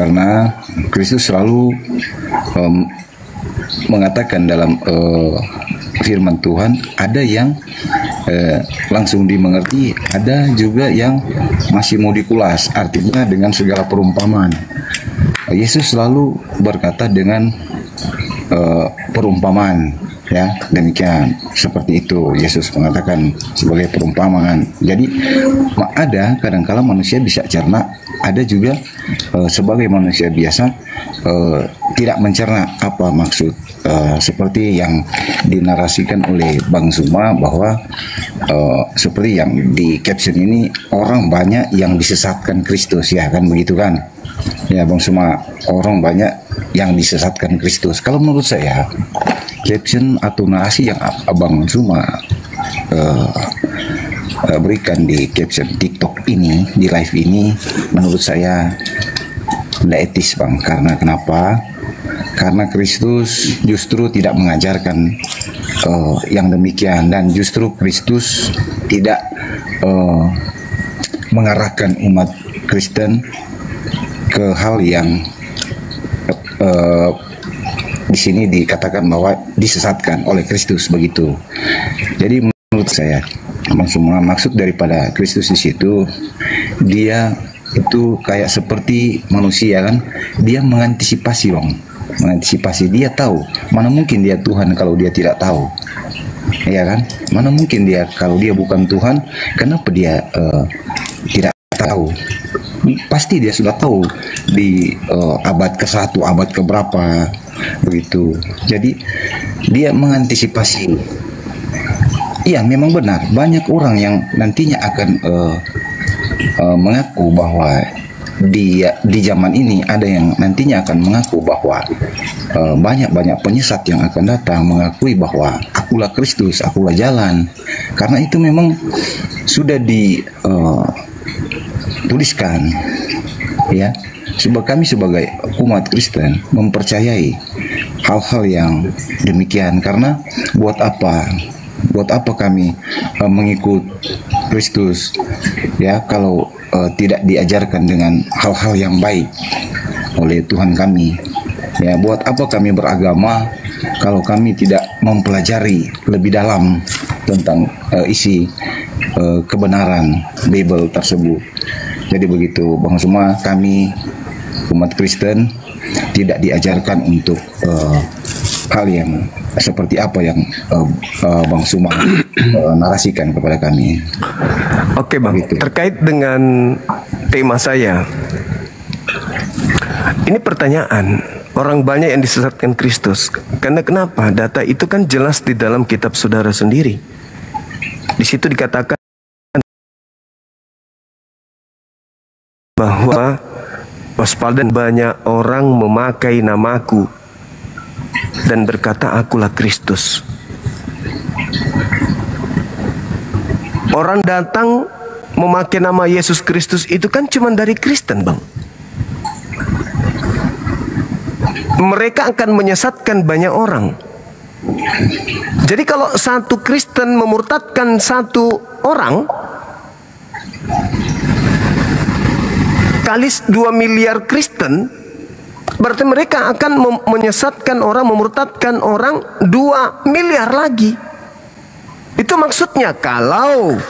karena Kristus selalu mengatakan dalam firman Tuhan, ada yang langsung dimengerti, ada juga yang masih mau dikulas, artinya dengan segala perumpamaan. Yesus selalu berkata dengan perumpamaan, ya, demikian, seperti itu Yesus mengatakan sebagai perumpamaan. Jadi ada kadangkala manusia bisa cerna, ada juga sebagai manusia biasa tidak mencerna apa maksud, seperti yang dinarasikan oleh Bang Zuma bahwa seperti yang di caption ini, orang banyak yang disesatkan Kristus, ya kan, begitu kan ya Bang Zuma, orang banyak yang disesatkan Kristus. Kalau menurut saya caption atau narasi yang Abang Zuma berikan di caption TikTok ini, di live ini, menurut saya tidak etis, Bang. Karena kenapa? Karena Kristus justru tidak mengajarkan yang demikian, dan justru Kristus tidak mengarahkan umat Kristen ke hal yang di sini dikatakan bahwa disesatkan oleh Kristus, begitu. Jadi menurut saya, semua maksud daripada Kristus di situ, dia itu kayak seperti manusia kan, dia mengantisipasi, Bang. Mengantisipasi, dia tahu, mana mungkin dia Tuhan kalau dia tidak tahu, ya kan? Mana mungkin dia kalau dia bukan Tuhan, kenapa dia tidak tahu? Pasti dia sudah tahu di abad ke-1, abad ke-berapa, begitu. Jadi dia mengantisipasi. Iya, memang benar, banyak orang yang nantinya akan mengaku bahwa di zaman ini ada yang nantinya akan mengaku bahwa banyak penyesat yang akan datang mengakui bahwa akulah Kristus, akulah jalan. Karena itu memang sudah dituliskan, ya. Sebab kami sebagai umat Kristen mempercayai hal-hal yang demikian. Karena buat apa kami mengikut Kristus, ya, kalau tidak diajarkan dengan hal-hal yang baik oleh Tuhan kami, ya. Buat apa kami beragama kalau kami tidak mempelajari lebih dalam tentang isi kebenaran Bible tersebut. Jadi begitu, Bang. Semua kami umat Kristen tidak diajarkan untuk hal yang seperti apa yang Bang Suma narasikan kepada kami. Oke, Bang, begitu. Terkait dengan tema saya, ini pertanyaan, orang banyak yang disesatkan Kristus. Karena kenapa? Data itu kan jelas di dalam kitab saudara sendiri. Di situ dikatakan bahwa waspada, banyak orang memakai namaku dan berkata akulah Kristus. Orang datang memakai nama Yesus Kristus itu kan cuma dari Kristen, Bang. Mereka akan menyesatkan banyak orang. Jadi kalau satu Kristen memurtadkan satu orang, kali 2 miliar Kristen, berarti mereka akan menyesatkan orang, memurtadkan orang 2 miliar lagi. Itu maksudnya kalau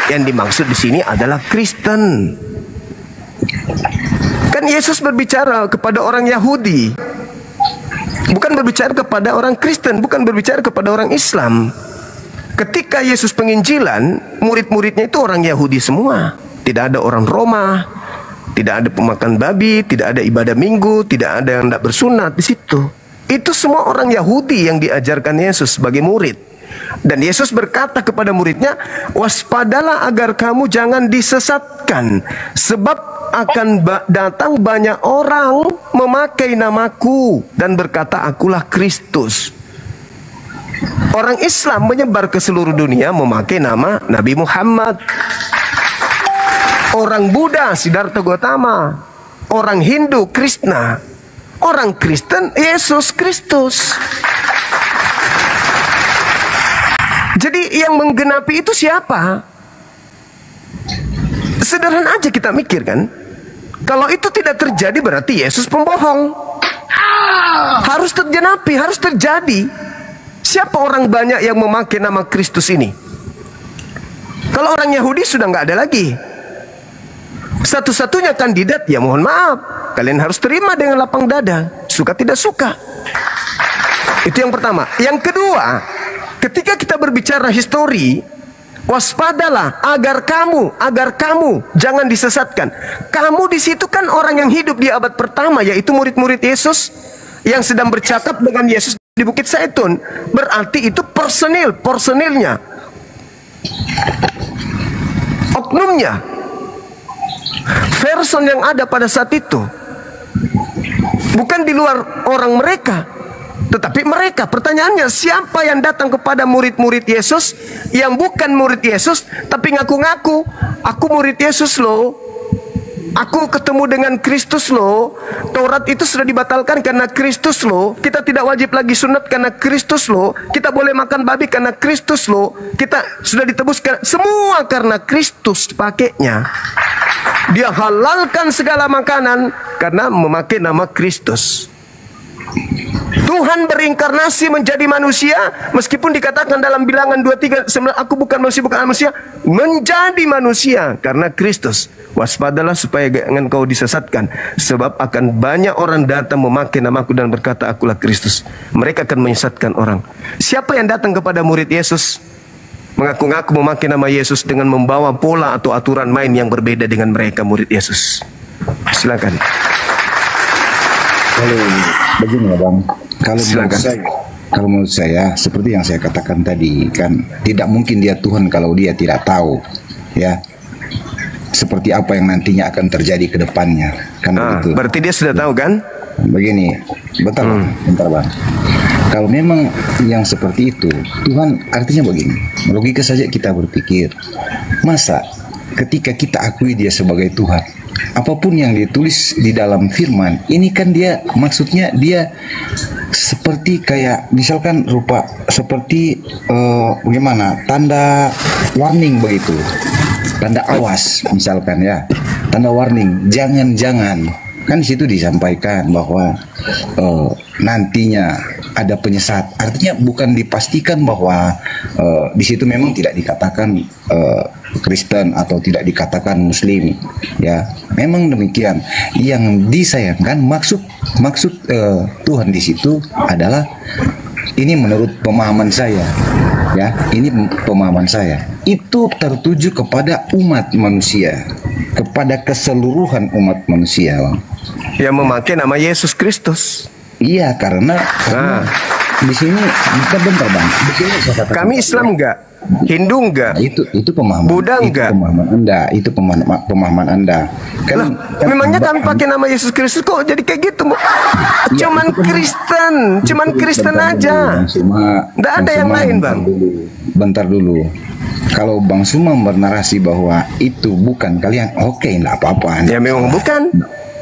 yang dimaksud di sini adalah Kristen. Kan Yesus berbicara kepada orang Yahudi, bukan berbicara kepada orang Kristen, bukan berbicara kepada orang Islam. Ketika Yesus penginjilan, murid-muridnya itu orang Yahudi semua. Tidak ada orang Roma, tidak ada pemakan babi, tidak ada ibadah minggu, tidak ada yang tidak bersunat di situ. Itu semua orang Yahudi yang diajarkan Yesus sebagai murid. Dan Yesus berkata kepada muridnya, waspadalah agar kamu jangan disesatkan, sebab akan datang banyak orang memakai namaku dan berkata akulah Kristus. Orang Islam menyebar ke seluruh dunia memakai nama Nabi Muhammad. Orang Buddha Siddhartha Gautama, orang Hindu Krishna, orang Kristen Yesus Kristus. Jadi yang menggenapi itu siapa? Sederhana aja kita mikir kan. Kalau itu tidak terjadi berarti Yesus pembohong. Harus terjenapi, harus terjadi. Siapa orang banyak yang memakai nama Kristus ini? Kalau orang Yahudi sudah nggak ada lagi. Satu-satunya kandidat, ya mohon maaf, kalian harus terima dengan lapang dada, suka tidak suka. Itu yang pertama. Yang kedua, ketika kita berbicara histori, waspadalah agar kamu jangan disesatkan. Kamu di situ kan orang yang hidup di abad pertama, yaitu murid-murid Yesus yang sedang bercakap dengan Yesus di Bukit Zaitun. Berarti itu personilnya, oknumnya, person yang ada pada saat itu. Bukan di luar orang mereka, tetapi mereka. Pertanyaannya, siapa yang datang kepada murid-murid Yesus yang bukan murid Yesus tapi ngaku-ngaku, aku murid Yesus loh, aku ketemu dengan Kristus loh, Taurat itu sudah dibatalkan karena Kristus loh, kita tidak wajib lagi sunat karena Kristus loh, kita boleh makan babi karena Kristus loh, kita sudah ditebus semua karena Kristus pakainya. Dia halalkan segala makanan karena memakai nama Kristus. Tuhan berinkarnasi menjadi manusia, meskipun dikatakan dalam Bilangan 23, aku bukan manusia, menjadi manusia karena Kristus. Waspadalah supaya jangan kau disesatkan, sebab akan banyak orang datang memakai namaku dan berkata akulah Kristus. Mereka akan menyesatkan orang. Siapa yang datang kepada murid Yesus mengaku-ngaku memakai nama Yesus dengan membawa pola atau aturan main yang berbeda dengan mereka murid Yesus? Silakan. Kalau begini ya Bang, kalau menurut saya seperti yang saya katakan tadi, kan tidak mungkin dia Tuhan kalau dia tidak tahu ya seperti apa yang nantinya akan terjadi ke depannya, kan begitu. Berarti dia sudah tahu kan? Begini, bentar Bang. Kalau memang yang seperti itu, Tuhan artinya begini, logika saja kita berpikir, masa ketika kita akui dia sebagai Tuhan, apapun yang ditulis di dalam firman, ini kan dia maksudnya dia seperti kayak misalkan rupa seperti bagaimana, tanda warning begitu, tanda awas misalkan ya, tanda warning, jangan-jangan, kan di situ disampaikan bahwa nantinya ada penyesat. Artinya bukan dipastikan bahwa di situ memang tidak dikatakan Kristen atau tidak dikatakan Muslim, ya. Memang demikian. Yang disayangkan maksud Tuhan di situ adalah, ini menurut pemahaman saya, ya. Ini pemahaman saya. Itu tertuju kepada umat manusia, kepada keseluruhan umat manusia, Bang. Yang memakai nama Yesus Kristus. Iya, karena di sini bukan bentar Bang. Di sini saya katakan, kami Islam enggak, Hindu enggak, itu pemahaman. Buddha enggak. Itu pemahaman Anda. Kan memangnya kami pakai nama Yesus Kristus kok jadi kayak gitu? Cuman Kristen, cuman Kristen aja. Enggak ada yang lain, Bang. Bentar dulu. Kalau Bang Suma bernarasi bahwa itu bukan kalian, oke, enggak apa-apa. Ya memang bukan.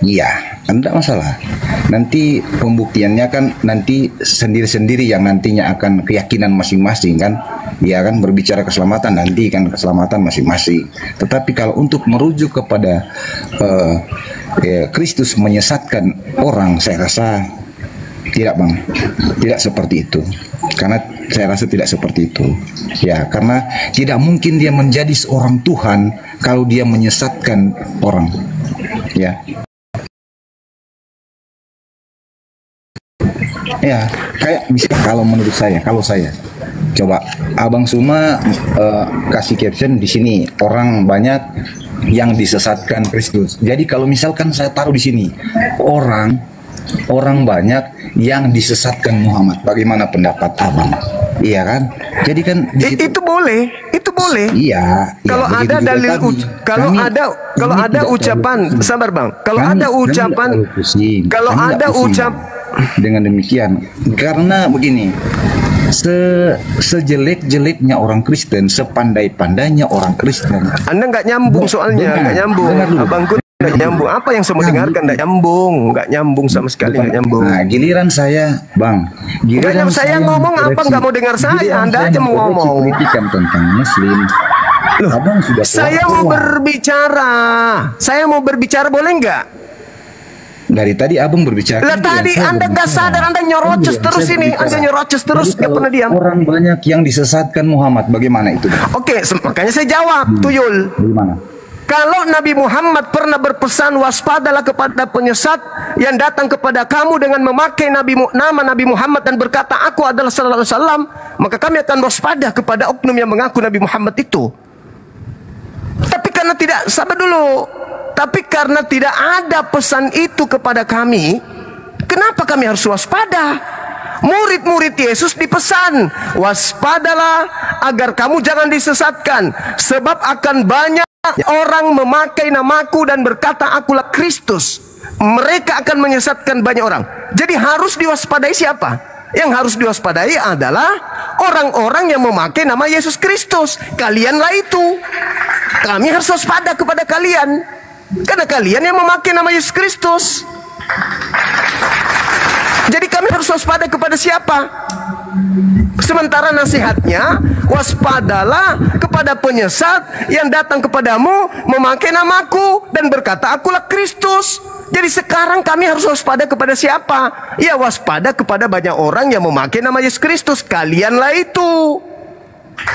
Iya, tidak masalah. Nanti pembuktiannya kan nanti sendiri-sendiri yang nantinya akan keyakinan masing-masing kan. Ya kan, berbicara keselamatan nanti kan keselamatan masing-masing. Tetapi kalau untuk merujuk kepada Kristus menyesatkan orang, saya rasa tidak Bang. Tidak seperti itu. Karena saya rasa tidak seperti itu. Ya, karena tidak mungkin dia menjadi seorang Tuhan kalau dia menyesatkan orang. Ya. Ya, kayak misalnya kalau saya coba Abang Suma kasih caption di sini, orang banyak yang disesatkan Kristus. Jadi kalau misalkan saya taruh di sini orang banyak yang disesatkan Muhammad, bagaimana pendapat Abang? Iya kan? Jadi kan itu boleh. Iya. Kalau ada dalil, kalau ada ucapan, sabar Bang. Kalau ada ucapan, dengan demikian, karena begini, sejelek-jeleknya orang Kristen, sepandai-pandainya orang Kristen, Anda nggak nyambung soalnya, nggak nyambung. Abangku nggak nyambung. Apa yang saya mau dengarkan nggak nyambung sama sekali, nggak nyambung. Nah, giliran saya, Bang. Saya ngomong apa nggak mau dengar saya? Anda aja mau ngomong. Pendidikan tentang Muslim. Loh, Abang sudah saya mau berbicara. Saya mau berbicara, boleh nggak? Dari tadi abang berbicara. Lah tadi Anda nggak sadar, Anda nyerocos terus ini. Anda nyerocos terus, nggak pernah diam. Orang banyak yang disesatkan Muhammad, bagaimana itu? Oke, makanya saya jawab, Tuyul. Bagaimana? Kalau Nabi Muhammad pernah berpesan, waspadalah kepada penyesat yang datang kepada kamu dengan memakai nama Nabi Muhammad dan berkata, aku adalah sallallahu alaihi wasallam, maka kami akan waspada kepada oknum yang mengaku Nabi Muhammad itu. Tapi karena tidak, sabar dulu. Tapi karena tidak ada pesan itu kepada kami, kenapa kami harus waspada? Murid-murid Yesus dipesan, waspadalah agar kamu jangan disesatkan, sebab akan banyak orang memakai namaku dan berkata akulah Kristus. Mereka akan menyesatkan banyak orang. Jadi harus diwaspadai siapa? Yang harus diwaspadai adalah orang-orang yang memakai nama Yesus Kristus. Kalianlah itu. Kami harus waspada kepada kalian, karena kalian yang memakai nama Yesus Kristus. Jadi kami harus waspada kepada siapa? Sementara nasihatnya, waspadalah kepada penyesat yang datang kepadamu memakai namaku dan berkata akulah Kristus. Jadi sekarang kami harus waspada kepada siapa? Ya, waspada kepada banyak orang yang memakai nama Yesus Kristus. Kalianlah itu.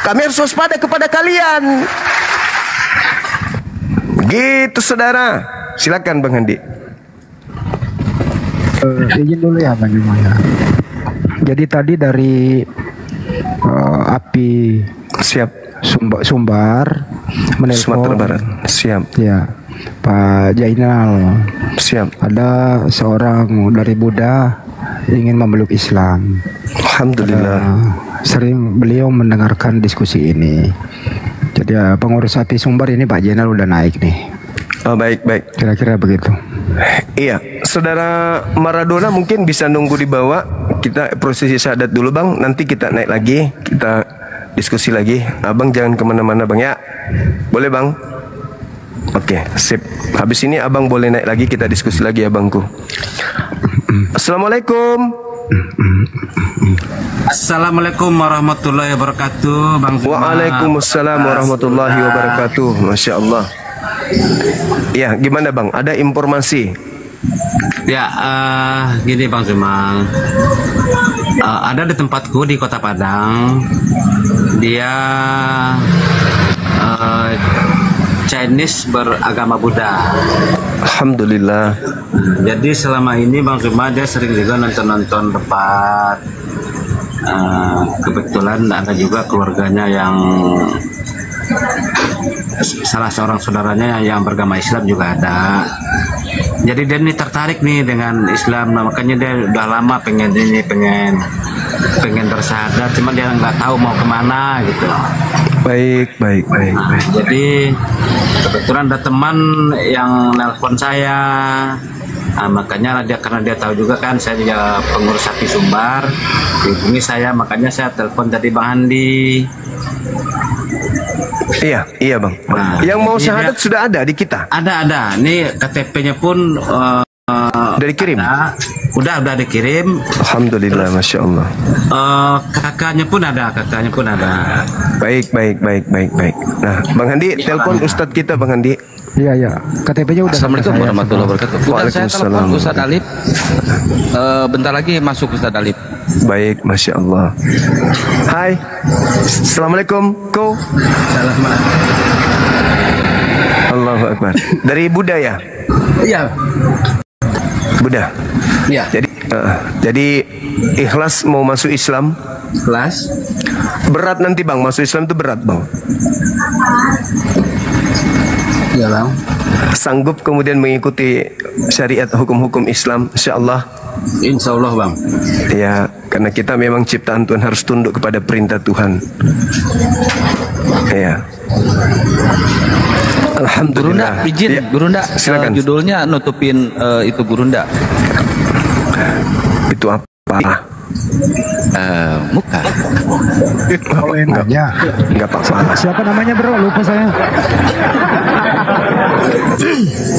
Kami harus waspada kepada kalian. Begitu saudara. Silakan Bang Handi. Izin dulu ya Bang Juma ya. Jadi tadi dari api Siap. Sumbar menelpon, Sumatera Barat. Siap. ya Pak Jainal. Siap. Ada seorang dari Buddha ingin memeluk Islam. Alhamdulillah. Sering beliau mendengarkan diskusi ini. Jadi pengurus api Sumbar ini Pak Jainal udah naik nih. Oh, baik. Kira-kira begitu. Iya, saudara Maradona mungkin bisa nunggu di bawah. Kita prosesi syahadat dulu Bang. Nanti kita naik lagi, kita diskusi lagi. Abang jangan kemana-mana Bang ya. Boleh Bang? Oke, sip. Habis ini Abang boleh naik lagi, kita diskusi lagi ya Bangku. Assalamualaikum. Assalamualaikum warahmatullahi wabarakatuh, Bang Zuma. Waalaikumsalam warahmatullahi wabarakatuh. Masya Allah. Ya, gimana Bang? Ada informasi? Ya, gini Bang Zuma. Ada di tempatku di Kota Padang. Dia Chinese beragama Buddha. Alhamdulillah. Jadi selama ini Bang Zuma dia sering juga nonton-nonton debat. Kebetulan ada juga keluarganya yang salah seorang saudaranya yang beragama Islam juga ada. Jadi dia ini tertarik nih dengan Islam, nah, makanya dia udah lama pengen bersyahadat, cuma dia nggak tahu mau kemana gitu. Baik. Jadi kebetulan ada teman yang nelpon saya. Nah, makanya karena dia tahu juga kan saya juga pengurus api Sumbar, dihubungi saya, makanya saya telepon tadi Bang Handi. Iya Bang. Nah, yang mau jadi syahadat sudah ada di kita. Ada. Nih KTP-nya pun Udah dikirim? Udah dikirim. Alhamdulillah, Masya Allah. Kakaknya pun ada. Baik. Nah, Bang Handi, telepon Ustadz kita, Bang Handi. Iya. KTP-nya udah. Assalamualaikum warahmatullahi wabarakatuh. Udah saya Waalaikumsalam. telepon Ustadz Alip. Bentar lagi masuk Ustadz Alip. Baik, Masya Allah. Hai, Assalamualaikum. Ko. Allahu Akbar. Dari Buddha ya? Iya. Buddha. Iya. Jadi ikhlas mau masuk Islam. Kelas. Berat nanti Bang, masuk Islam itu berat Bang. Iya Bang. Sanggup kemudian mengikuti syariat hukum-hukum Islam, insya Allah. Insya Allah Bang. Ya, karena kita memang ciptaan Tuhan, harus tunduk kepada perintah Tuhan. Ya. Alhamdulillah. Gurunda, izin Ya, Gurunda. silakan. Judulnya nutupin itu Gurunda. Itu apa? Muka. Oh, enaknya. Enggak apa-apa. Siapa namanya bro? Lupa saya.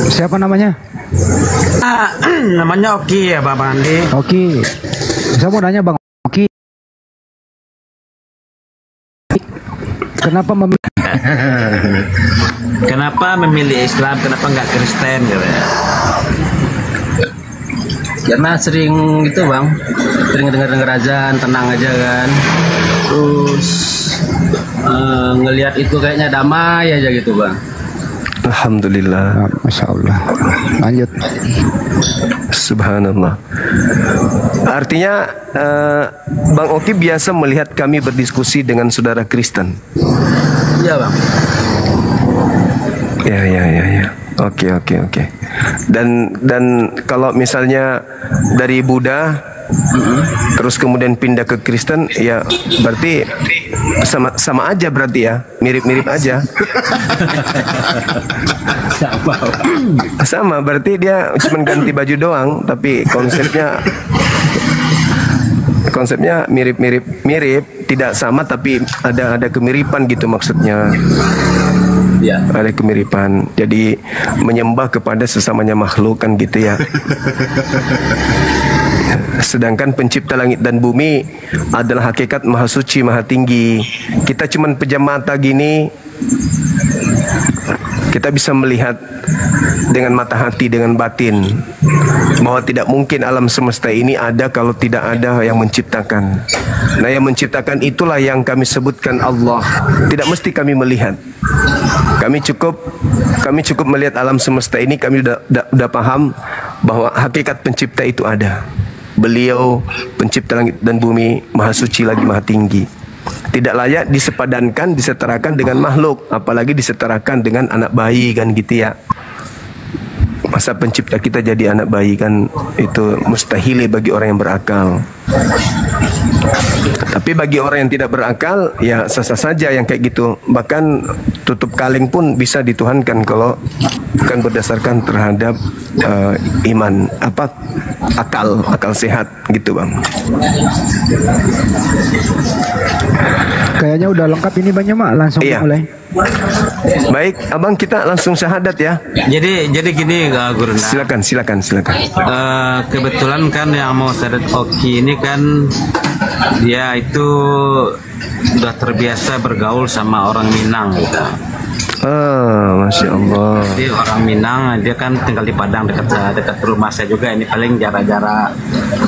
Siapa namanya? Namanya Oki ya Bang Handi. Oki. Saya mau nanya Bang Oki. Kenapa memilih Kenapa memilih Islam? Kenapa nggak Kristen? Gitu ya. Karena sering gitu bang, sering dengar azan, tenang aja kan. Terus ngelihat itu kayaknya damai aja gitu bang. Alhamdulillah. Masya Allah. Lanjut. Subhanallah. Artinya Bang Oki biasa melihat kami berdiskusi dengan saudara Kristen. Iya bang. Ya. Oke. Dan kalau misalnya dari Buddha terus kemudian pindah ke Kristen, ya berarti sama aja berarti ya, mirip-mirip aja. Sama, berarti dia cuma ganti baju doang, tapi konsepnya mirip, tidak sama tapi ada kemiripan gitu maksudnya. Ya. Ada kemiripan. Jadi menyembah kepada sesamanya makhluk kan gitu ya. Sedangkan pencipta langit dan bumi adalah hakikat maha suci, maha tinggi. Kita cuman pejam mata gini, kita bisa melihat dengan mata hati, dengan batin, bahwa tidak mungkin alam semesta ini ada kalau tidak ada yang menciptakan. Nah, yang menciptakan itulah yang kami sebutkan Allah. Tidak mesti kami melihat. Kami cukup melihat alam semesta ini. Kami sudah paham bahwa hakikat pencipta itu ada. Beliau pencipta langit dan bumi, maha suci lagi maha tinggi. Tidak layak disepadankan, disetarakan dengan makhluk, apalagi disetarakan dengan anak bayi kan gitu ya. Masa pencipta kita jadi anak bayi kan, itu mustahil bagi orang yang berakal. Tapi bagi orang yang tidak berakal, ya sah-sah saja yang kayak gitu. Bahkan tutup kaleng pun bisa dituhankan kalau bukan berdasarkan terhadap iman, akal sehat gitu bang. Kayaknya udah lengkap ini banyak mak, langsung Iya. mulai. Baik, abang kita langsung syahadat ya. Jadi gini Guru Nda. Silakan. Kebetulan kan yang mau syahadat Oki ini kan dia itu udah terbiasa bergaul sama orang Minang gitu. Masya Allah. Jadi orang Minang, dia kan tinggal di Padang dekat rumah saya juga. Ini paling jarak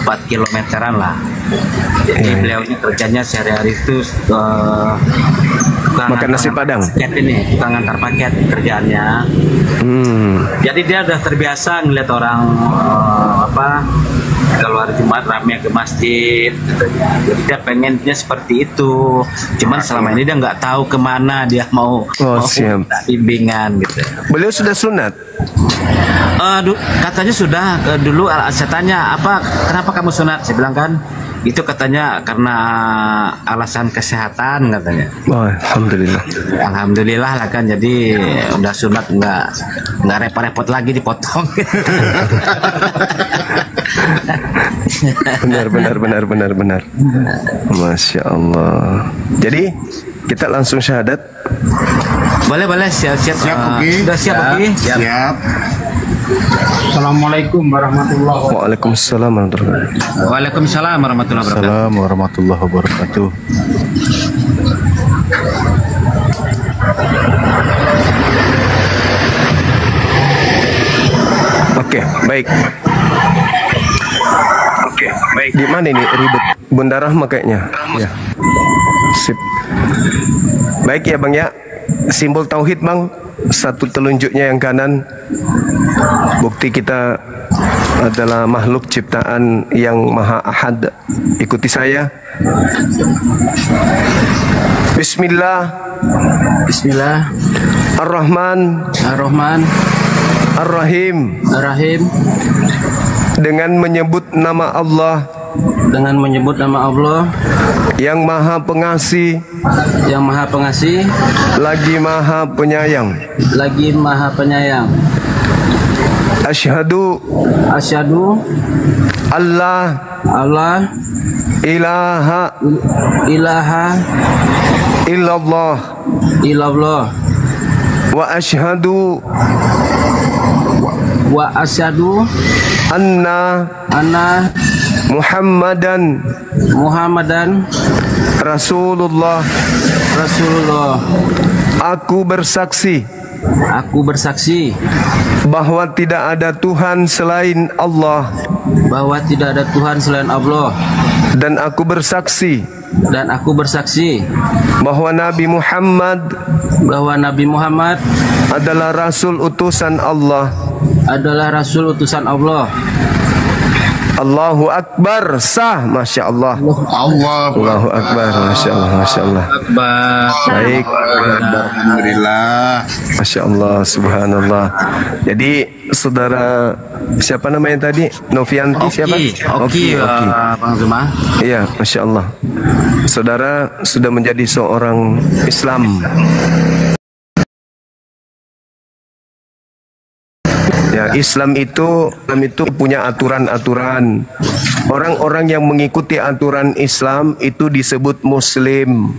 4 kilometeran lah. Jadi beliau ini kerjanya sehari-hari itu Makan nasi Padang. Tukang antar paket kerjaannya. Jadi dia udah terbiasa ngeliat orang kalau hari Jumat ramai ke masjid gitu. Jadi dia pengennya seperti itu. Cuman selama ini dia nggak tahu kemana dia mau siap. Bimbingan gitu. Beliau sudah sunat. Katanya sudah. Dulu saya tanya kenapa kamu sunat? Saya bilang kan itu katanya karena alasan kesehatan katanya. Alhamdulillah. Alhamdulillah lah kan, jadi udah sunat nggak repot-repot lagi dipotong. Benar. Masya Allah. Jadi kita langsung syahadat. Boleh siap. Oke. Sudah siap Oki? Siap. Assalamualaikum warahmatullahi wabarakatuh. Waalaikumsalam warahmatullahi wabarakatuh. Waalaikumsalam warahmatullahi wabarakatuh. Assalamualaikum warahmatullahi wabarakatuh. Oke, baik. Gimana ini ribet? Bunda Rahma kayaknya. Ya. Sip. Baik ya bang ya. Simbol tauhid bang. Satu telunjuknya yang kanan. Bukti kita adalah makhluk ciptaan yang maha ahad. Ikuti saya. Bismillah. Ar-Rahman. Ar-Rahim. Dengan menyebut nama Allah yang maha pengasih, lagi maha penyayang. Asyhadu Allah ilaha illallah wa asyhadu anna Muhammadan Rasulullah. Aku bersaksi Aku bersaksi bahwa tidak ada Tuhan selain Allah, bahwa tidak ada Tuhan selain Allah, dan aku bersaksi bahwa Nabi Muhammad adalah Rasul utusan Allah. Allahu Akbar, sah, Masya Allah. Allahu Akbar, Masya Allah, Masya Allah. Baik, Alhamdulillah. Masya Allah, Subhanallah. Jadi saudara, siapa namanya tadi? Novianti siapa? Oki. Bang Zuma. Iya, Masya Allah. Saudara sudah menjadi seorang Islam. Ya, Islam itu punya aturan-aturan. Orang-orang yang mengikuti aturan Islam itu disebut Muslim.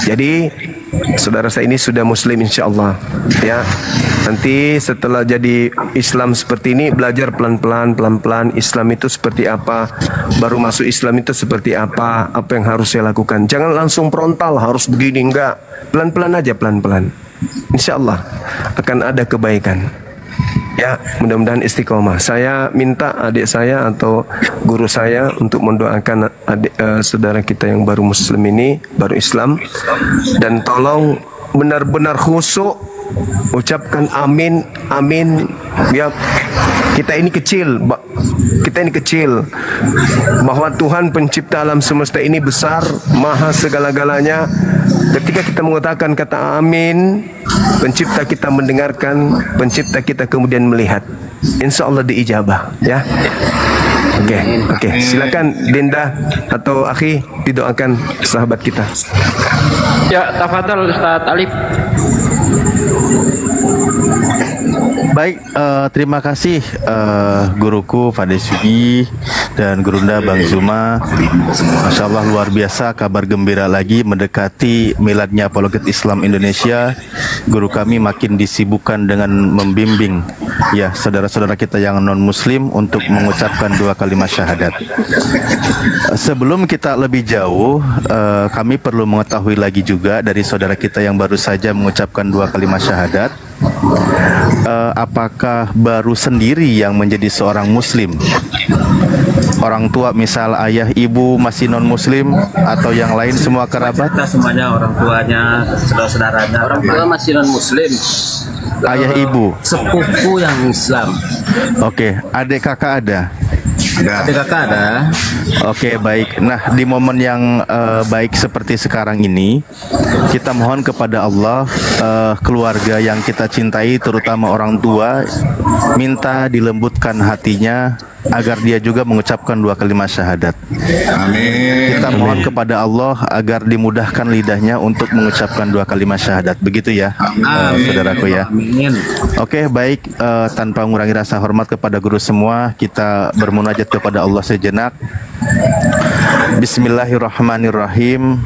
Jadi saudara saya ini sudah Muslim insya Allah. Ya, nanti setelah jadi Islam seperti ini, belajar pelan-pelan Islam itu seperti apa, baru masuk Islam itu seperti apa yang harus saya lakukan. Jangan langsung frontal harus begini, enggak. Pelan-pelan aja, pelan-pelan. Insya Allah akan ada kebaikan. Ya, mudah-mudahan istiqomah. Saya minta adik saya atau guru saya untuk mendoakan saudara kita yang baru Muslim ini, baru Islam, dan tolong benar-benar khusyuk, ucapkan amin, amin. Ya, kita ini kecil, bahwa Tuhan pencipta alam semesta ini besar, maha segala-galanya. Ketika kita mengatakan kata amin, pencipta kita mendengarkan, pencipta kita kemudian melihat. Insya Allah diijabah, ya. Oke. Silakan Dinda atau Akhi didoakan sahabat kita. Ya, tafadhol Ustaz Alif. Baik, terima kasih guruku Fadil Sugi dan Gurunda Bang Zuma. Masya Allah, luar biasa, kabar gembira lagi mendekati miladnya Apologet Islam Indonesia. Guru kami makin disibukkan dengan membimbing ya saudara-saudara kita yang non muslim untuk mengucapkan 2 kalimat syahadat. Sebelum kita lebih jauh, kami perlu mengetahui lagi juga dari saudara kita yang baru saja mengucapkan 2 kalimat syahadat, apakah baru sendiri yang menjadi seorang muslim? Orang tua misal ayah ibu masih non muslim, atau yang lain semua kerabat? Kita semuanya, orang tuanya, saudara-saudaranya. Orang tua masih non muslim. Ayah ibu, Sepupu yang Islam. oke. Adik kakak ada? Adik kakak ada. Oke, baik. Nah, di momen yang baik seperti sekarang ini, kita mohon kepada Allah, keluarga yang kita cintai, terutama orang tua, minta dilembutkan hatinya agar dia juga mengucapkan 2 kalimat syahadat. Amin. Kita mohon kepada Allah agar dimudahkan lidahnya untuk mengucapkan 2 kalimat syahadat. Begitu ya, saudaraku ya. Amin. Oke, baik. Tanpa mengurangi rasa hormat kepada guru semua, kita bermunajat kepada Allah sejenak. Bismillahirrahmanirrahim.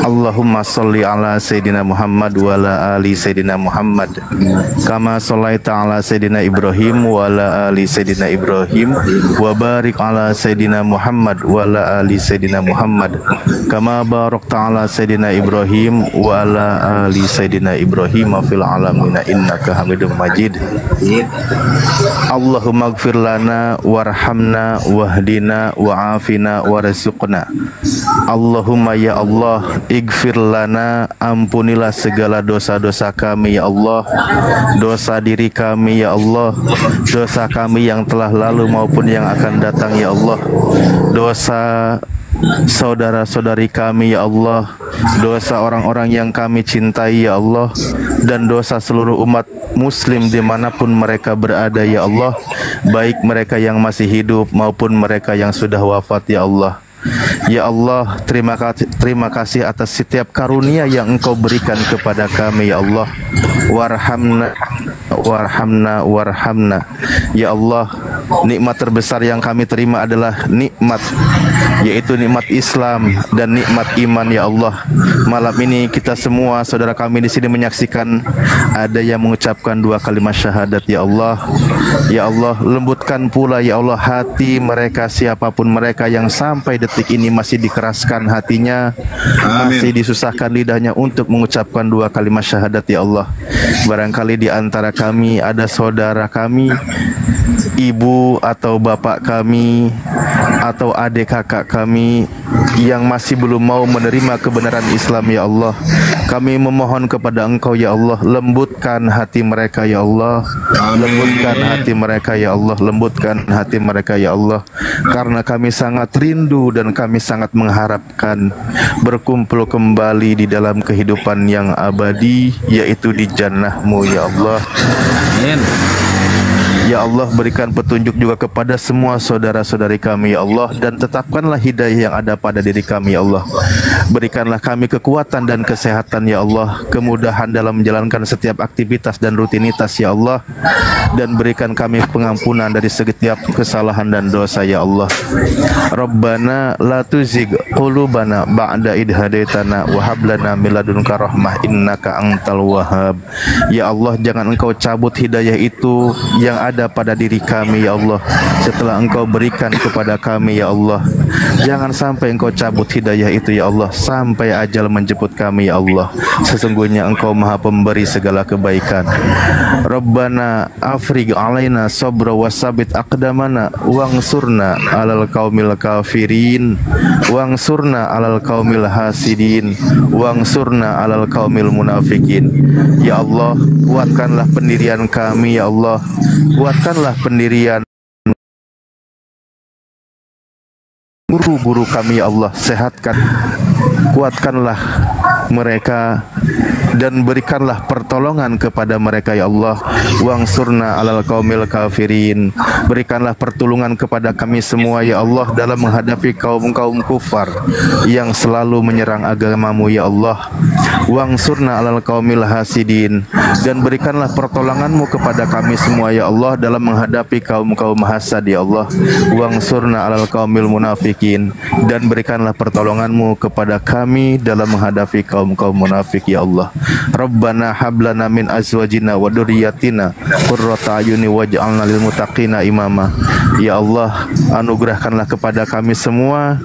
Allahumma sholli ala Sayyidina Muhammad wa ala ali Sayyidina Muhammad, kama shollaita ala Sayyidina Ibrahim wa ala ali Sayyidina Ibrahim, wa barik ala Sayyidina Muhammad wa ala ali Sayyidina Muhammad, kama barakta ala Sayyidina Ibrahim wa ala ali Sayyidina Ibrahim fil alamin innaka Hamidum Majid. Allahumma ighfir lana warhamna wahdina wa'afina warzuqna. Allahumma ya Allah, ighfir lana, ampunilah segala dosa-dosa kami ya Allah, dosa diri kami ya Allah, dosa kami yang telah lalu maupun yang akan datang ya Allah, dosa saudara-saudari kami ya Allah, dosa orang-orang yang kami cintai ya Allah, dan dosa seluruh umat muslim dimanapun mereka berada ya Allah, baik mereka yang masih hidup maupun mereka yang sudah wafat ya Allah. Ya Allah, terima kasih atas setiap karunia yang Engkau berikan kepada kami ya Allah. Warhamna. Ya Allah, nikmat terbesar yang kami terima adalah nikmat, yaitu nikmat Islam dan nikmat iman ya Allah. Malam ini kita semua saudara kami di sini menyaksikan ada yang mengucapkan 2 kalimat syahadat ya Allah. Ya Allah, lembutkan pula ya Allah hati mereka, siapapun mereka yang sampai detik ini masih dikeraskan hatinya, masih disusahkan lidahnya untuk mengucapkan 2 kalimat syahadat ya Allah. Barangkali di antara kami ada saudara kami, ibu atau bapak kami atau adik kakak kami yang masih belum mau menerima kebenaran Islam ya Allah. Kami memohon kepada Engkau ya Allah, lembutkan hati mereka ya Allah. Lembutkan hati mereka ya Allah, lembutkan hati mereka ya Allah. Karena kami sangat rindu dan kami sangat mengharapkan berkumpul kembali di dalam kehidupan yang abadi, yaitu di jannah-Mu ya Allah. Amin. Ya Allah, berikan petunjuk juga kepada semua saudara-saudari kami ya Allah, dan tetapkanlah hidayah yang ada pada diri kami ya Allah. Berikanlah kami kekuatan dan kesehatan ya Allah, kemudahan dalam menjalankan setiap aktivitas dan rutinitas ya Allah, dan berikan kami pengampunan dari setiap kesalahan dan dosa ya Allah. Rabbana la tuzigh qulubana ba'da idh hadaitana wa hab lana min ladunka rahmah innaka antal wahhab. Ya Allah, jangan Engkau cabut hidayah itu yang ada pada diri kami ya Allah setelah Engkau berikan kepada kami ya Allah. Jangan sampai Engkau cabut hidayah itu ya Allah sampai ajal menjemput kami ya Allah. Sesungguhnya Engkau Maha Pemberi segala kebaikan. Rabbana afrigh alaina sabra wasabit aqdamana wangsurna alal qaumil kafirin wangsurna alal qaumil hasidin wangsurna alal qaumil munafikin. Ya Allah, kuatkanlah pendirian kami ya Allah. Kuatkanlah pendirian guru-guru kami ya Allah, sehatkan, kuatkanlah mereka dan berikanlah pertolongan kepada mereka ya Allah. Wangsurna alal qaumil kafirin, berikanlah pertolongan kepada kami semua ya Allah dalam menghadapi kaum-kaum kufar yang selalu menyerang agamamu ya Allah. Wangsurna alal qaumil hasidin, dan berikanlah pertolonganmu kepada kami semua ya Allah dalam menghadapi kaum-kaum hasad ya Allah. Wangsurna alal qaumil munafikin, dan berikanlah pertolonganmu kepada kami dalam menghadapi kaum-kaum munafik ya Allah. Rabbana hablana min azwajina wa dzurriyyatina qurrata ayuni waj'alna lil muttaqina imama. Ya Allah, anugerahkanlah kepada kami semua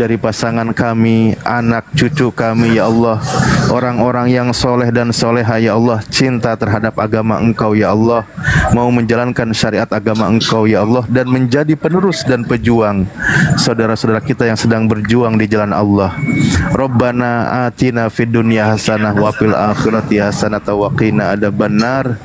dari pasangan kami, anak cucu kami ya Allah, orang-orang yang soleh dan soleha ya Allah, cinta terhadap agama Engkau ya Allah, mau menjalankan syariat agama Engkau ya Allah, dan menjadi penerus dan pejuang saudara-saudara kita yang sedang berjuang di jalan Allah. Rabbana atina fid dunya hasanah wa fil akhirati hasanah wa qina adzabannar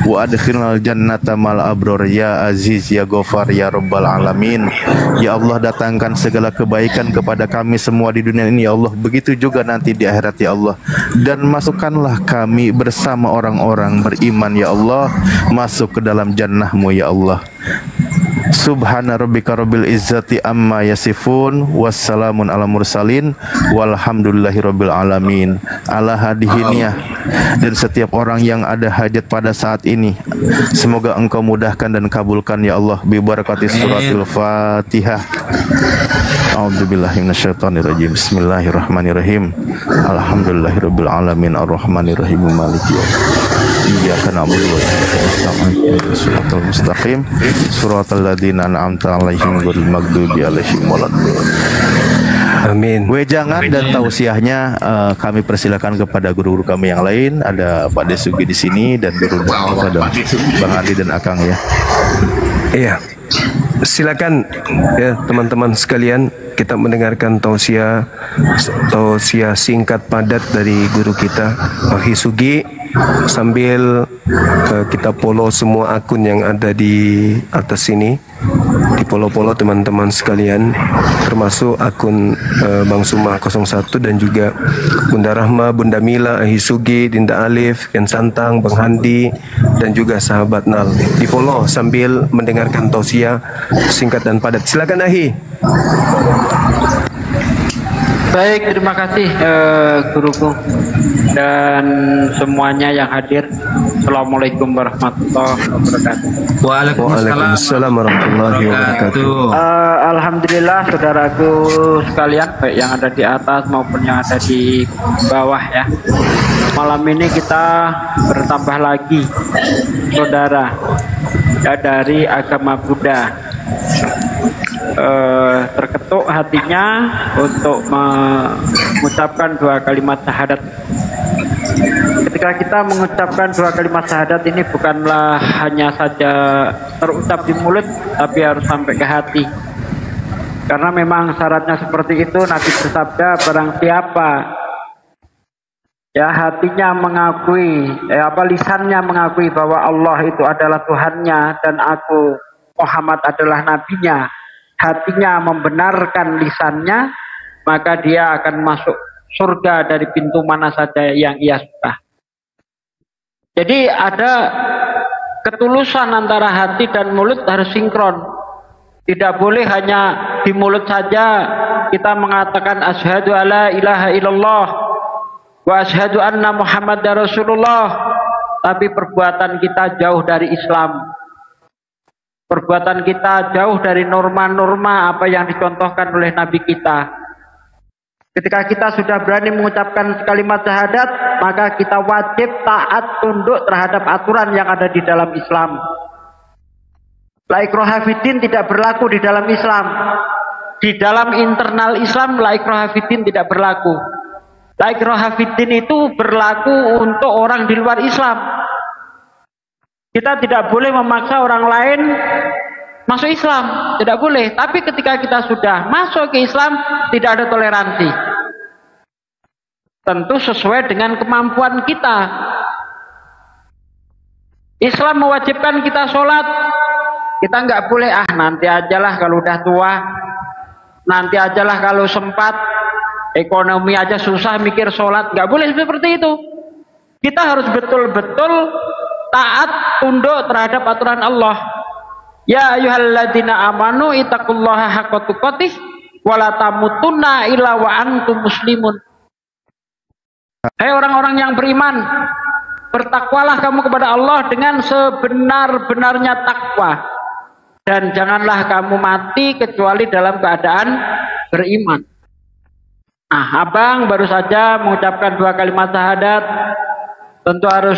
wa adkhilnal jannata mal abror ya aziz ya ghafar ya rabbal alamin. Ya Allah, datangkan segala kebaikan kepada kami semua di dunia ini ya Allah, begitu juga nanti di akhirat ya Allah, dan masukkanlah kami bersama orang-orang beriman ya Allah masuk ke dalam jannah-Mu ya Allah. Subhana rabbika rabbil izzati amma yasifun, wassalamun ala mursalin, walhamdulillahi rabbil alamin. Ala hadihiniyah, dan setiap orang yang ada hajat pada saat ini, semoga Engkau mudahkan dan kabulkan ya Allah, bi barakati suratul Fatihah. A'udzubillahi minasyaitonir rajim. Bismillahirrahmanirrahim. Alhamdulillahirabbil alamin arrahmanirrahim maliki iyyaka na'budu wa iyyaka nasta'in ihdinas siratal mustaqim siratal ladzina an'amta 'alaihim ghairil maghdubi alaihim waladdallin. Amin. Wejangan dan tausiahnya kami persilakan kepada guru-guru kami yang lain. Ada Pak Desugi di sini dan guru ada Bang Adi dan Akang ya. Iya. Silakan ya teman-teman sekalian, kita mendengarkan tausiah singkat padat dari guru kita Pak Hisugi, sambil kita follow semua akun yang ada di atas sini. Di follow teman-teman sekalian, termasuk akun Bang Sumah 01 dan juga Bunda Rahma, Bunda Mila, Hisugi, Dinda Alif, Ken Santang, Bang Handi, dan juga sahabat Nal. Di follow sambil mendengarkan tausiah singkat dan padat. Silakan Ahi. Baik, terima kasih guruku dan semuanya yang hadir. Assalamualaikum warahmatullahi wabarakatuh. Waalaikumsalam warahmatullahi wabarakatuh. Alhamdulillah saudaraku sekalian, baik yang ada di atas maupun yang ada di bawah ya. Malam ini kita bertambah lagi saudara ya, dari agama Buddha. Terketuk hatinya untuk mengucapkan 2 kalimat syahadat. Ketika kita mengucapkan 2 kalimat syahadat ini bukanlah hanya saja terucap di mulut, tapi harus sampai ke hati. Karena memang syaratnya seperti itu. Nabi bersabda, barang siapa ya hatinya mengakui, lisannya mengakui bahwa Allah itu adalah Tuhannya dan aku Muhammad adalah nabinya, hatinya membenarkan lisannya, maka dia akan masuk surga dari pintu mana saja yang ia suka. Jadi ada ketulusan antara hati dan mulut harus sinkron. Tidak boleh hanya di mulut saja kita mengatakan asyhadu alla ilaha illallah wa asyhadu anna muhammadar rasulullah, tapi perbuatan kita jauh dari Islam. Perbuatan kita jauh dari norma-norma apa yang dicontohkan oleh Nabi kita. Ketika kita sudah berani mengucapkan kalimat syahadat, maka kita wajib taat tunduk terhadap aturan yang ada di dalam Islam. La ikraha fiddin tidak berlaku di dalam Islam. Di dalam internal Islam la ikraha fiddin tidak berlaku. La ikraha fiddin itu berlaku untuk orang di luar Islam. Kita tidak boleh memaksa orang lain masuk Islam, tidak boleh. Tapi ketika kita sudah masuk ke Islam, tidak ada toleransi. Tentu sesuai dengan kemampuan kita. Islam mewajibkan kita sholat. Kita nggak boleh, nanti ajalah kalau udah tua, nanti ajalah kalau sempat, ekonomi aja susah mikir sholat. Nggak boleh seperti itu. Kita harus betul-betul taat tunduk terhadap aturan Allah. Ya ayyuhalladzina amanu ittaqullaha haqqa tuqatih wa la tamutunna illa wa antum muslimun. Hai orang-orang yang beriman, bertakwalah kamu kepada Allah dengan sebenar-benarnya takwa, dan janganlah kamu mati kecuali dalam keadaan beriman. Abang baru saja mengucapkan 2 kalimat syahadat. Tentu harus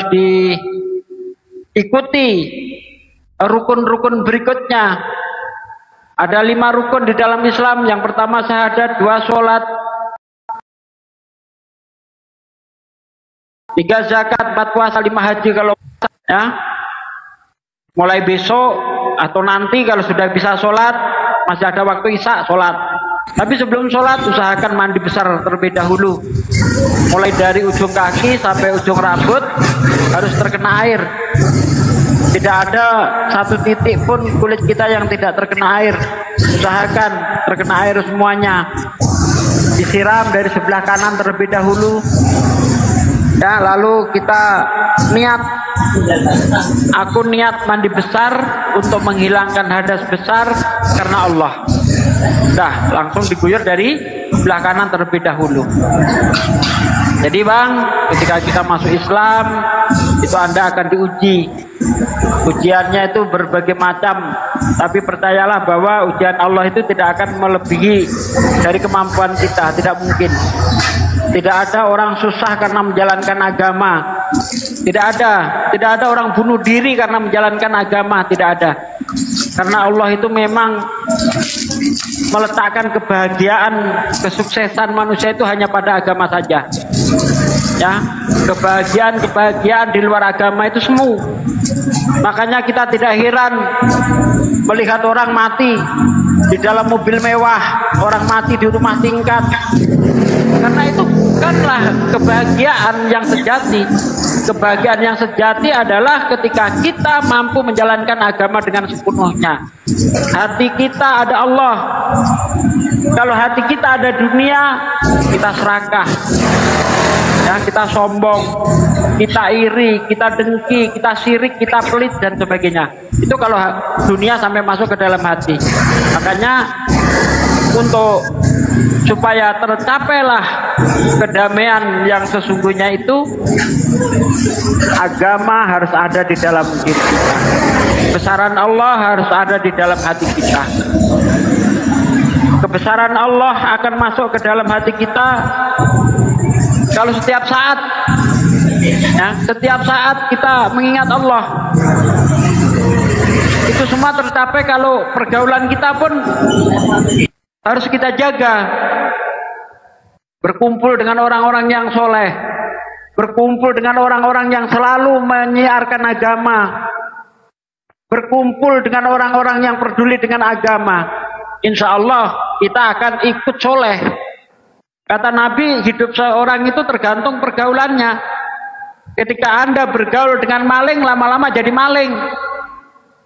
diikuti rukun-rukun berikutnya. Ada 5 rukun di dalam Islam. Yang pertama syahadat, 2 sholat, 3 zakat, 4 puasa, 5 haji kalau ya. Mulai besok atau nanti kalau sudah bisa sholat, masih ada waktu isya sholat. Tapi sebelum sholat usahakan mandi besar terlebih dahulu. Mulai dari ujung kaki sampai ujung rambut harus terkena air. Tidak ada satu titik pun kulit kita yang tidak terkena air. Usahakan terkena air semuanya. Disiram dari sebelah kanan terlebih dahulu. Ya, lalu kita niat. Aku niat mandi besar untuk menghilangkan hadas besar karena Allah. Dah, langsung diguyur dari sebelah kanan terlebih dahulu. Jadi bang, ketika kita masuk Islam, itu Anda akan diuji. Ujiannya itu berbagai macam. Tapi percayalah bahwa ujian Allah itu tidak akan melebihi dari kemampuan kita. Tidak mungkin. Tidak ada orang susah karena menjalankan agama. Tidak ada orang bunuh diri karena menjalankan agama. Tidak ada. Karena Allah itu memang meletakkan kebahagiaan, kesuksesan manusia itu hanya pada agama saja. Ya, kebahagiaan di luar agama itu semu. Makanya kita tidak heran melihat orang mati di dalam mobil mewah, orang mati di rumah tingkat. Karena itu bukanlah kebahagiaan yang sejati. Kebahagiaan yang sejati adalah ketika kita mampu menjalankan agama dengan sepenuhnya. Hati kita ada Allah. Kalau hati kita ada dunia, kita serakah. Ya, kita sombong, kita iri, kita dengki, kita syirik, kita pelit dan sebagainya. Itu kalau dunia sampai masuk ke dalam hati. Makanya untuk supaya tercapailah kedamaian yang sesungguhnya itu, agama harus ada di dalam diri kita. Kebesaran Allah harus ada di dalam hati kita. Kebesaran Allah akan masuk ke dalam hati kita kalau setiap saat, ya, setiap saat kita mengingat Allah. Itu semua tercapai kalau pergaulan kita pun harus kita jaga. Berkumpul dengan orang-orang yang soleh, berkumpul dengan orang-orang yang selalu menyiarkan agama, berkumpul dengan orang-orang yang peduli dengan agama. Insya Allah kita akan ikut soleh. Kata Nabi, hidup seorang itu tergantung pergaulannya. Ketika Anda bergaul dengan maling, lama-lama jadi maling.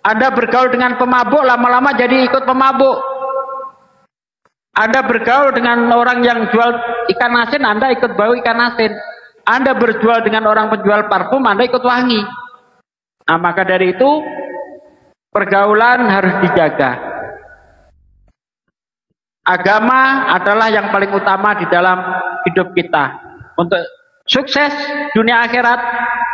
Anda bergaul dengan pemabuk, lama-lama jadi ikut pemabuk. Anda bergaul dengan orang yang jual ikan asin, Anda ikut bau ikan asin. Anda berjual dengan orang penjual parfum, Anda ikut wangi. Nah, maka dari itu pergaulan harus dijaga. Agama adalah yang paling utama di dalam hidup kita. Untuk sukses dunia akhirat,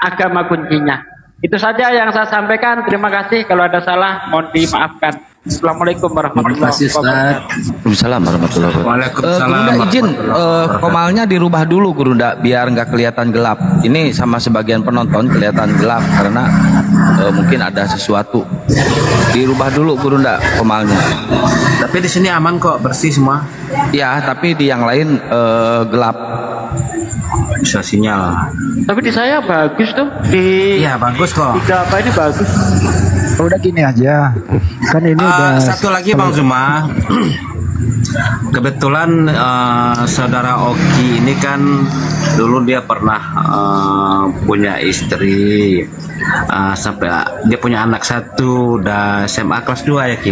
agama kuncinya. Itu saja yang saya sampaikan. Terima kasih. Kalau ada salah, mohon dimaafkan. Assalamualaikum warahmatullahi wabarakatuh. Waalaikumsalam warahmatullahi wabarakatuh. Waalaikumsalam. Gurunda izin komalnya dirubah dulu Gurunda biar nggak kelihatan gelap. Ini sama sebagian penonton kelihatan gelap karena mungkin ada sesuatu. Dirubah dulu Gurunda komalnya. Tapi di sini aman kok, bersih semua. Ya, tapi di yang lain gelap. Bisa sinyal. Tapi di saya bagus tuh. Iya bagus kok. Tiga apa ini bagus. Udah gini aja, kan ini udah. Satu lagi Bang Zuma. Kebetulan saudara Oki ini kan dulu dia pernah punya istri, sampai dia punya anak satu, udah SMA kelas 2 ya Ki?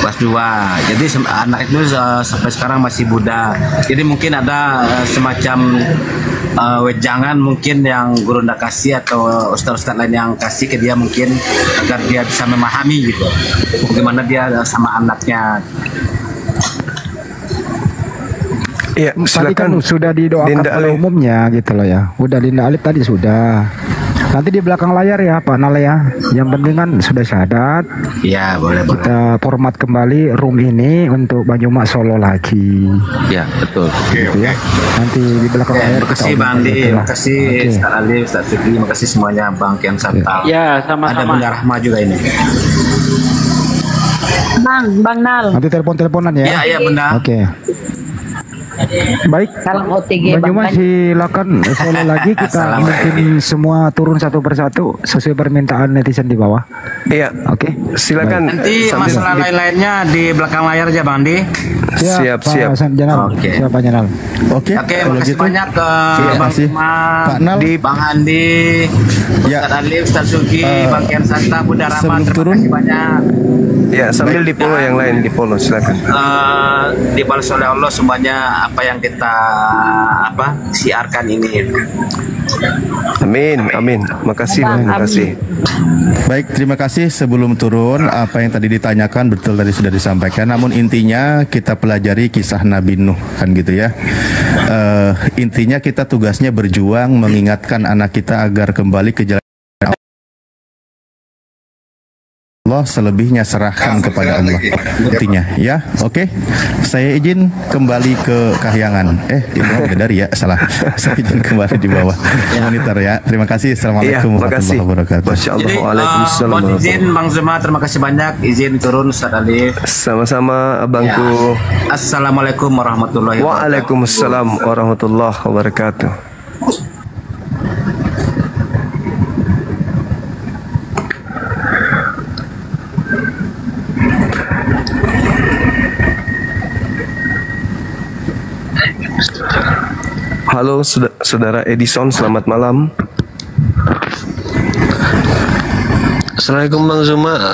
Kelas 2. Jadi anak itu sampai sekarang masih muda. Jadi mungkin ada semacam wejangan mungkin yang Gurunda kasih atau ustaz-ustaz lain yang kasih ke dia mungkin agar dia bisa memahami gitu bagaimana dia sama anaknya. Iya, Tadi kan silakan. sudah didoakan Dinda oleh Ali. umumnya gitu loh ya. Udah Dinda Alif tadi sudah. Nanti di belakang layar ya Pak Nal ya. Yang penting kan sudah syahadat. Ya boleh. Kita format kembali room ini untuk Banyumak Solo lagi. Ya betul. Gitu ya. Nanti di belakang layar Terima kasih Bang Andi, terima kasih Oke. Ustaz Ali, Ustaz Sugi, terima kasih semuanya Bang Kian Santang. Ya, Ada sama-sama. Bunda Rahma juga ini. Bang Nal. Nanti telepon-teleponan ya. Iya Bunda. Oke. Baik. Salam OTG Bang Banyumas Nal. silakan solo lagi kita mungkin semua turun satu persatu sesuai permintaan netizen di bawah. Iya, Oke. silakan. Nanti masalah lain-lainnya di belakang layar aja Bang Andi. Siap, Pak siap. Hasan Janal. Oke. Siapa Janal? Oke, Oke, kalau makasih gitu. banyak ke Terima Bang kasih. Zuma, Pak Nal. Bang Andi, Ya. Ustaz Ali, Ustaz Sugi, Bang Kian Santang, Bunda Rahma, sebelum terima turun. kasih banyak. Ya, sambil di follow yang lain, di follow silakan. Dibalas oleh Allah semuanya apa yang kita siarkan ini. Amin, amin. Makasih, makasih. Baik, terima kasih. Sebelum turun, apa yang tadi ditanyakan betul tadi sudah disampaikan. Namun intinya kita pelajari kisah Nabi Nuh kan gitu ya. Intinya kita tugasnya berjuang mengingatkan anak kita agar kembali ke jalan Allah, selebihnya serahkan kepada Allah. Intinya ya. Oke. Saya izin kembali ke Kahyangan. Di bawah bidadari ya, salah. Saya izin kembali di bawah monitor ya. Terima kasih. Assalamualaikum makasih. warahmatullahi wabarakatuh. Masya Allah, Jadi, waalaikumsalam. mohon izin Bang Zuma, terima kasih banyak. Izin turun Ustaz Ali. Sama-sama abangku. Assalamualaikum warahmatullahi wabarakatuh. Waalaikumsalam warahmatullahi wabarakatuh. Halo saudara Edison, selamat malam. Assalamualaikum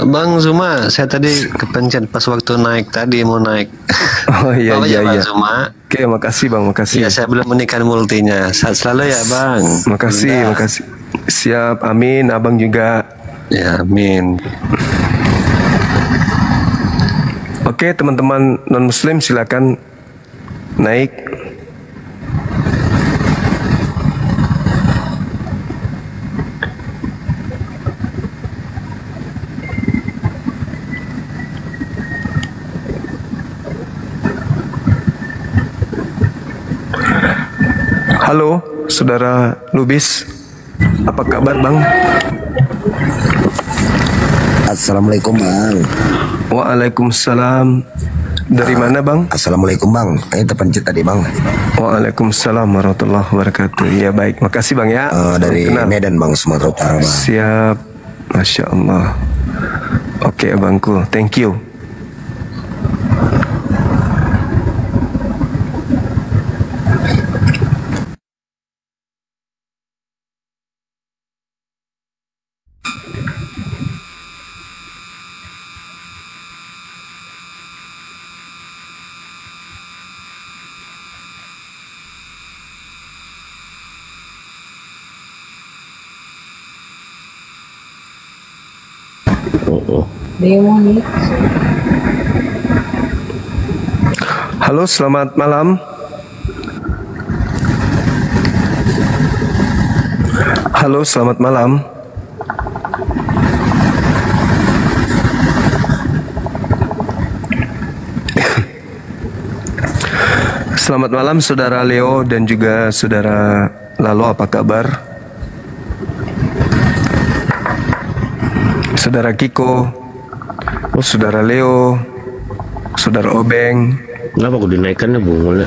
Bang Zuma, saya tadi kepencet pas waktu naik tadi mau naik. Oh iya Apa iya ya, Bang iya. Zuma? Oke, makasih Bang, makasih. Ya saya belum menekan multinya. Sehat selalu ya Bang. Makasih, Bunda. makasih. Siap, amin. Abang juga. Ya amin. Oke, teman-teman non-muslim silakan naik. Halo, Saudara Lubis. Apa kabar, Bang? Assalamualaikum, Bang. Waalaikumsalam. Dari mana, Bang? Assalamualaikum, Bang. Ini terpencet tadi, Bang. Waalaikumsalam warahmatullahi wabarakatuh. Ya, baik. Makasih, Bang, ya. Dari Medan, Bang, Sumatera Utara, Bang. Siap. Masya Allah. Oke, Abangku. Thank you. Halo, selamat malam. Halo, selamat malam. Selamat malam, Saudara Leo dan juga Saudara Lalo, apa kabar? Saudara Kiko, Saudara Leo, Saudara Obeng. Kenapa aku dinaikkannya, Bung?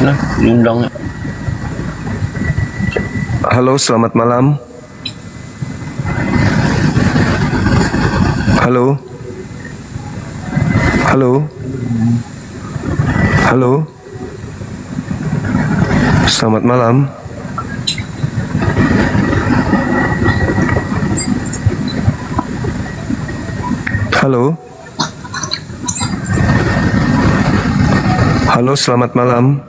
Nah, diundang. Halo, selamat malam. Halo. Halo. Halo. Selamat malam. Halo. Halo, selamat malam.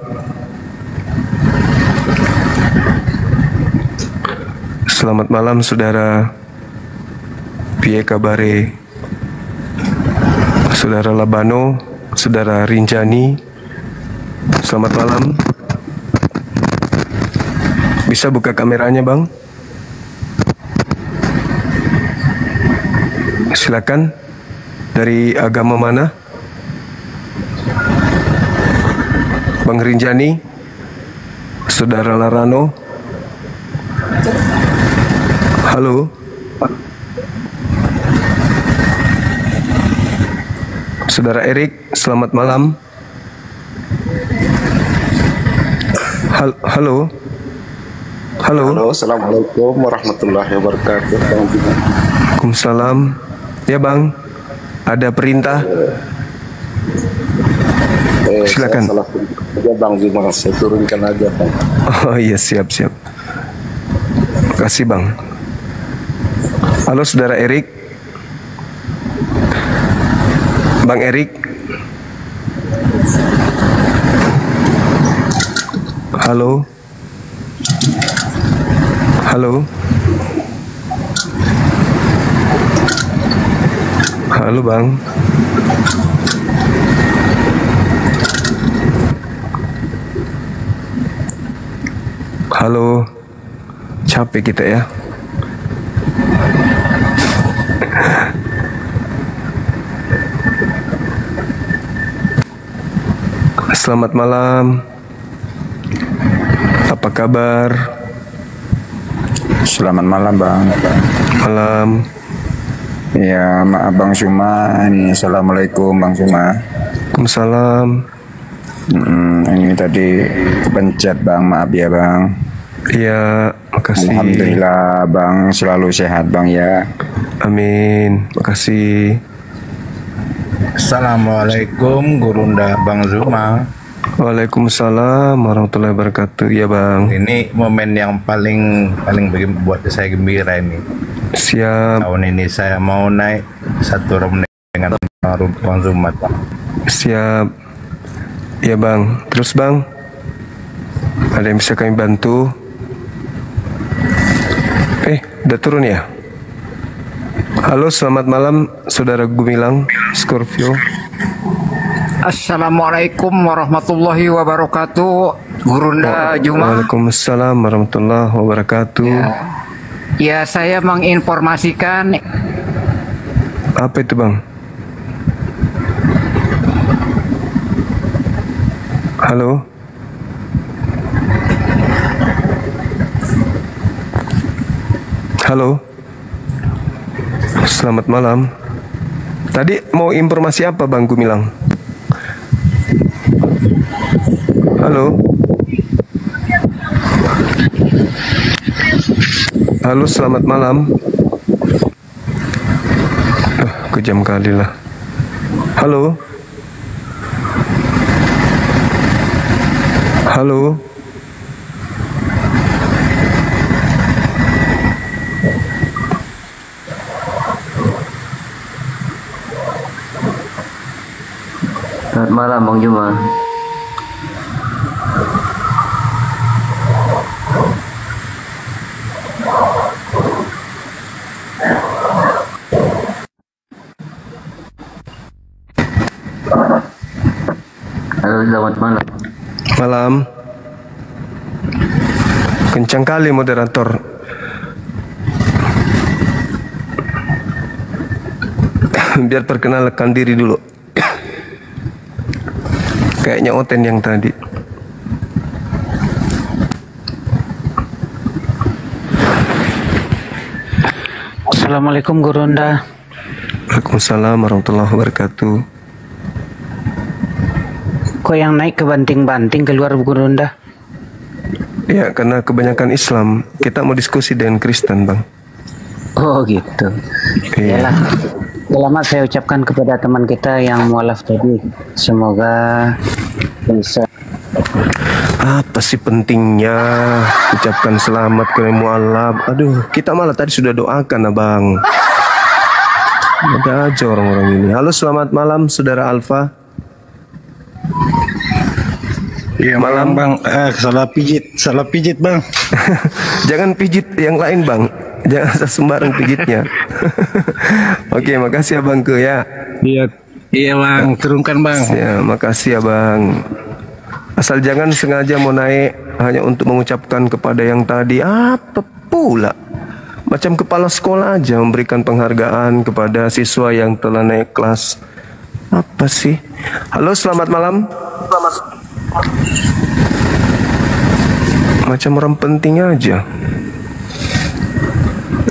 Selamat malam, Saudara Piye kabare, Saudara Labano, Saudara Rinjani. Selamat malam. Bisa buka kameranya, Bang? Silakan. Dari agama mana? Bang Rinjani, Saudara Larano. Halo. Saudara Erik, selamat malam. Halo. Halo. Halo, assalamualaikum warahmatullahi wabarakatuh. Waalaikumsalam. Ya, Bang, ada perintah. Silakan. Salah aja, Bang Zuma, saya turunkan aja, Bang. Oh iya, siap. Makasih, Bang. Halo, Saudara Erik. Bang Erik. Halo. Halo. Halo, Bang. Halo. Capek kita ya. Selamat malam. Apa kabar? Selamat malam, Bang. Malam. Ya, maaf Bang Suma. Ini Assalamualaikum Bang Suma. Waalaikumsalam. Ini tadi kepencet Bang, maaf ya Bang. Iya, makasih. Alhamdulillah Bang, selalu sehat Bang ya. Amin, makasih. Assalamualaikum Gurunda Bang Zuma. Waalaikumsalam warahmatullahi wabarakatuh. Ya Bang. Ini momen yang paling buat saya gembira ini. Siap. Tahun ini saya mau naik satu rombongan dengan Bang Zuma. Siap. Ya Bang. Terus Bang, ada yang bisa kami bantu? Udah turun ya? Halo, selamat malam Saudara Gumilang Scorpio. Assalamualaikum warahmatullahi wabarakatuh. Gurunda Juma. Waalaikumsalam warahmatullahi wabarakatuh. Ya, saya menginformasikan. Apa itu bang? Halo. Halo. Selamat malam. Tadi mau informasi apa Bang Gumilang? Halo. Halo, selamat malam. Kejam kali lah. Halo. Halo. Selamat malam Bang Juma. Halo, selamat malam. Malam. Kencang kali moderator. Biar perkenalkan diri dulu. Kayaknya Oten yang tadi. Assalamualaikum Gurunda. Waalaikumsalam warahmatullahi wabarakatuh. Kok yang naik kebanting-banting keluar Gurunda? Ya, karena kebanyakan Islam. Kita mau diskusi dengan Kristen, Bang. Oh gitu. Iya. Yalah. Selamat saya ucapkan kepada teman kita yang mualaf tadi. Semoga bisa. Apa sih pentingnya ucapkan selamat ke mualaf? Aduh, kita malah tadi sudah doakan, Abang. Ada aja orang-orang ini. Halo, selamat malam, Saudara Alfa. Iya malam Bang. Salah pijit Bang. Jangan pijit yang lain Bang. Jangan sembarang pijitnya. Oke, makasih Abang ke ya. Iya Bang, turunkan Bang. Ya, makasih Abang. Asal jangan sengaja mau naik hanya untuk mengucapkan kepada yang tadi. Apa pula? Macam kepala sekolah aja memberikan penghargaan kepada siswa yang telah naik kelas. Apa sih? Halo, selamat malam. Macam orang penting aja.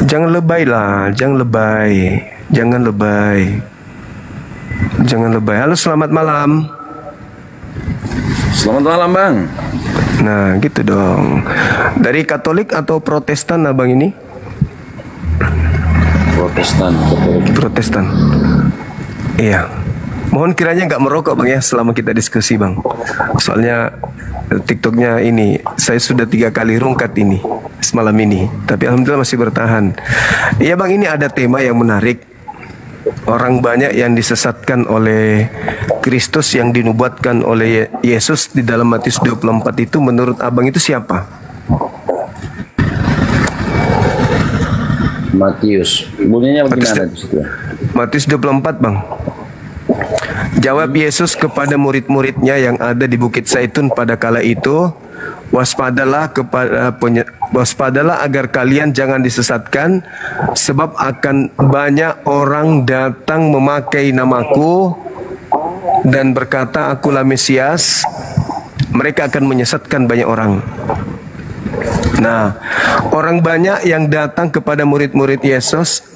Jangan lebay lah, jangan lebay. Jangan lebay. Jangan lebay. Halo, selamat malam. Selamat malam Bang. Nah gitu dong. Dari Katolik atau Protestan Abang ini? Protestan. Protestan. Iya. Mohon kiranya nggak merokok Bang ya selama kita diskusi Bang. Soalnya TikToknya ini saya sudah 3 kali rungkat ini semalam ini, tapi alhamdulillah masih bertahan. Iya Bang, ini ada tema yang menarik. Orang banyak yang disesatkan oleh Kristus yang dinubuatkan oleh Yesus di dalam Matius 24 itu menurut Abang itu siapa? Matius. Bunyinya bagaimana di situ? Matius 24 Bang. Jawab Yesus kepada murid-muridnya yang ada di Bukit Zaitun pada kala itu, waspadalah agar kalian jangan disesatkan, sebab akan banyak orang datang memakai namaku dan berkata akulah Mesias. Mereka akan menyesatkan banyak orang. Nah, orang banyak yang datang kepada murid-murid Yesus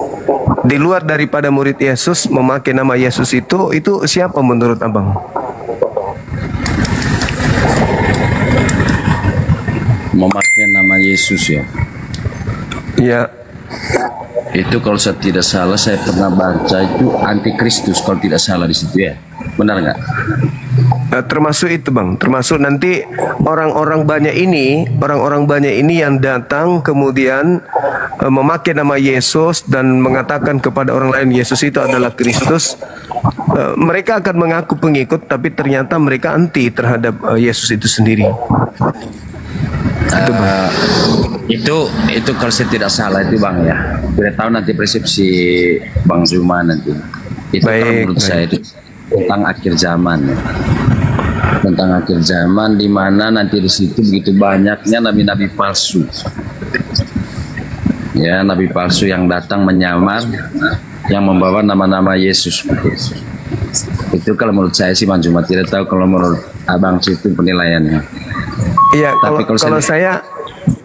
di luar daripada murid Yesus memakai nama Yesus itu siapa menurut Abang? Memakai nama Yesus ya? Ya. Itu kalau saya tidak salah saya pernah baca itu antikristus kalau tidak salah di situ ya. Benar nggak? Termasuk itu Bang, termasuk nanti orang-orang banyak ini yang datang kemudian memakai nama Yesus dan mengatakan kepada orang lain Yesus itu adalah Kristus. Mereka akan mengaku pengikut tapi ternyata mereka anti terhadap Yesus itu sendiri. Itu kalau saya tidak salah itu Bang ya. Tidak tahu nanti persepsi Bang Zuma nanti. Itu baik, menurut saya itu tentang akhir zaman. Tentang akhir zaman, di mana nanti di situ begitu banyaknya nabi-nabi palsu. Ya, nabi palsu yang datang menyamar, yang membawa nama-nama Yesus. Itu kalau menurut saya sih, Bang Jumat, tidak tahu kalau menurut Abang itu penilaiannya. Iya, tapi kalau saya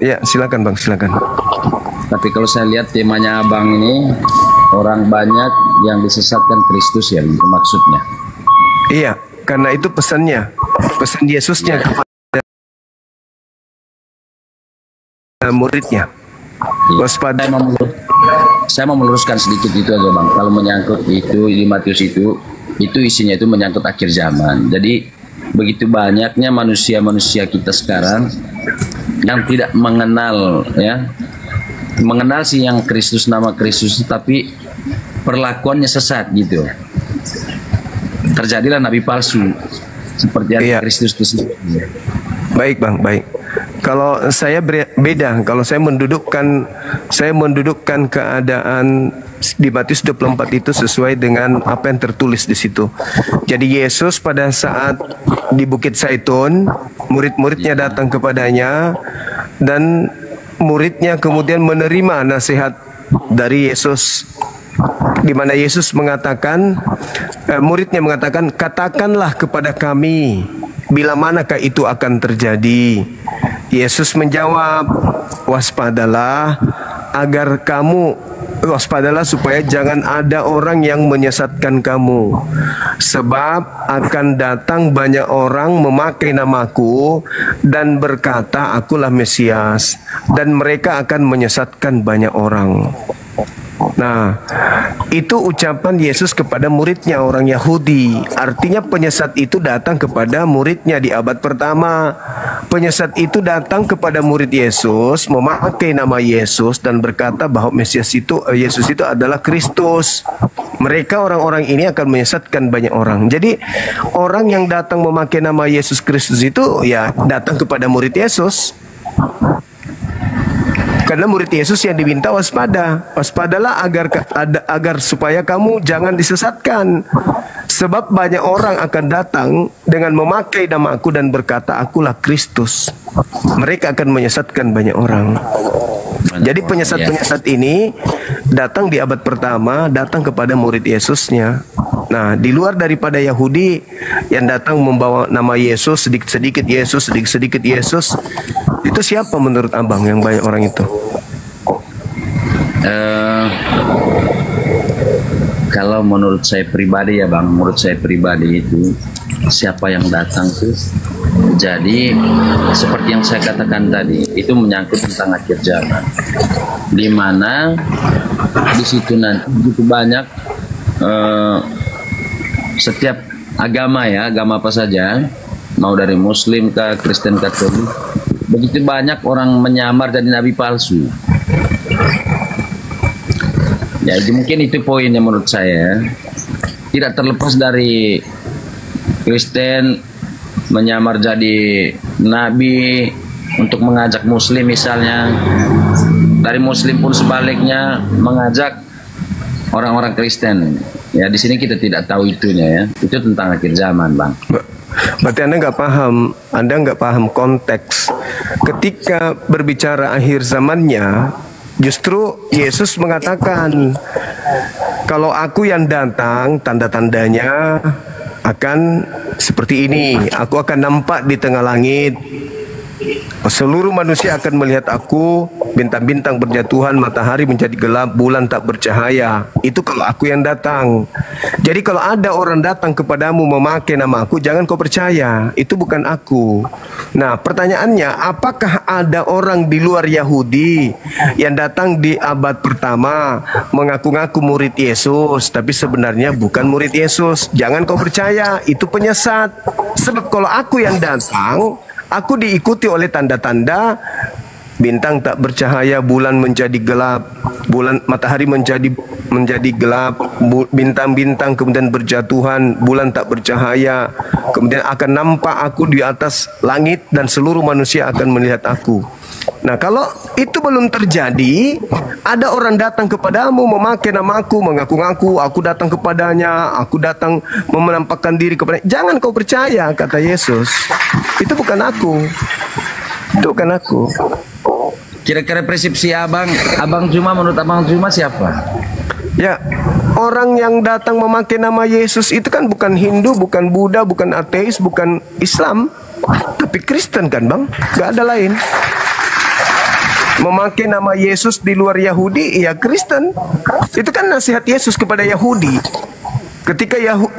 ya silakan Bang, silakan. Tapi kalau saya lihat temanya Abang ini, orang banyak yang disesatkan Kristus ya, maksudnya. Iya, karena itu pesannya, pesan Yesusnya kepada muridnya. Waspada. Saya mau meluruskan sedikit itu aja Bang. Kalau menyangkut itu di Matius itu isinya itu menyangkut akhir zaman. Jadi begitu banyaknya manusia-manusia kita sekarang yang tidak mengenal, ya, mengenal sih yang Kristus, nama Kristus, tapi perlakuannya sesat gitu. Terjadilah nabi palsu seperti yang Kristus itu. Baik Bang, baik. Kalau saya beda, kalau saya mendudukkan keadaan di Matius 24 itu sesuai dengan apa yang tertulis di situ. Jadi Yesus pada saat di Bukit Zaitun, murid-muridnya datang kepadanya dan muridnya kemudian menerima nasihat dari Yesus, di mana Yesus mengatakan, muridnya mengatakan, katakanlah kepada kami bila manakah itu akan terjadi. Yesus menjawab, waspadalah supaya jangan ada orang yang menyesatkan kamu, sebab akan datang banyak orang memakai namaku dan berkata akulah Mesias, dan mereka akan menyesatkan banyak orang. Nah, itu ucapan Yesus kepada muridnya orang Yahudi. Artinya penyesat itu datang kepada muridnya di abad pertama. Penyesat itu datang kepada murid Yesus, memakai nama Yesus dan berkata bahwa Yesus itu adalah Kristus. Mereka orang-orang ini akan menyesatkan banyak orang. Jadi orang yang datang memakai nama Yesus Kristus itu ya datang kepada murid Yesus. Karena murid Yesus yang diminta waspada. Waspadalah agar supaya kamu jangan disesatkan. Sebab banyak orang akan datang dengan memakai namaku dan berkata akulah Kristus. Mereka akan menyesatkan banyak orang. Jadi penyesat-penyesat ini datang di abad pertama, datang kepada murid Yesusnya. Nah, di luar daripada Yahudi yang datang membawa nama Yesus, sedikit-sedikit Yesus, itu siapa menurut Abang yang banyak orang itu? Kalau menurut saya pribadi ya Bang, menurut saya pribadi itu siapa yang datang tuh, jadi seperti yang saya katakan tadi, itu menyangkut tentang akhir zaman, di mana di situ nanti begitu banyak setiap agama ya, agama apa saja, mau dari Muslim ke Kristen Katolik, begitu banyak orang menyamar jadi nabi palsu. Ya, mungkin itu poinnya menurut saya. Tidak terlepas dari Kristen menyamar jadi nabi untuk mengajak Muslim misalnya. Dari Muslim pun sebaliknya mengajak orang-orang Kristen. Ya, di sini kita tidak tahu itunya ya. Itu tentang akhir zaman, Bang. Berarti Anda nggak paham konteks. Ketika berbicara akhir zamannya, justru Yesus mengatakan, kalau aku yang datang, tanda-tandanya akan seperti ini. Aku akan nampak di tengah langit. Seluruh manusia akan melihat aku, bintang-bintang berjatuhan, matahari menjadi gelap, bulan tak bercahaya. Itu kalau aku yang datang. Jadi kalau ada orang datang kepadamu memakai nama aku, jangan kau percaya. Itu bukan aku. Nah, pertanyaannya, apakah ada orang di luar Yahudi yang datang di abad pertama mengaku-ngaku murid Yesus, tapi sebenarnya bukan murid Yesus? Jangan kau percaya, itu penyesat. Sebab kalau aku yang datang, aku diikuti oleh tanda-tanda, bintang tak bercahaya, bulan menjadi gelap, matahari menjadi gelap, bintang-bintang kemudian berjatuhan, bulan tak bercahaya, kemudian akan nampak aku di atas langit dan seluruh manusia akan melihat aku. Nah, kalau itu belum terjadi, ada orang datang kepadamu memakai namaku, mengaku-ngaku, aku datang kepadanya, aku datang menampakkan diri kepadanya. Jangan kau percaya, kata Yesus. Itu bukan aku. Itu bukan aku. Kira-kira persepsi Abang Juma, menurut Abang Juma siapa? Ya, orang yang datang memakai nama Yesus itu kan bukan Hindu, bukan Buddha, bukan ateis, bukan Islam, tapi Kristen kan, Bang? Gak ada lain. Memakai nama Yesus di luar Yahudi, ya Kristen. Itu kan nasihat Yesus kepada Yahudi.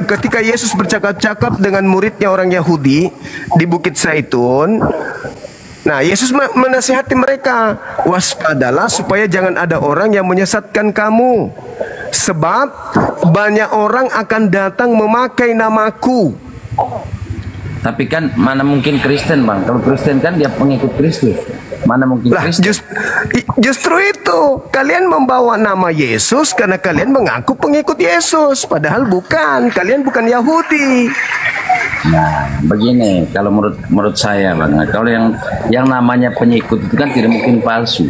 Ketika Yesus bercakap-cakap dengan muridnya orang Yahudi di Bukit Zaitun, nah, Yesus menasihati mereka, waspadalah supaya jangan ada orang yang menyesatkan kamu. Sebab banyak orang akan datang memakai namaku. Tapi kan mana mungkin Kristen, Bang? Kalau Kristen kan dia pengikut Kristus. Mana mungkin Kristen? Justru itu, kalian membawa nama Yesus karena kalian mengaku pengikut Yesus, padahal bukan. Kalian bukan Yahudi. Nah, begini, kalau menurut saya, Bang, kalau yang namanya pengikut itu kan tidak mungkin palsu.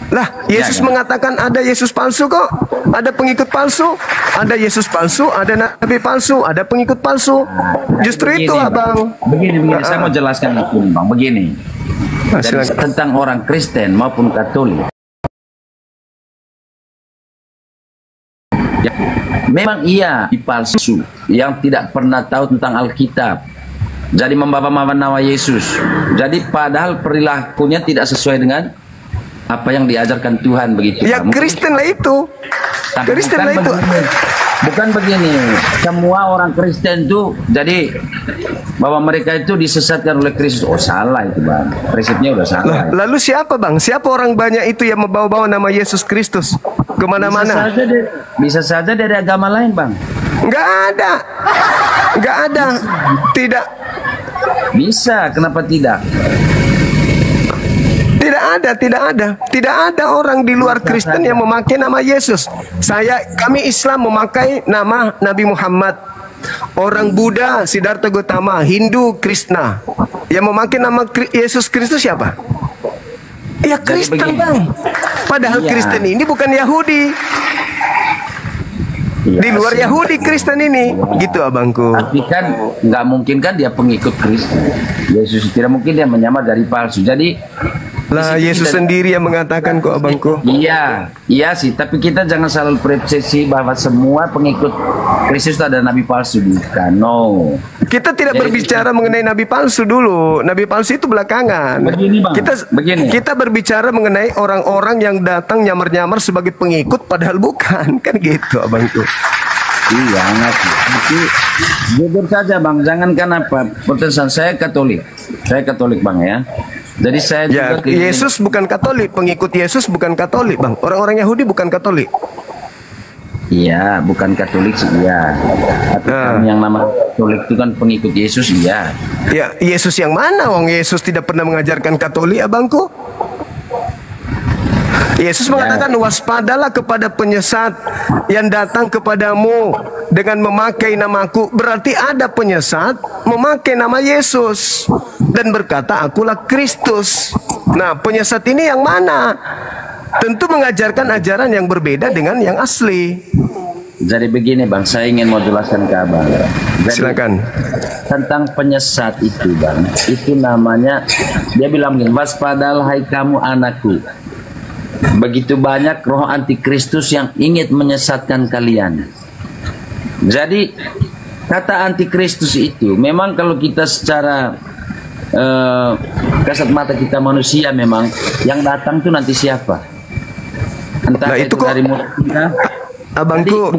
Lah, Yesus mengatakan ada Yesus palsu kok. Ada pengikut palsu, ada Yesus palsu, ada nabi palsu, ada pengikut palsu. Justru begini, itu, Abang. Begini, saya mau jelaskan itu, Bang. Begini. Jadi, tentang orang Kristen maupun Katolik. Memang iya palsu yang tidak pernah tahu tentang Alkitab. Jadi membawa nama Yesus. Jadi padahal perilakunya tidak sesuai dengan apa yang diajarkan Tuhan, begitu. Ya, Kristen lah itu. Tapi Kristen lah itu. Bukan begini. Semua orang Kristen itu jadi bahwa mereka itu disesatkan oleh Kristus. Oh, salah itu, Bang. Prinsipnya udah salah. Lalu siapa, Bang? Siapa orang banyak itu yang membawa-bawa nama Yesus Kristus kemana-mana? Bisa saja dari agama lain, Bang. Nggak ada. Nggak ada. Tidak. Bisa, kenapa tidak? Tidak ada orang di luar Kristen yang memakai nama Yesus. Kami Islam memakai nama Nabi Muhammad. Orang Buddha Siddhartha Gautama, Hindu Krishna. Yang memakai nama Yesus Kristus siapa? Ya Kristen, Bang. Padahal Kristen ini bukan Yahudi. Di luar Yahudi Kristen ini, gitu abangku. Tapi kan nggak mungkin kan dia pengikut Kristen. Yesus tidak mungkin dia menyamar dari palsu. Jadi lah Yesus sendiri yang mengatakan kok abangku. Iya sih. Tapi kita jangan selalu persepsi bahwa semua pengikut Kristus itu ada nabi palsu, bukan. No. Kita tidak berbicara mengenai nabi palsu dulu. Nabi palsu itu belakangan. Begini, Bang. Kita berbicara mengenai orang-orang yang datang nyamar-nyamar sebagai pengikut padahal bukan, kan gitu abangku. Iya, tapi jujur saja, Bang, jangankan apa Protestan, saya Katolik, Bang, ya. Jadi saya juga Yesus bukan Katolik, pengikut Yesus bukan Katolik, Bang. Orang-orang Yahudi bukan Katolik. Iya, bukan Katolik sih, iya. Tapi kan yang nama Katolik itu kan pengikut Yesus, iya. Ya, Yesus yang mana? Wong Yesus tidak pernah mengajarkan Katolik, abangku. Yesus mengatakan, waspadalah kepada penyesat yang datang kepadamu dengan memakai namaku. Berarti ada penyesat memakai nama Yesus dan berkata, akulah Kristus. Nah, penyesat ini yang mana? Tentu mengajarkan ajaran yang berbeda dengan yang asli. Jadi begini, Bang, saya ingin mau jelaskan ke Abang. Silakan. Tentang penyesat itu, Bang, itu namanya, dia bilang begini, waspadalah hai kamu anakku. Begitu banyak roh antikristus yang ingin menyesatkan kalian. Jadi kata antikristus itu memang kalau kita secara kasat mata kita manusia, memang yang datang tuh nanti siapa? Entah nah, itu kok dari mulut kita. Abangku,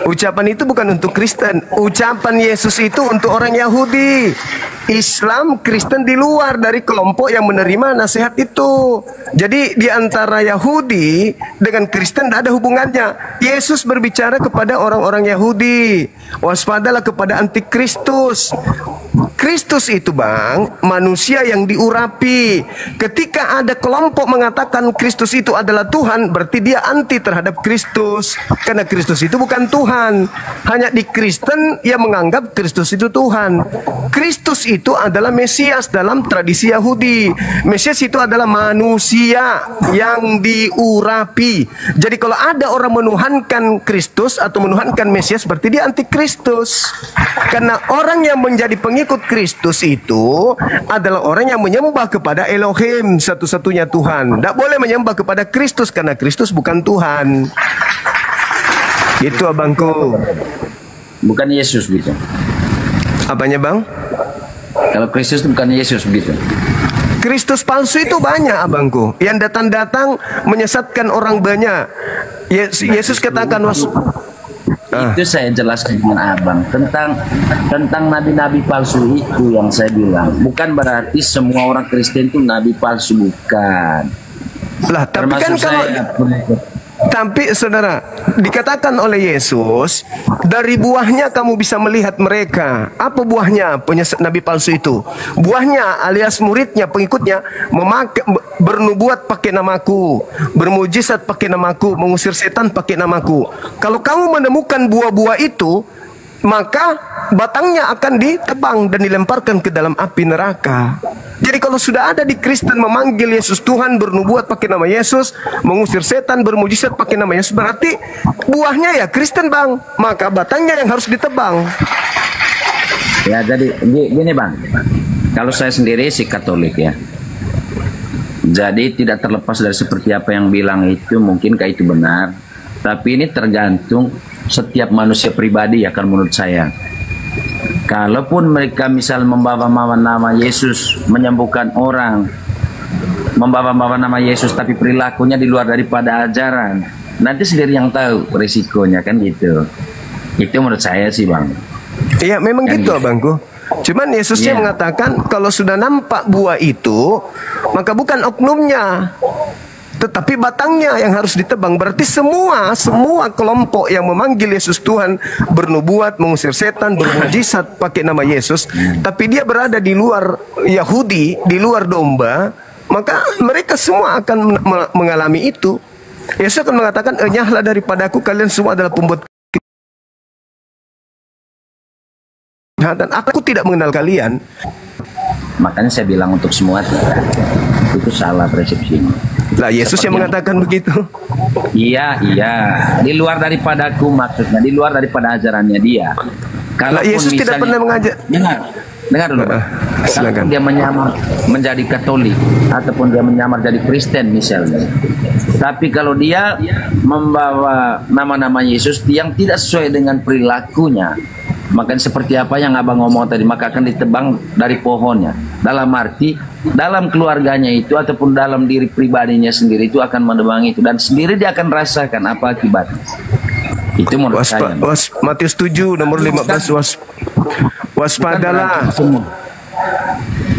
ucapan itu bukan untuk Kristen. Ucapan Yesus itu untuk orang Yahudi. Islam, Kristen di luar dari kelompok yang menerima nasihat itu. Jadi di antara Yahudi dengan Kristen tidak ada hubungannya. Yesus berbicara kepada orang-orang Yahudi. Waspadalah kepada antikristus. Kristus itu Bang, manusia yang diurapi. Ketika ada kelompok mengatakan Kristus itu adalah Tuhan, berarti dia anti terhadap Kristus. Karena Kristus itu bukan Tuhan. Hanya di Kristen yang menganggap Kristus itu Tuhan. Kristus itu adalah Mesias dalam tradisi Yahudi. Mesias itu adalah manusia yang diurapi. Jadi kalau ada orang menuhankan Kristus atau menuhankan Mesias, berarti dia anti Kristus. Karena orang yang menjadi pengikut Kristus itu adalah orang yang menyembah kepada Elohim, satu-satunya Tuhan. Tidak boleh menyembah kepada Kristus karena Kristus bukan Tuhan. Itu abangku. Bukan Yesus gitu. Apanya Bang? Kalau Kristus bukan Yesus begitu. Kristus palsu itu banyak abangku, yang datang-datang menyesatkan orang banyak. Yesus katakan Itu saya jelaskan dengan abang tentang nabi-nabi palsu itu yang saya bilang. Bukan berarti semua orang Kristen itu nabi palsu, bukan. Lah, tapi kan kalau tapi saudara, dikatakan oleh Yesus, dari buahnya kamu bisa melihat mereka. Apa buahnya nabi palsu itu? Buahnya alias muridnya, pengikutnya bernubuat pakai namaku, bermujizat pakai namaku, mengusir setan pakai namaku. Kalau kamu menemukan buah-buah itu, maka batangnya akan ditebang dan dilemparkan ke dalam api neraka. Jadi kalau sudah ada di Kristen memanggil Yesus Tuhan, bernubuat pakai nama Yesus, mengusir setan, bermujizat pakai nama Yesus, berarti buahnya ya Kristen Bang. Maka batangnya yang harus ditebang. Ya jadi gini Bang, kalau saya sendiri si Katolik ya. Jadi tidak terlepas dari seperti apa yang bilang itu, mungkinkah itu benar. Tapi ini tergantung setiap manusia pribadi ya kan menurut saya. Kalaupun mereka misal membawa nama Yesus, menyembuhkan orang, membawa nama Yesus tapi perilakunya di luar daripada ajaran, nanti sendiri yang tahu risikonya kan gitu. Itu menurut saya sih Bang. Iya memang kan gitu abangku. Cuman Yesusnya mengatakan kalau sudah nampak buah itu, maka bukan oknumnya, tetapi batangnya yang harus ditebang. Berarti semua kelompok yang memanggil Yesus Tuhan, bernubuat, mengusir setan, bermujizat pakai nama Yesus, tapi dia berada di luar Yahudi, di luar domba, maka mereka semua akan mengalami itu. Yesus akan mengatakan, enyahlah daripadaku, kalian semua adalah pembuat dan aku tidak mengenal kalian. Makanya saya bilang untuk semua itu salah persepsinya. Lah Yesus yang mengatakan begitu. Iya, di luar daripadaku maksudnya, di luar daripada ajarannya dia. Kalau Yesus tidak pernah mengajar. Dengar dulu. Silakan. Dia menyamar menjadi Katolik ataupun dia menyamar jadi Kristen misalnya. Tapi kalau dia membawa nama-nama Yesus yang tidak sesuai dengan perilakunya, maka seperti apa yang abang ngomong tadi, maka akan ditebang dari pohonnya. Dalam arti, dalam keluarganya itu ataupun dalam diri pribadinya sendiri itu akan menebang itu. Dan sendiri dia akan rasakan apa akibatnya. Itu menurut saya. Matius 7 nomor 15, waspadalah.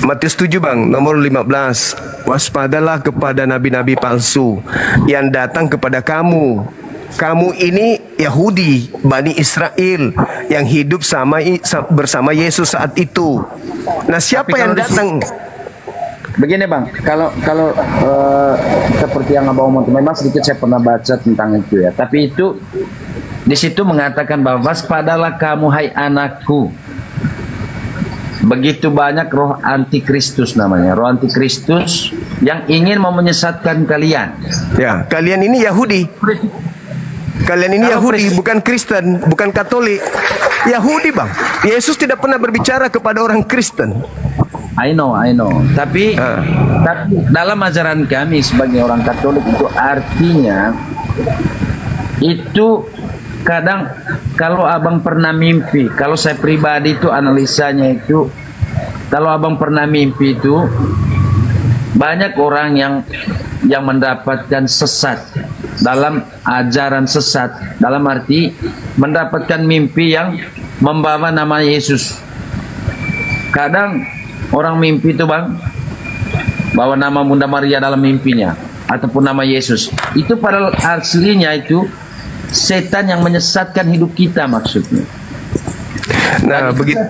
Matius 7 Bang, nomor 15. Waspadalah kepada nabi-nabi palsu yang datang kepada kamu. Kamu ini Yahudi, Bani Israel yang hidup bersama Yesus saat itu. Nah, siapa yang datang? Begini Bang, kalau seperti yang abang ngomong, memang sedikit saya pernah baca tentang itu ya. Tapi itu di situ mengatakan bahwa waspadalah kamu hai anakku. Begitu banyak roh antikristus namanya, roh antikristus yang ingin mau menyesatkan kalian. Ya, kalian ini Yahudi. Kalian ini Yahudi, bukan Kristen, bukan Katolik. Yahudi Bang. Yesus tidak pernah berbicara kepada orang Kristen. I know. Tapi dalam ajaran kami sebagai orang Katolik itu artinya itu kadang kalau abang pernah mimpi, kalau saya pribadi itu analisanya itu, kalau abang pernah mimpi itu banyak orang yang mendapatkan sesat dalam ajaran sesat, dalam arti mendapatkan mimpi yang membawa nama Yesus. Kadang orang mimpi itu Bang bawa nama Bunda Maria dalam mimpinya ataupun nama Yesus. Itu pada aslinya itu setan yang menyesatkan hidup kita maksudnya. Nah, begitu.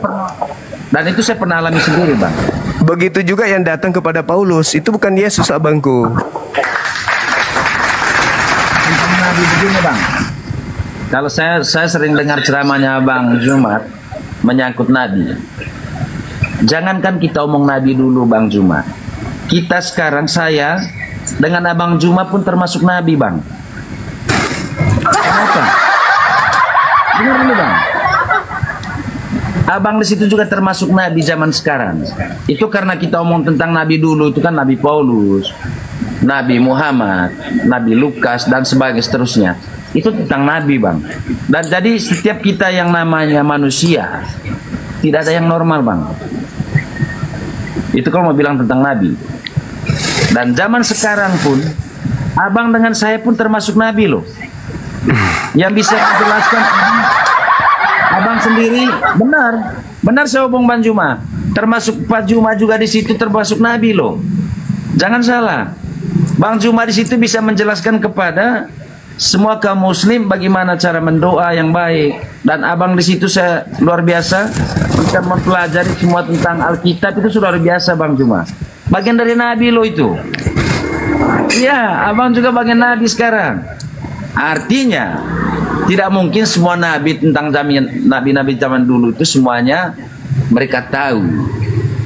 Dan itu saya pernah alami sendiri, Bang. Begitu juga yang datang kepada Paulus, itu bukan Yesus, abangku. Tentang Nabi begini, Bang. Kalau saya sering dengar ceramahnya Bang Jumat menyangkut Nabi. Jangankan kita omong Nabi dulu, Bang Jumat. Kita sekarang, saya dengan Abang Juma pun termasuk Nabi, Bang. Kenapa? Benar ini, Bang. Abang di situ juga termasuk Nabi zaman sekarang. Itu karena kita omong tentang Nabi dulu, itu kan Nabi Paulus, Nabi Muhammad, Nabi Lukas, dan sebagainya seterusnya. Itu tentang Nabi, Bang. Dan jadi setiap kita yang namanya manusia, tidak ada yang normal, Bang. Itu kalau mau bilang tentang Nabi. Dan zaman sekarang pun, Abang dengan saya pun termasuk Nabi loh. Yang bisa menjelaskan Abang sendiri, benar saya omong Bang Juma. Termasuk Pak Juma juga di situ termasuk Nabi loh. Jangan salah. Bang Juma di situ bisa menjelaskan kepada semua kaum muslim bagaimana cara mendoa yang baik. Dan Abang di situ saya luar biasa bisa mempelajari semua tentang Alkitab, itu sudah luar biasa Bang Juma. Bagian dari Nabi lo itu. Iya, Abang juga bagian Nabi sekarang. Artinya tidak mungkin semua Nabi tentang Nabi-Nabi zaman dulu itu semuanya mereka tahu.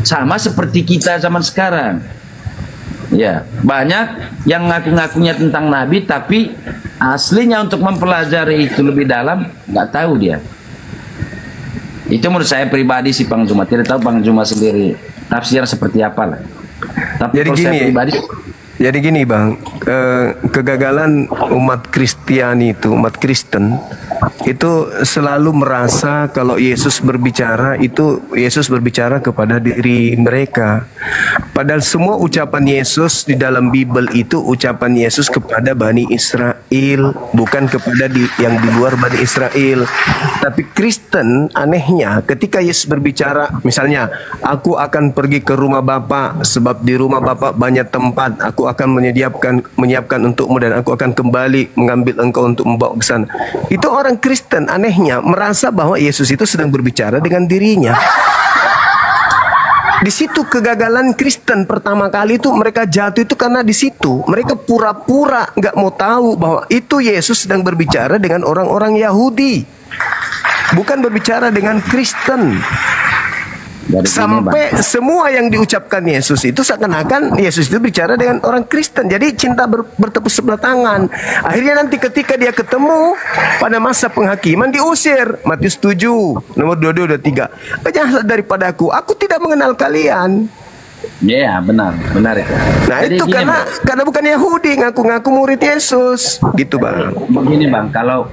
Sama seperti kita zaman sekarang. Ya, banyak yang ngaku-ngakunya tentang Nabi, tapi aslinya untuk mempelajari itu lebih dalam nggak tahu dia. Itu menurut saya pribadi sih Bang Juma. Tidak tahu Bang Juma sendiri tafsirnya seperti apa lah. Tapi jadi gini, saya pribadi, jadi gini Bang, kegagalan umat Kristiani itu, umat Kristen itu selalu merasa kalau Yesus berbicara itu Yesus berbicara kepada diri mereka. Padahal semua ucapan Yesus di dalam Bible itu ucapan Yesus kepada Bani Israel, bukan kepada yang di luar Bani Israel. Tapi Kristen anehnya ketika Yesus berbicara, misalnya, aku akan pergi ke rumah Bapa sebab di rumah Bapa banyak tempat, aku akan menyiapkan untukmu dan aku akan kembali mengambil engkau untuk membawa ke sana. Itu orang Kristen anehnya merasa bahwa Yesus itu sedang berbicara dengan dirinya. Di situ kegagalan Kristen pertama kali itu mereka jatuh itu karena di situ mereka pura-pura nggak mau tahu bahwa itu Yesus sedang berbicara dengan orang-orang Yahudi, bukan berbicara dengan Kristen. Sampai semua yang diucapkan Yesus itu seakan-akan Yesus itu bicara dengan orang Kristen. Jadi cinta bertepuk sebelah tangan. Akhirnya nanti ketika dia ketemu pada masa penghakiman diusir. Matius 7 nomor 22 23. Jangan daripada aku tidak mengenal kalian. Ya, benar itu. Nah, jadi itu karena bukan Yahudi, ngaku-ngaku murid Yesus, gitu Bang. Begini Bang, kalau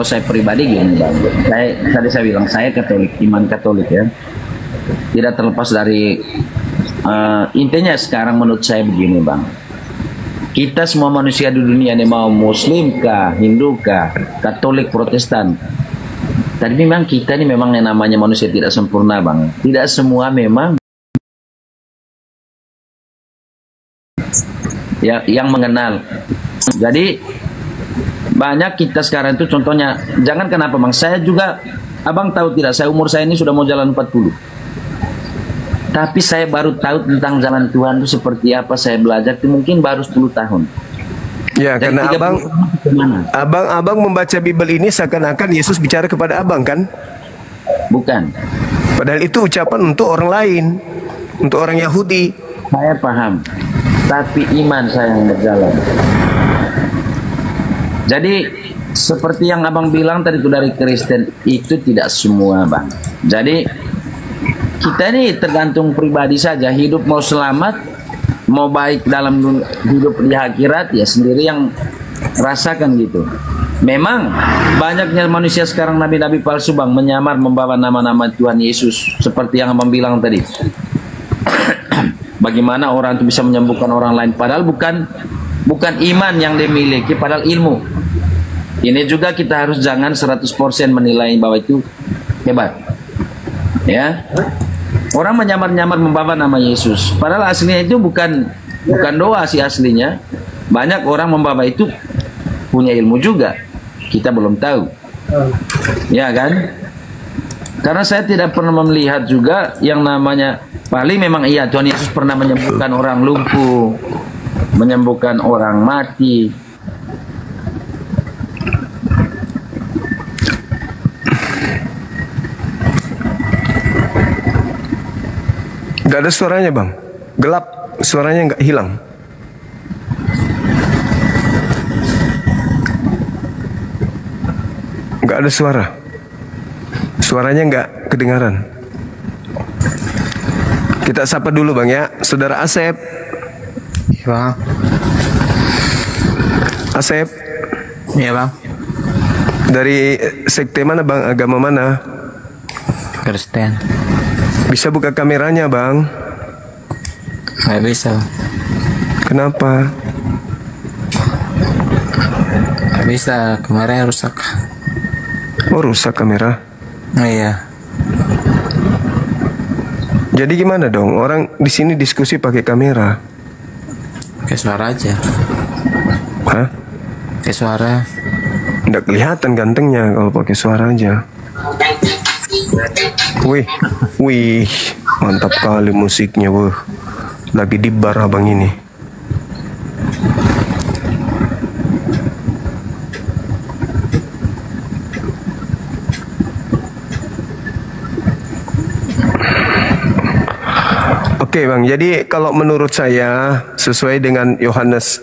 saya pribadi gini Bang. Saya bilang saya Katolik, iman Katolik ya. Tidak terlepas dari intinya sekarang menurut saya begini Bang. Kita semua manusia di dunia ini, mau Muslim kah, Hindu kah, Katolik, Protestan. Tapi memang kita ini memang yang namanya manusia tidak sempurna Bang. Tidak semua memang yang mengenal. Jadi banyak kita sekarang itu contohnya, jangan kenapa Bang, saya juga, Abang tahu tidak, saya umur saya ini sudah mau jalan 40. Tapi saya baru tahu tentang jalan Tuhan itu seperti apa. Saya belajar itu mungkin baru 10 tahun. Ya, karena abang membaca Bible ini seakan-akan Yesus bicara kepada abang kan? Bukan. Padahal itu ucapan untuk orang lain, untuk orang Yahudi. Saya paham, tapi iman saya yang berjalan. Jadi seperti yang abang bilang tadi itu dari Kristen itu tidak semua Bang. Jadi kita ini tergantung pribadi saja. Hidup mau selamat, mau baik dalam hidup di akhirat, ya sendiri yang rasakan gitu. Memang banyaknya manusia sekarang nabi-nabi palsu Bang, menyamar membawa nama-nama Tuhan Yesus seperti yang abang bilang tadi. Bagaimana orang itu bisa menyembuhkan orang lain, padahal bukan iman yang dimiliki, padahal ilmu. Ini juga kita harus jangan 100% menilai bahwa itu hebat. Ya. Orang menyamar-nyamar membawa nama Yesus, padahal aslinya itu bukan doa sih aslinya. Banyak orang membawa itu punya ilmu juga, kita belum tahu. Ya kan? Karena saya tidak pernah melihat juga yang namanya, paling memang iya Tuhan Yesus pernah menyembuhkan orang lumpuh, menyembuhkan orang mati. Gak ada suaranya bang, gelap, suaranya nggak hilang. Nggak ada suara, suaranya nggak kedengaran. Kita sapa dulu bang ya, saudara Asep. Iya bang. Asep. Iya bang. Dari sekte mana bang, agama mana? Kristen. Bisa buka kameranya bang? Nggak bisa. Kenapa? Nggak bisa, kameranya rusak. Oh rusak kamera? Iya. Jadi gimana dong? Orang di sini diskusi pakai kamera. Pakai suara aja. Hah? Pakai suara. Nggak kelihatan gantengnya kalau pakai suara aja. Wih, wih, mantap kali musiknya, wah. Lagi di bar abang ini. Oke bang, jadi kalau menurut saya sesuai dengan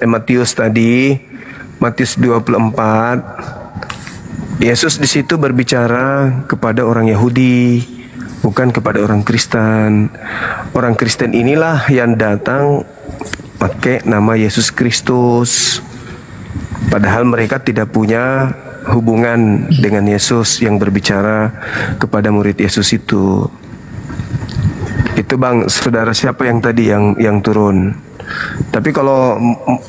Matius tadi, Matius 24, Yesus di situ berbicara kepada orang Yahudi, bukan kepada orang Kristen. Orang Kristen inilah yang datang pakai nama Yesus Kristus, padahal mereka tidak punya hubungan dengan Yesus yang berbicara kepada murid Yesus itu. Itu bang, saudara siapa yang tadi yang turun? Tapi kalau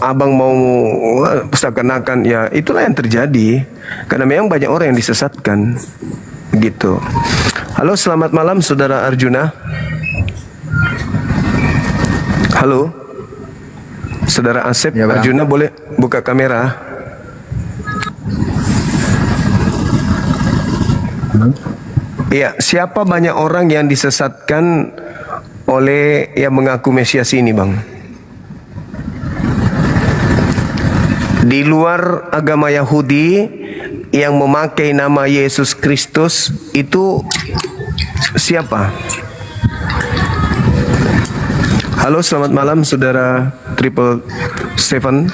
abang mau seakan-akan ya itulah yang terjadi, karena memang banyak orang yang disesatkan gitu. Halo, selamat malam saudara Arjuna. Halo, saudara Asep. Ya, Arjuna boleh buka kamera? Iya, siapa banyak orang yang disesatkan oleh yang mengaku Mesias ini bang? Di luar agama Yahudi yang memakai nama Yesus Kristus itu siapa? Halo, selamat malam saudara Triple Seven.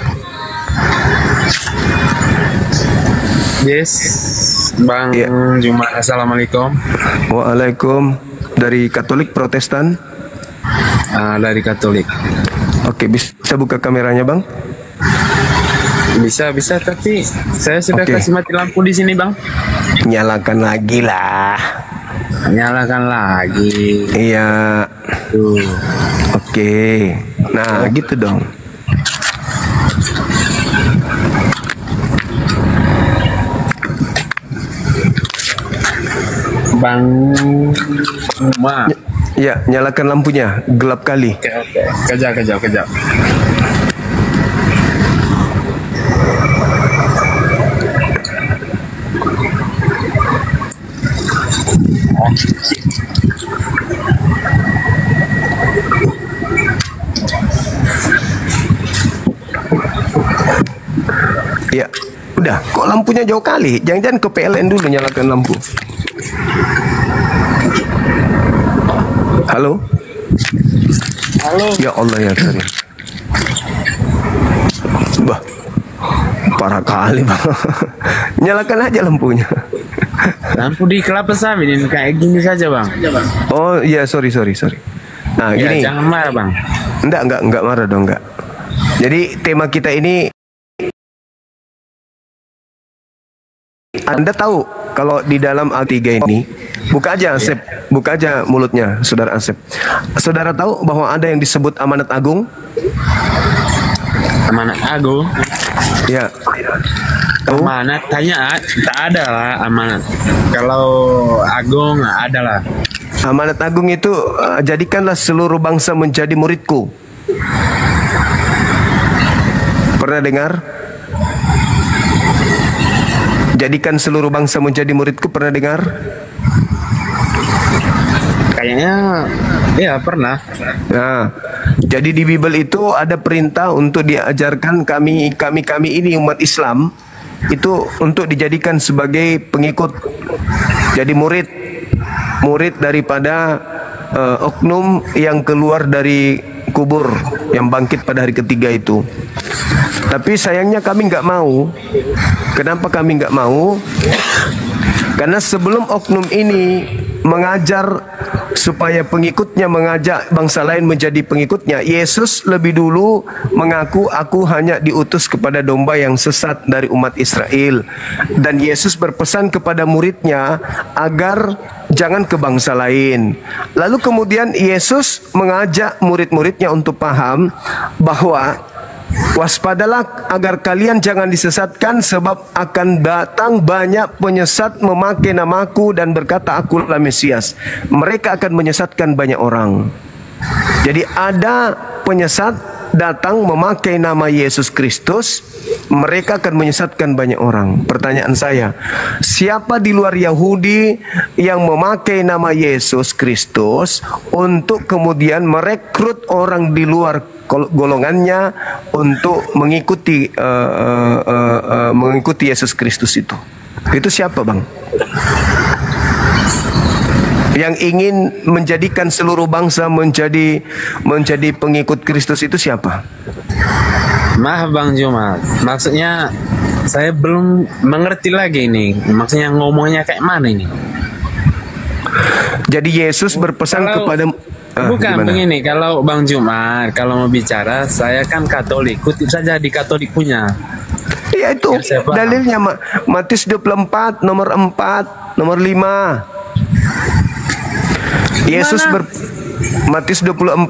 Yes, Bang ya. Juma, assalamualaikum. Waalaikum. Dari Katolik Protestan? Dari Katolik. Oke, bisa buka kameranya bang? Bisa, tapi saya sudah kasih mati lampu di sini bang. Nyalakan lagi lah. Nyalakan lagi. Iya. Oke. Nah, gitu dong. Bang Uma. Ya, nyalakan lampunya. Gelap kali. Oke. Kejap. Ya, udah. Kok lampunya jauh kali? Jangan-jangan ke PLN dulu nyalakan lampu. Halo. Halo. Ya Allah ya Karim. Bah, parah kali bang. Nyalakan aja lampunya. Lampu di kelapa sawit ini kayak gini saja bang. Oh iya, sorry. Nah ya, gini. Jangan marah bang. Enggak marah dong, enggak. Jadi tema kita ini, Anda tahu kalau di dalam Al-3 ini, buka aja Asep, buka aja mulutnya saudara Asep. Saudara tahu bahwa ada yang disebut amanat agung? Amanat agung? Ya. Amanat kayaknya tak ada lah amanat. Kalau agung ada lah. Amanat agung itu jadikanlah seluruh bangsa menjadi muridku. Pernah dengar? Jadikan seluruh bangsa menjadi muridku, pernah dengar? Kayaknya ya pernah. Nah, jadi di Bible itu ada perintah untuk diajarkan kami ini umat Islam itu untuk dijadikan sebagai pengikut, jadi murid daripada oknum yang keluar dari kubur, yang bangkit pada hari ketiga itu. Tapi sayangnya kami nggak mau. Kenapa kami nggak mau? Karena sebelum oknum ini mengajar supaya pengikutnya mengajak bangsa lain menjadi pengikutnya, Yesus lebih dulu mengaku, aku hanya diutus kepada domba yang sesat dari umat Israel. Dan Yesus berpesan kepada muridnya agar jangan ke bangsa lain. Lalu kemudian Yesus mengajak murid-muridnya untuk paham bahwa waspadalah agar kalian jangan disesatkan, sebab akan datang banyak penyesat memakai namaku dan berkata akulah Mesias. Mereka akan menyesatkan banyak orang. Jadi ada penyesat datang memakai nama Yesus Kristus, mereka akan menyesatkan banyak orang. Pertanyaan saya, siapa di luar Yahudi yang memakai nama Yesus Kristus untuk kemudian merekrut orang di luar golongannya untuk mengikuti Yesus Kristus itu? Itu siapa, Bang? Yang ingin menjadikan seluruh bangsa menjadi pengikut Kristus itu siapa? Maaf Bang Jumat, maksudnya saya belum mengerti lagi ini. Maksudnya ngomongnya kayak mana ini? Jadi Yesus berpesan kepada bukan gimana? Begini, kalau Bang Jumat kalau mau bicara, saya kan Katolik, kutip saja di Katolik punya. Iya itu dalilnya Matius 24 nomor 4 nomor 5. Yesus Matius 24.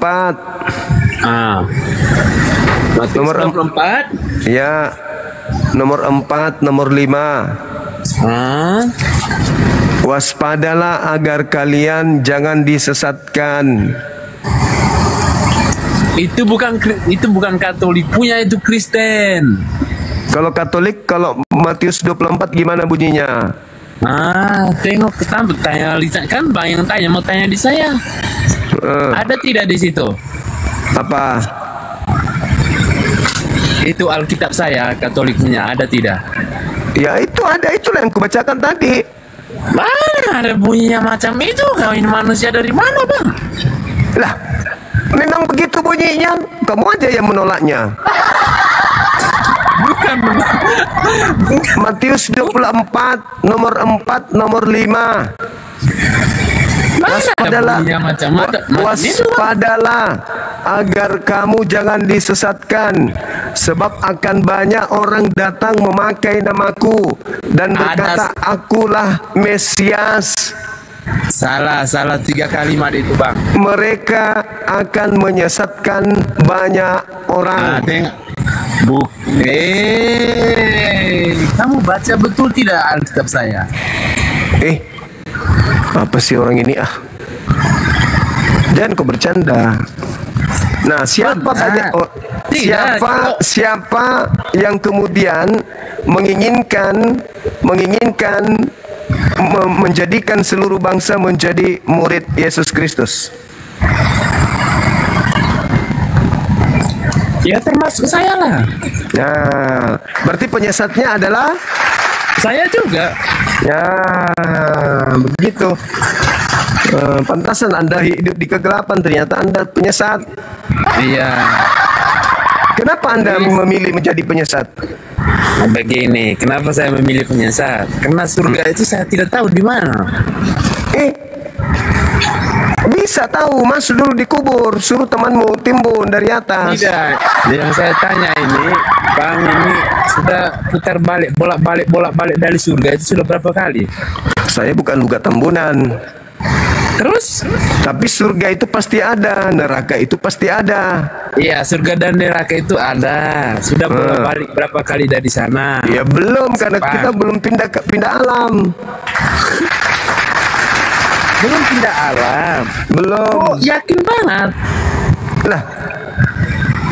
Matius nomor 24. Ya. Nomor 4 nomor 5. Waspadalah agar kalian jangan disesatkan. Itu bukan Katolik punya, itu Kristen. Kalau Katolik, kalau Matius 24 gimana bunyinya? Tengok tanya kan Bang yang tanya, mau tanya di saya. Ada tidak di situ? Apa? Itu Alkitab saya Katolik punya, ada tidak? Ya itu ada, itulah yang kubacakan tadi. Mana ada bunyinya macam itu? Kau ini manusia dari mana, Bang? Lah, memang begitu bunyinya. Kamu aja yang menolaknya. Bukan. Matius 24 nomor 4 nomor 5. Waspadalah agar kamu jangan disesatkan, sebab akan banyak orang datang memakai namaku dan berkata akulah Mesias. Salah 3 kalimat itu, Bang. Mereka akan menyesatkan banyak orang. Kamu baca betul tidak Alkitab saya? Apa sih orang ini Jangan kau bercanda. Nah, siapa yang kemudian menginginkan menjadikan seluruh bangsa menjadi murid Yesus Kristus? Ya termasuk saya lah. Nah, berarti penyesatnya adalah saya juga. Ya, begitu. Pantasan Anda hidup di kegelapan, ternyata Anda penyesat. Iya. Kenapa Anda memilih menjadi penyesat? Begini, kenapa saya memilih penyesat? Karena surga itu saya tidak tahu di mana. Bisa tahu, masuk dulu di kubur, suruh temanmu timbun dari atas. Tidak, yang saya tanya ini, Bang, ini sudah putar balik, bolak-balik dari surga itu sudah berapa kali? Saya bukan luga tambunan. Terus? Tapi surga itu pasti ada, neraka itu pasti ada. Iya, surga dan neraka itu ada. Sudah bolak-balik berapa kali dari sana? Ya belum, karena kita belum pindah alam. Belum pindah alam. Belum. Oh, yakin banget. Lah,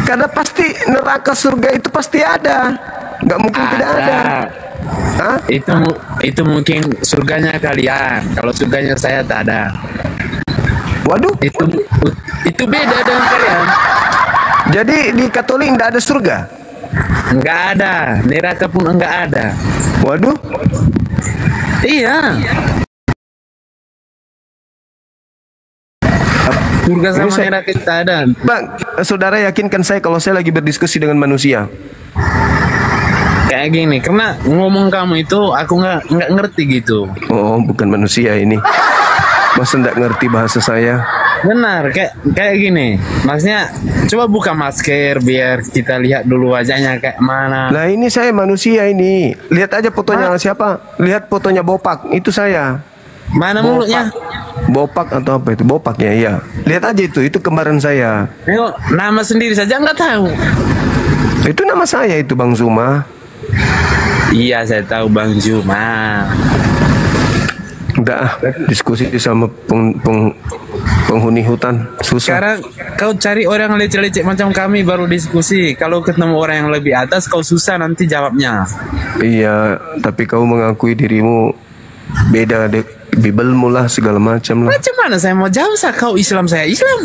karena pasti neraka surga itu pasti ada. Nggak mungkin tidak ada. Hah? Itu mungkin surganya kalian. Kalau surganya saya tak ada. Waduh. Itu beda dengan kalian. Jadi di Katolik tidak ada surga? Enggak ada. Neraka pun enggak ada. Waduh. Iya. Surga sama neraka kita ada. Bang, saudara yakinkan saya kalau saya lagi berdiskusi dengan manusia. Kayak gini, karena ngomong kamu itu aku nggak ngerti gitu. Oh, bukan manusia ini. Masa nggak ngerti bahasa saya? Benar, kayak gini. Maksudnya coba buka masker biar kita lihat dulu wajahnya kayak mana. Nah ini saya manusia ini. Lihat aja fotonya siapa? Lihat fotonya Bopak, itu saya. Mana mulutnya? Bopak atau apa itu? Bopak ya, iya. Lihat aja itu kembaran saya. Tengok, nama sendiri saja nggak tahu. Itu nama saya itu Bang Zuma. Iya, saya tahu Bang Zuma. Udah diskusi sama penghuni hutan susah. Sekarang kau cari orang lecek-lecek macam kami baru diskusi. Kalau ketemu orang yang lebih atas kau susah nanti jawabnya. Iya, tapi kau mengakui dirimu beda deh. Bibelmu lah segala macam lah. Macam mana saya mau jawab? Kau Islam, saya Islam.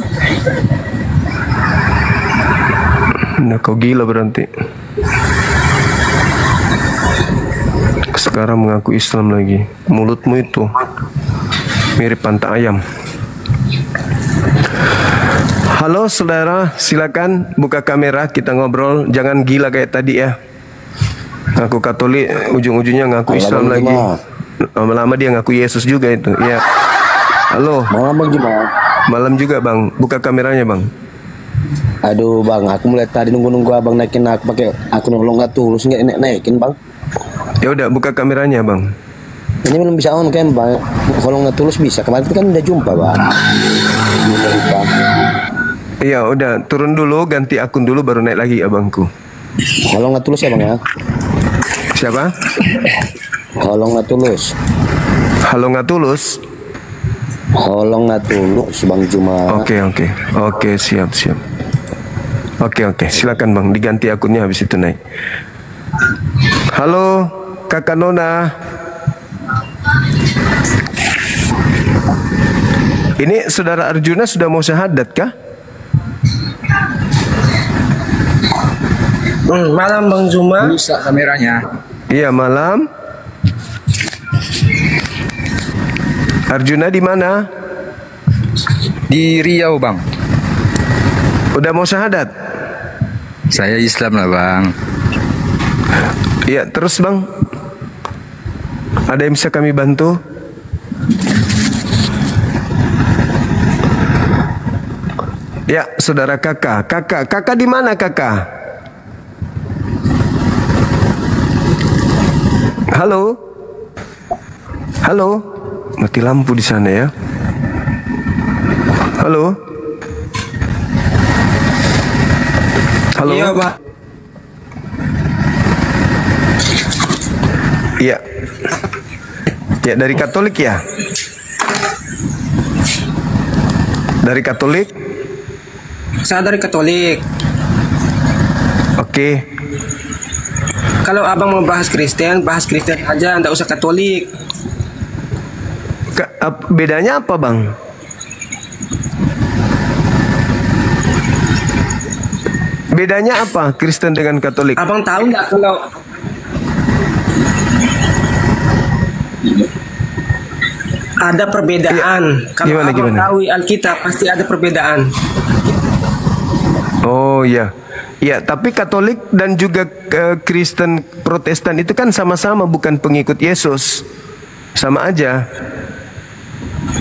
Nah, kau gila berarti. Sekarang mengaku Islam lagi. Mulutmu itu mirip pantat ayam. Halo saudara, silakan buka kamera, kita ngobrol. Jangan gila kayak tadi ya. Ngaku Katolik, ujung-ujungnya ngaku Islam lagi. Lama-lama dia ngaku Yesus juga itu. Ya. Halo. Malam Bang Juma. Malam juga Bang. Buka kameranya Bang. Aduh Bang, aku mulai tadi nunggu Abang naikin aku pakai akun nggak tulus nggak naikin Bang. Ya udah buka kameranya Bang. Ini belum bisa on kan Bang. Kalau nggak tulus bisa. Kemarin kan udah jumpa Bang. Iya udah turun dulu, ganti akun dulu baru naik lagi abangku. Kalau nggak tulus ya Bang ya. Siapa? Kalau nggak tulus. Halo nggak tulus. Kalau nggak tulus Bang Juma. Oke siap. Oke silakan Bang, diganti akunnya habis itu naik. Halo Kakak Nona. Ini saudara Arjuna sudah mau syahadat kah? Malam Bang Zuma. Bisa kameranya. Iya malam. Arjuna di mana? Di Riau Bang. Udah mau syahadat? Saya Islam lah Bang. Iya terus Bang. Ada yang bisa kami bantu? Ya saudara kakak di mana kakak? Halo, mati lampu di sana ya. Halo. Iya Pak. Iya. Ya dari Katolik ya. Dari Katolik. Saya dari Katolik. Oke. Kalau abang mau bahas Kristen aja, nggak usah Katolik. Bedanya apa Bang? Bedanya apa Kristen dengan Katolik? Abang tahu nggak kalau ada perbedaan? Kalau abang tahu Alkitab pasti ada perbedaan. Oh iya. Ya, tapi Katolik dan juga Kristen Protestan itu kan sama-sama bukan pengikut Yesus. Sama aja.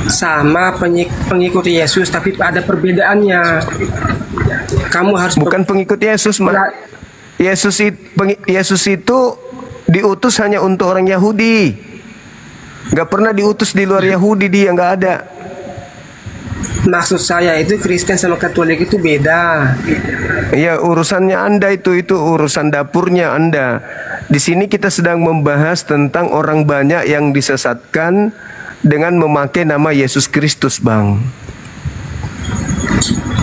Sama pengikut Yesus, tapi ada perbedaannya. Kamu harus bukan pengikut Yesus, Yesus itu diutus hanya untuk orang Yahudi. Gak pernah diutus di luar Yahudi, dia nggak ada. Maksud saya itu Kristen sama Katolik itu beda. Iya, urusannya Anda itu urusan dapurnya Anda. Di sini kita sedang membahas tentang orang banyak yang disesatkan dengan memakai nama Yesus Kristus, Bang.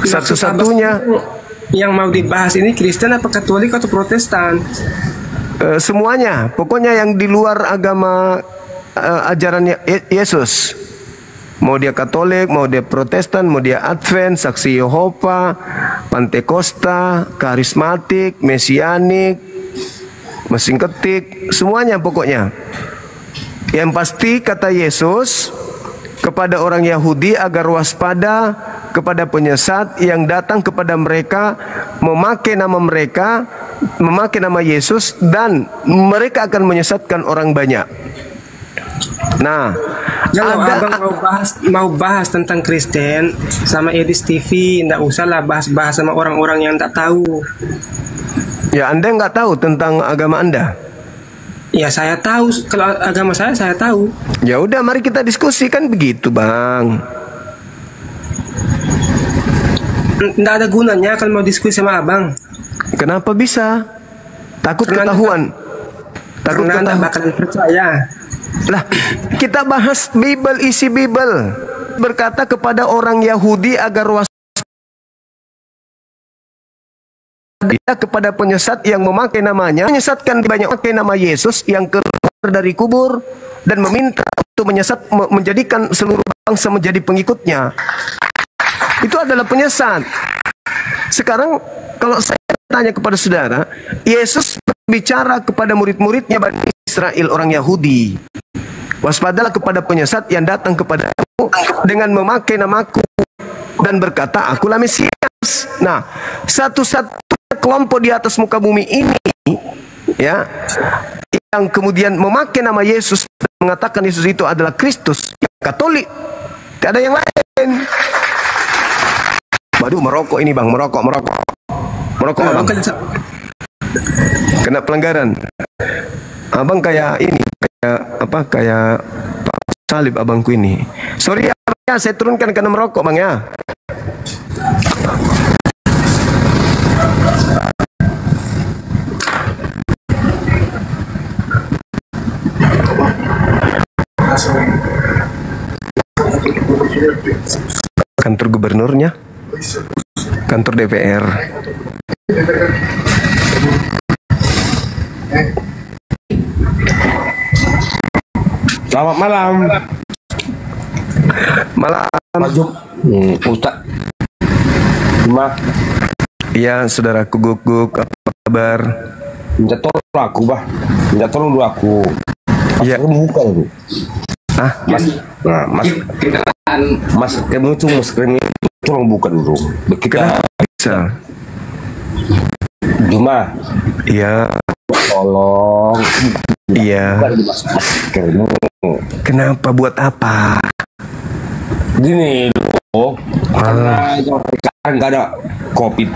Satu-satunya yang mau dibahas ini Kristen apa Katolik atau Protestan? Semuanya, pokoknya yang di luar agama ajaran Yesus. Mau dia Katolik, mau dia Protestan, mau dia Advent, Saksi Yehova, Pantekosta, Karismatik, Mesianik, mesin ketik, semuanya pokoknya. Yang pasti kata Yesus kepada orang Yahudi agar waspada kepada penyesat yang datang kepada mereka, memakai nama mereka, memakai nama Yesus, dan mereka akan menyesatkan orang banyak. Nah, kalau abang mau bahas tentang Kristen sama Edis TV, nggak usahlah bahas-bahas sama orang-orang yang tak tahu. Ya, Anda nggak tahu tentang agama Anda? Ya, saya tahu. Kalau agama saya tahu. Ya udah, mari kita diskusikan begitu, Bang. Nggak ada gunanya kalau mau diskusi sama abang. Kenapa bisa? Takut ketahuan. Takut Karena ketahuan. bakalan percaya. Lah, kita bahas Bible, isi Bible. Berkata kepada orang Yahudi agar waspada kepada penyesat yang memakai namanya, menyesatkan banyak, memakai nama Yesus yang keluar dari kubur dan meminta untuk menjadikan seluruh bangsa menjadi pengikutnya. Itu adalah penyesat. Sekarang kalau saya tanya kepada saudara, Yesus berbicara kepada murid-muridnya Bani Israel, orang Yahudi, waspadalah kepada penyesat yang datang kepadamu dengan memakai namaku dan berkata, akulah Mesias. Nah, satu-satunya kelompok di atas muka bumi ini, ya, yang kemudian memakai nama Yesus dan mengatakan Yesus itu adalah Kristus, Katolik. Tidak ada yang lain. Waduh, merokok ini, Bang, merokok, Abang. Kena pelanggaran. Abang kayak ini, kayak Pak Salib abangku ini. Sorry ya, saya turunkan karena merokok, Bang, ya. Kantor gubernurnya, kantor DPR. Selamat malam. Ustaz. Gimana? Iya, saudaraku Guguk, apa kabar? Minta tolong aku, Bah. Minta tolong dulu aku. Iya. Buka itu. Mas, kamu tuh tolong buka dulu. Kita bisa. Cuma. Iya. Tolong. Iya. Kenapa, buat apa? Gini loh. Karena sekarang nggak ada COVID.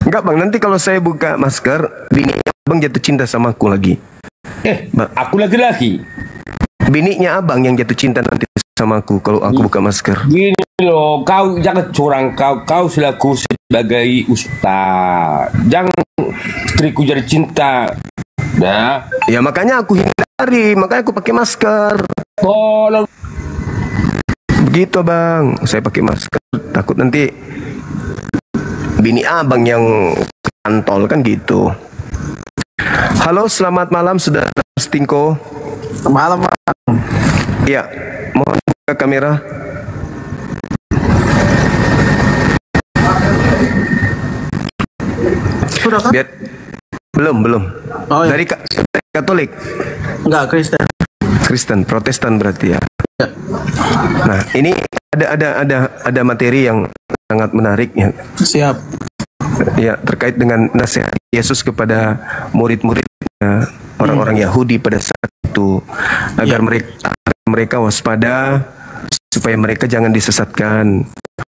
Enggak, Bang, nanti kalau saya buka masker, bini Abang jatuh cinta sama aku lagi. Aku laki-laki. Bininya Abang yang jatuh cinta nanti sama aku kalau aku buka masker. Gini loh, kau jangan curang, kau selaku sebagai ustaz. Jangan istriku jadi cinta. Nah, ya makanya aku hindari, makanya aku pakai masker. Tolong. Begitu, Bang, saya pakai masker, takut nanti bini Abang yang kantol kan gitu. Halo, selamat malam saudara Stingko. Malam, Bang. Ya, mohon buka kamera. Sudah kan? Belum. Oh, iya. Dari Katolik? Enggak, Kristen, Protestan berarti ya. Ya. Nah, ini ada materi yang sangat menarik ya. Siap. Ya, terkait dengan nasihat Yesus kepada murid-muridnya, orang-orang Yahudi pada saat itu, agar mereka waspada supaya mereka jangan disesatkan.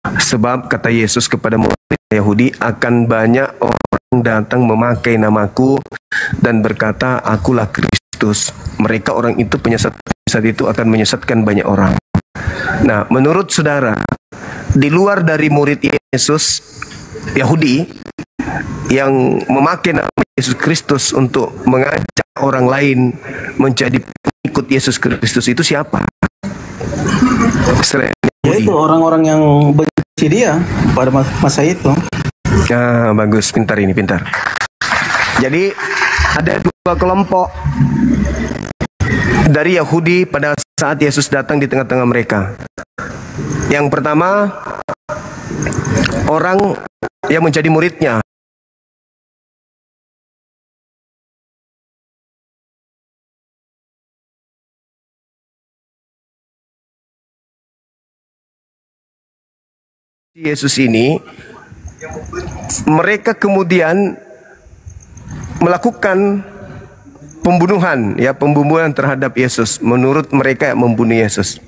Sebab kata Yesus kepada murid Yahudi, akan banyak orang datang memakai namaku dan berkata, akulah Kristus. Mereka orang itu penyesat itu akan menyesatkan banyak orang. Nah, menurut saudara, di luar dari murid Yesus Yahudi yang memakai nama Yesus Kristus untuk mengajak orang lain menjadi pengikut Yesus Kristus, itu siapa? Yaitu orang-orang yang benci dia pada masa itu. Ah, bagus, pintar. Jadi ada dua kelompok dari Yahudi pada saat Yesus datang di tengah-tengah mereka. Yang pertama, orang yang menjadi muridnya. Yesus ini, mereka kemudian melakukan pembunuhan terhadap Yesus. Menurut mereka yang membunuh Yesus.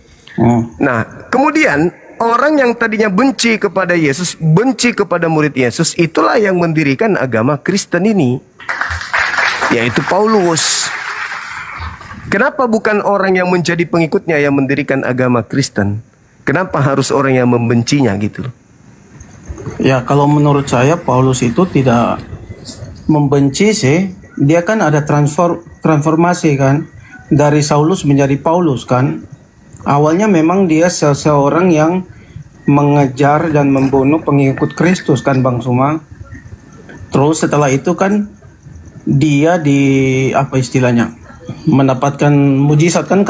Nah, kemudian orang yang tadinya benci kepada Yesus, benci kepada murid Yesus, itulah yang mendirikan agama Kristen ini, yaitu Paulus. Kenapa bukan orang yang menjadi pengikutnya yang mendirikan agama Kristen? Kenapa harus orang yang membencinya gitu? Ya, kalau menurut saya Paulus itu tidak membenci sih. Dia kan ada transformasi kan, dari Saulus menjadi Paulus kan. Awalnya memang dia seseorang yang mengejar dan membunuh pengikut Kristus kan Bang Suma. Terus setelah itu kan dia mendapatkan mujizat kan,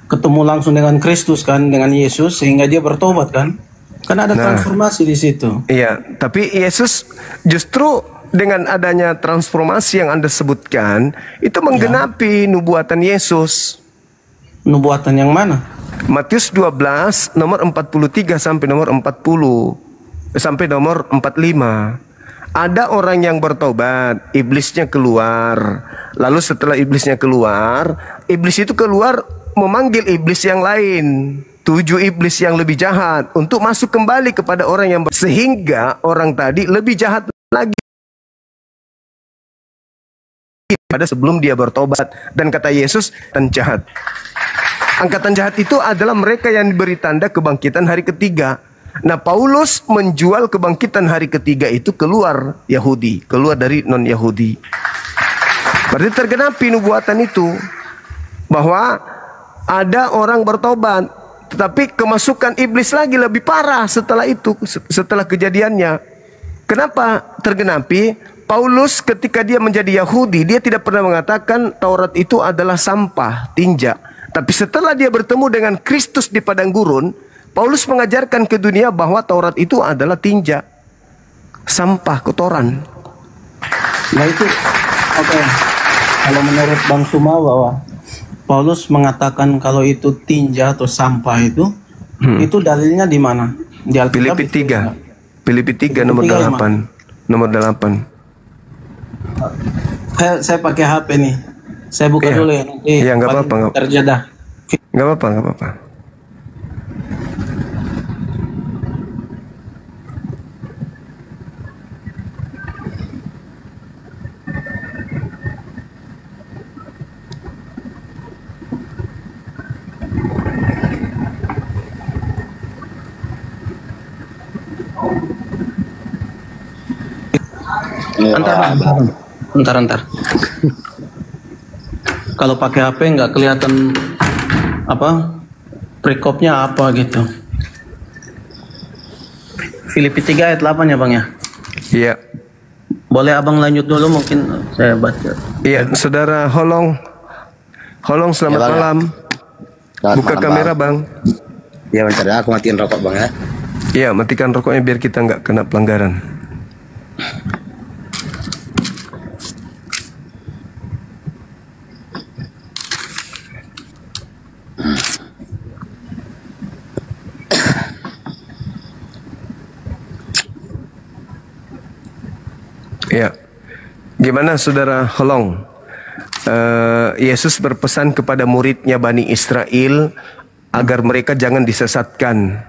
ketemu langsung dengan Kristus kan, dengan Yesus, sehingga dia bertobat kan. Kan ada transformasi di situ. Iya, tapi Yesus justru dengan adanya transformasi yang Anda sebutkan itu menggenapi nubuatan Yesus. Nubuatan yang mana? Matius 12 nomor 43 sampai nomor 40 sampai nomor 45. Ada orang yang bertobat, iblisnya keluar. Lalu setelah iblisnya keluar, iblis itu keluar memanggil iblis yang lain, 7 iblis yang lebih jahat, untuk masuk kembali kepada orang yang sehingga orang tadi lebih jahat lagi pada sebelum dia bertobat. Dan kata Yesus, angkatan jahat. Angkatan jahat itu adalah mereka yang diberi tanda kebangkitan hari ketiga. Nah, Paulus menjual kebangkitan hari ketiga itu keluar Yahudi, keluar dari non-Yahudi. Berarti tergenapi nubuatan itu, bahwa ada orang bertobat, tetapi kemasukan iblis lagi lebih parah setelah itu, setelah kejadiannya. Kenapa tergenapi? Paulus ketika dia menjadi Yahudi, dia tidak pernah mengatakan Taurat itu adalah sampah, tinja. Tapi setelah dia bertemu dengan Kristus di padang gurun, Paulus mengajarkan ke dunia bahwa Taurat itu adalah tinja, sampah, kotoran. Nah itu, kalau menurut Bang Suma bahwa Paulus mengatakan kalau itu tinja atau sampah itu dalilnya di mana? Di Alkitab. Filipi 3 nomor 8. Nomor 8. Saya pakai HP nih. Saya buka dulu ya nanti. Iya, enggak apa-apa. Terjadah. Enggak apa-apa. Entar. Kalau pakai HP nggak kelihatan perikopnya apa gitu. Filipi 3 ayat 8 ya Bang ya? Iya. Boleh Abang lanjut dulu, mungkin saya baca. Iya, Saudara Holong, selamat malam. Buka kamera Bang. Ya bentar ya, aku matiin rokok Bang ya. Iya, matikan rokoknya biar kita nggak kena pelanggaran. Ya, gimana Saudara Holong? Yesus berpesan kepada muridnya Bani Israel agar mereka jangan disesatkan.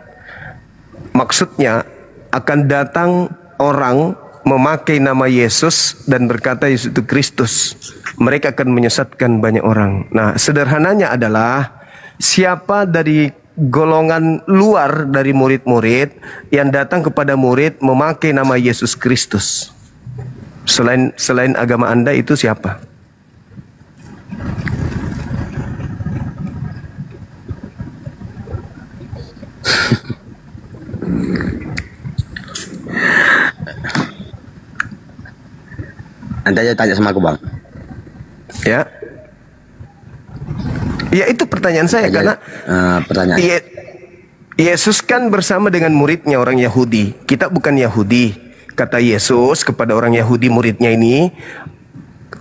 Maksudnya akan datang orang memakai nama Yesus dan berkata Yesus itu Kristus. Mereka akan menyesatkan banyak orang. Nah, sederhananya adalah siapa dari golongan luar dari murid-murid yang datang kepada murid memakai nama Yesus Kristus. Selain agama Anda itu siapa? Anda aja tanya sama aku Bang. Ya. Ya itu pertanyaan saya karena pertanyaan. Yesus kan bersama dengan muridnya orang Yahudi. Kita bukan Yahudi. Kata Yesus kepada orang Yahudi muridnya ini,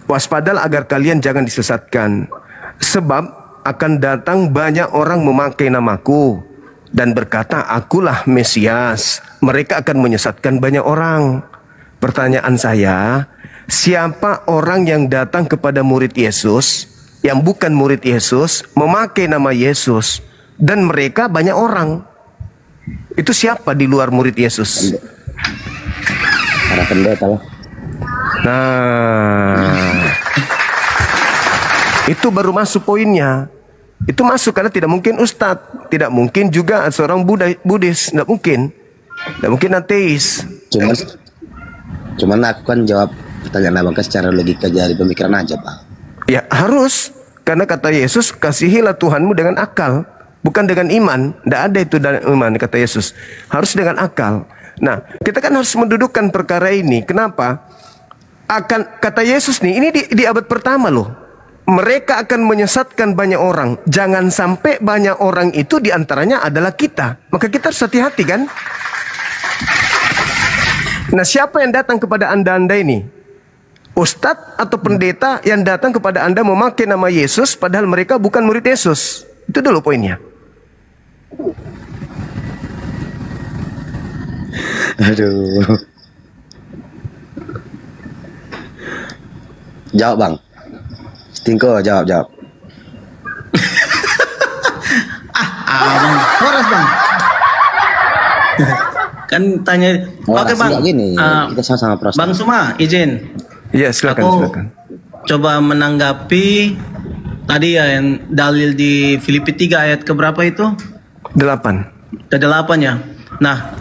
waspadalah agar kalian jangan disesatkan. Sebab akan datang banyak orang memakai namaku dan berkata, akulah Mesias. Mereka akan menyesatkan banyak orang. Pertanyaan saya, siapa orang yang datang kepada murid Yesus, yang bukan murid Yesus, memakai nama Yesus, dan mereka banyak orang? Itu siapa di luar murid Yesus? Para pendeta lah. Nah, itu baru masuk poinnya. Itu masuk karena tidak mungkin ustadz, tidak mungkin juga seorang Buddhis, tidak mungkin ateis. Cuman aku kan jawab pertanyaan abang secara logika dari pemikiran aja, Pak. Ya harus, karena kata Yesus, kasihilah Tuhanmu dengan akal, bukan dengan iman. Tidak ada itu dengan iman, kata Yesus. Harus dengan akal. Nah, kita kan harus mendudukkan perkara ini. Kenapa? Kata Yesus nih, ini di abad pertama loh. Mereka akan menyesatkan banyak orang. Jangan sampai banyak orang itu diantaranya adalah kita. Maka kita harus hati-hati kan? Nah, siapa yang datang kepada anda ini? Ustadz atau pendeta yang datang kepada anda memakai nama Yesus padahal mereka bukan murid Yesus. Itu dulu poinnya. Aduh. Jawab bang. Stingko jawab. Bang, horas bang. Kan tanya. Oke bang. Gini, kita sama-sama proses. Bang Suma, izin. Ya silakan. Coba menanggapi tadi ya yang dalil di Filipi 3 ayat keberapa itu? 8. Ke-8 ya. Nah,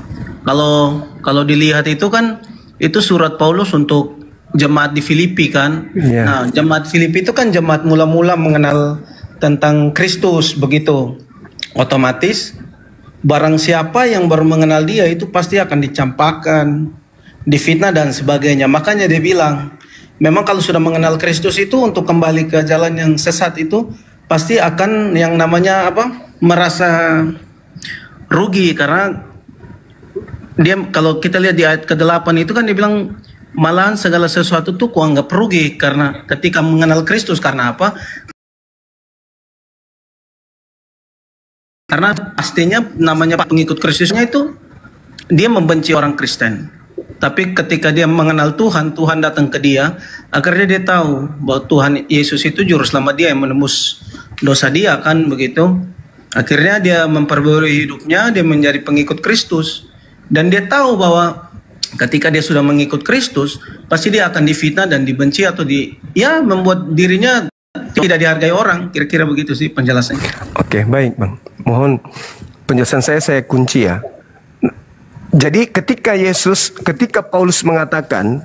kalau dilihat itu kan itu surat Paulus untuk jemaat di Filipi kan. Yeah. Nah, jemaat Filipi itu kan jemaat mula-mula mengenal tentang Kristus begitu. Otomatis barang siapa yang baru mengenal dia itu pasti akan dicampakkan, difitnah dan sebagainya. Makanya dia bilang, memang kalau sudah mengenal Kristus itu untuk kembali ke jalan yang sesat itu pasti akan yang namanya merasa rugi, karena dia kalau kita lihat di ayat ke-8 itu kan dia bilang malahan segala sesuatu tuh kuanggap rugi karena ketika mengenal Kristus. Karena apa? Karena pastinya namanya pengikut Kristusnya itu dia membenci orang Kristen. Tapi ketika dia mengenal Tuhan, Tuhan datang ke dia, akhirnya dia tahu bahwa Tuhan Yesus itu juru selamat dia yang menembus dosa dia kan begitu. Akhirnya dia memperbarui hidupnya, dia menjadi pengikut Kristus. Dan dia tahu bahwa ketika dia sudah mengikut Kristus, pasti dia akan difitnah dan dibenci atau membuat dirinya tidak dihargai orang. Kira-kira begitu sih penjelasannya. Oke, baik bang. Mohon penjelasan saya kunci ya. Jadi ketika Paulus mengatakan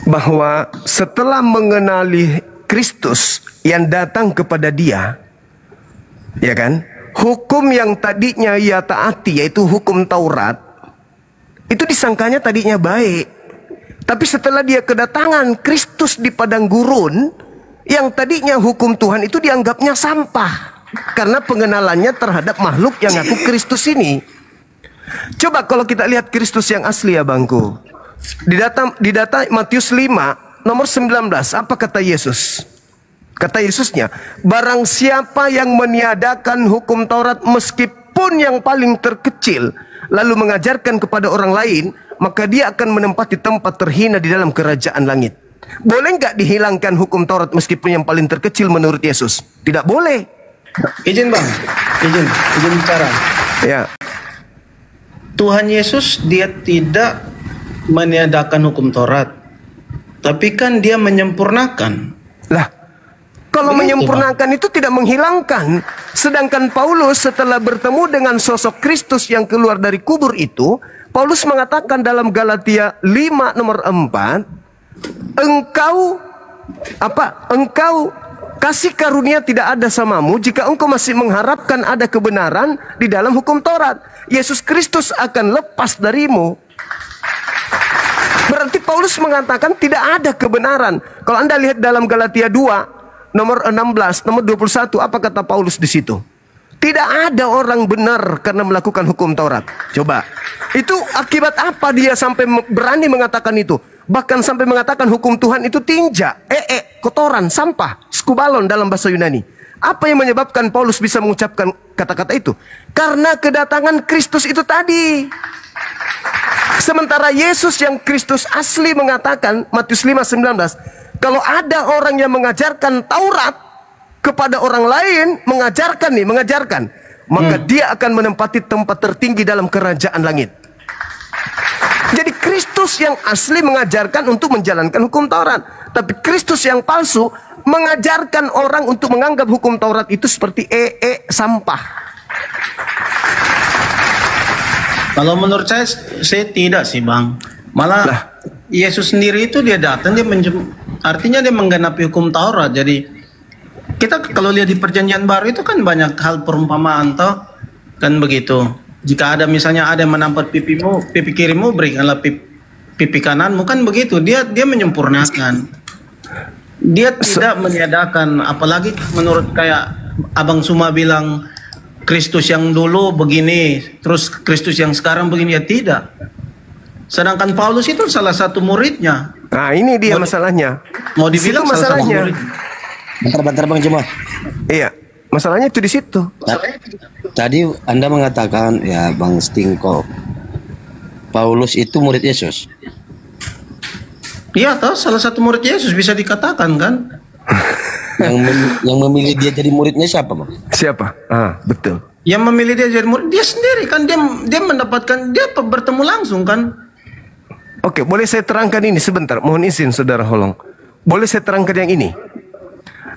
bahwa setelah mengenali Kristus yang datang kepada dia, ya kan, hukum yang tadinya ia taati yaitu hukum Taurat itu disangkanya tadinya baik, tapi setelah dia kedatangan Kristus di padang gurun, yang tadinya hukum Tuhan itu dianggapnya sampah karena pengenalannya terhadap makhluk yang ngaku Kristus ini. Coba kalau kita lihat Kristus yang asli ya bangku. Di data Matius 5 nomor 19, apa kata Yesus? Kata Yesusnya, barang siapa yang meniadakan hukum Taurat meskipun yang paling terkecil, lalu mengajarkan kepada orang lain, maka dia akan menempati tempat terhina di dalam kerajaan langit. Boleh nggak dihilangkan hukum Taurat meskipun yang paling terkecil menurut Yesus? Tidak boleh. Izin bang, izin bicara. Ya. Tuhan Yesus dia tidak meniadakan hukum Taurat, tapi kan dia menyempurnakan. Lah, kalau menyempurnakan itu tidak menghilangkan. Sedangkan Paulus setelah bertemu dengan sosok Kristus yang keluar dari kubur itu, Paulus mengatakan dalam Galatia 5 nomor 4, engkau kasih karunia tidak ada samamu jika engkau masih mengharapkan ada kebenaran di dalam hukum Taurat. Yesus Kristus akan lepas darimu. Berarti Paulus mengatakan tidak ada kebenaran. Kalau Anda lihat dalam Galatia 2 nomor 16, nomor 21, apa kata Paulus di situ? Tidak ada orang benar karena melakukan hukum Taurat. Coba, itu akibat apa dia sampai berani mengatakan itu? Bahkan sampai mengatakan hukum Tuhan itu tinja, kotoran, sampah, skubalon dalam bahasa Yunani. Apa yang menyebabkan Paulus bisa mengucapkan kata-kata itu? Karena kedatangan Kristus itu tadi. Sementara Yesus yang Kristus asli mengatakan, Matius 5:19, kalau ada orang yang mengajarkan Taurat kepada orang lain, mengajarkan, maka dia akan menempati tempat tertinggi dalam kerajaan langit. Jadi Kristus yang asli mengajarkan untuk menjalankan hukum Taurat, tapi Kristus yang palsu mengajarkan orang untuk menganggap hukum Taurat itu seperti sampah. Kalau menurut saya tidak sih Bang. Malah Yesus sendiri itu dia datang, artinya dia menggenapi hukum Taurat. Jadi kita kalau lihat di Perjanjian Baru itu kan banyak hal perumpamaan toh, kan begitu. Jika ada misalnya ada yang menampar pipimu, pipi kirimu, berikanlah pipi kananmu, kan begitu. Dia menyempurnakan. Dia tidak meniadakan, apalagi menurut kayak Abang Suma bilang Kristus yang dulu begini, terus Kristus yang sekarang begini, ya tidak. Sedangkan Paulus itu salah satu muridnya. Nah, ini dia masalahnya. Mau dibilang salah satu murid. Bentar Bang Juma. Iya, masalahnya itu di situ. Tadi Anda mengatakan ya Bang Stingko, Paulus itu murid Yesus. Iya toh, salah satu murid Yesus bisa dikatakan kan. Yang memilih dia jadi muridnya siapa Bang? Siapa? Betul. Yang memilih dia jadi murid dia sendiri kan, dia mendapatkan, dia bertemu langsung kan. Oke, boleh saya terangkan ini sebentar. Mohon izin Saudara Holong. Boleh saya terangkan yang ini.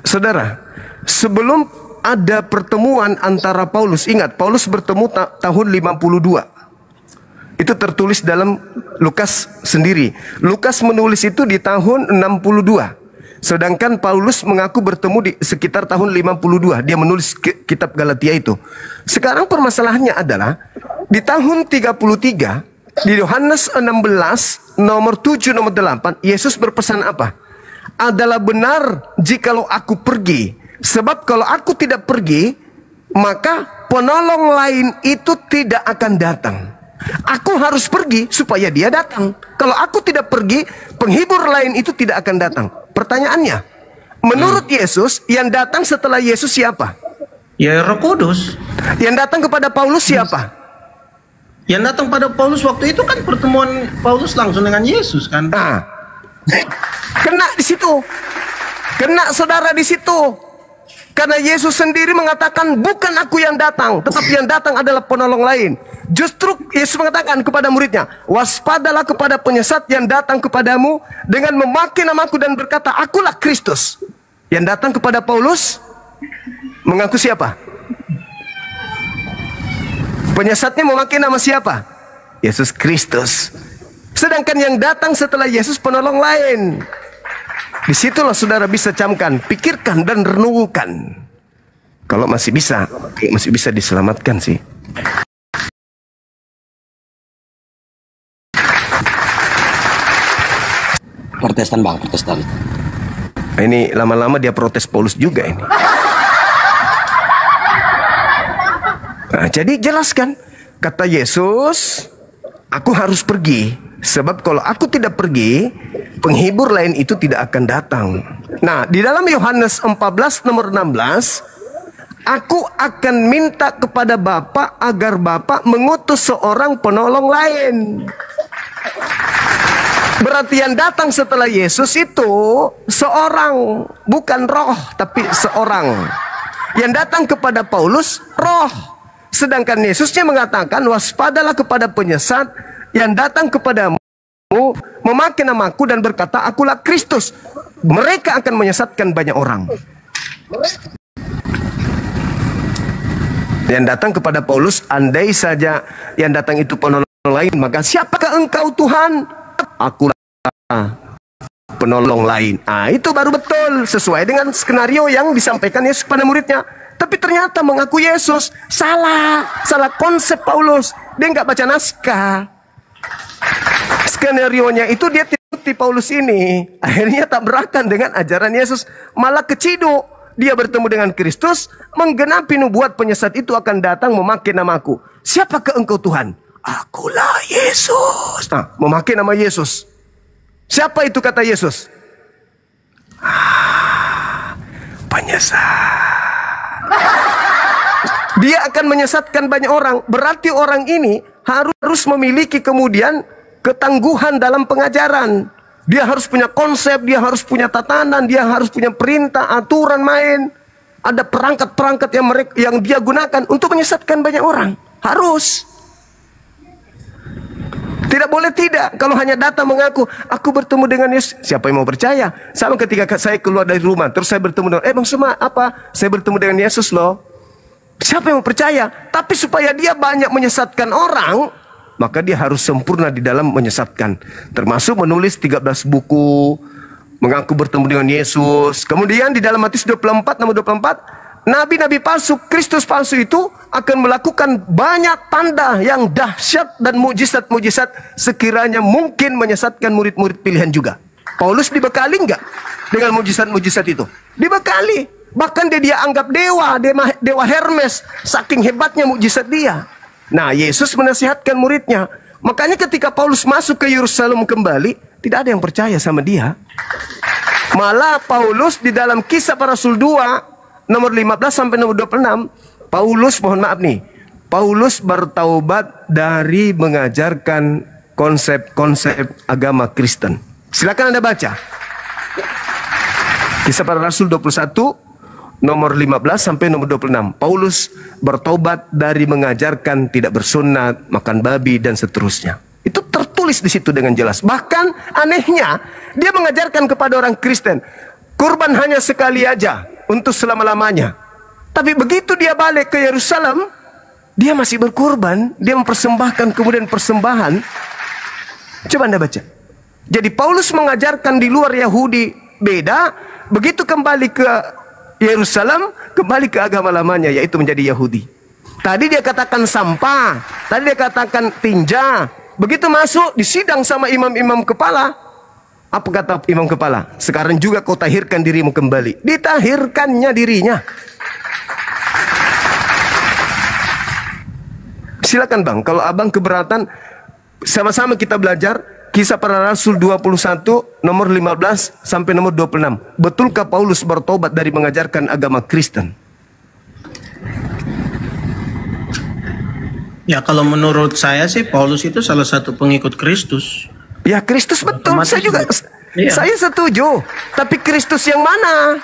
Saudara, sebelum ada pertemuan antara Paulus, ingat Paulus bertemu tahun 52. Itu tertulis dalam Lukas sendiri. Lukas menulis itu di tahun 62. Sedangkan Paulus mengaku bertemu di sekitar tahun 52. Dia menulis kitab Galatia itu. Sekarang permasalahannya adalah di tahun 33, di Yohanes 16 nomor 7 nomor 8, Yesus berpesan apa? Adalah benar jikalau aku pergi, sebab kalau aku tidak pergi, maka penolong lain itu tidak akan datang. Aku harus pergi supaya dia datang. Kalau aku tidak pergi, penghibur lain itu tidak akan datang. Pertanyaannya, menurut Yesus, yang datang setelah Yesus siapa? Ya Roh Kudus. Yang datang kepada Paulus siapa? Yang datang pada Paulus waktu itu kan pertemuan Paulus langsung dengan Yesus kan. Kena di situ. Kena saudara di situ. Karena Yesus sendiri mengatakan bukan aku yang datang, tetapi yang datang adalah penolong lain. Justru Yesus mengatakan kepada muridnya, waspadalah kepada penyesat yang datang kepadamu dengan memakai namaku dan berkata, akulah Kristus. Yang datang kepada Paulus mengaku siapa? Penyesatnya memakai nama siapa? Yesus Kristus. Sedangkan yang datang setelah Yesus penolong lain. Disitulah saudara bisa camkan, pikirkan dan renungkan. Kalau masih bisa diselamatkan sih. Protestan Bang, Protestan. Ini lama-lama dia protes Paulus juga ini. Nah, jadi jelaskan, kata Yesus, aku harus pergi. Sebab kalau aku tidak pergi, penghibur lain itu tidak akan datang. Nah, di dalam Yohanes 14 nomor 16, aku akan minta kepada Bapa agar Bapa mengutus seorang penolong lain. Berarti yang datang setelah Yesus itu seorang, bukan roh, tapi seorang. Yang datang kepada Paulus, roh. Sedangkan Yesusnya mengatakan, waspadalah kepada penyesat yang datang kepadamu memakai namaku dan berkata, akulah Kristus. Mereka akan menyesatkan banyak orang. Yang datang kepada Paulus, andai saja yang datang itu penolong lain, maka siapakah engkau Tuhan? Akulah penolong lain. Itu baru betul sesuai dengan skenario yang disampaikan Yesus pada muridnya. Tapi ternyata mengaku Yesus salah konsep Paulus. Dia nggak baca naskah. Skenarionya itu dia seperti Paulus ini akhirnya tabrakan dengan ajaran Yesus, malah keciduk. Dia bertemu dengan Kristus, menggenapi nubuat penyesat itu akan datang memakai namaku. Siapakah engkau Tuhan? Akulah Yesus. Nah, memakai nama Yesus. Siapa itu kata Yesus? Penyesat. Dia akan menyesatkan banyak orang. Berarti orang ini harus memiliki kemudian ketangguhan dalam pengajaran. Dia harus punya konsep, dia harus punya tatanan, dia harus punya perintah, aturan main. Ada perangkat-perangkat yang dia gunakan untuk menyesatkan banyak orang. Harus. Tidak boleh tidak. Kalau hanya datang mengaku, aku bertemu dengan Yesus. Siapa yang mau percaya? Sama ketika saya keluar dari rumah, terus saya bertemu dengan, Bang Suma, apa? Saya bertemu dengan Yesus loh. Siapa yang mau percaya? Tapi supaya dia banyak menyesatkan orang, maka dia harus sempurna di dalam menyesatkan. Termasuk menulis 13 buku, mengaku bertemu dengan Yesus. Kemudian di dalam Matius 24, nomor 24, nabi-nabi palsu, Kristus palsu itu akan melakukan banyak tanda yang dahsyat dan mujizat-mujizat sekiranya mungkin menyesatkan murid-murid pilihan juga. Paulus dibekali enggak dengan mujizat-mujizat itu? Dibekali. Bahkan dia anggap dewa Hermes, saking hebatnya mujizat dia. Nah, Yesus menasihatkan muridnya. Makanya ketika Paulus masuk ke Yerusalem kembali, tidak ada yang percaya sama dia. Malah Paulus di dalam Kisah Para Rasul 2 nomor 15 sampai nomor 26, Paulus, mohon maaf nih, Paulus bertaubat dari mengajarkan konsep-konsep agama Kristen. Silakan Anda baca. Kisah Para Rasul 21 nomor 15 sampai nomor 26. Paulus bertobat dari mengajarkan tidak bersunat, makan babi dan seterusnya. Itu tertulis di situ dengan jelas. Bahkan anehnya, dia mengajarkan kepada orang Kristen, kurban hanya sekali aja untuk selama-lamanya. Tapi begitu dia balik ke Yerusalem, dia masih berkurban, dia mempersembahkan kemudian persembahan. Coba Anda baca. Jadi Paulus mengajarkan di luar Yahudi beda, begitu kembali ke Yerusalem, kembali ke agama lamanya, yaitu menjadi Yahudi. Tadi dia katakan sampah, tadi dia katakan tinja. Begitu masuk, disidang sama imam-imam kepala. Apa kata imam kepala? Sekarang juga kau tahirkan dirimu kembali. Ditahirkannya dirinya. Silakan Bang, kalau Abang keberatan, sama-sama kita belajar Kisah Para Rasul 21 nomor 15 sampai nomor 26. Betulkah Paulus bertobat dari mengajarkan agama Kristen? Ya, kalau menurut saya sih Paulus itu salah satu pengikut Kristus. Ya, Kristus betul. Saya juga saya setuju. Tapi Kristus yang mana?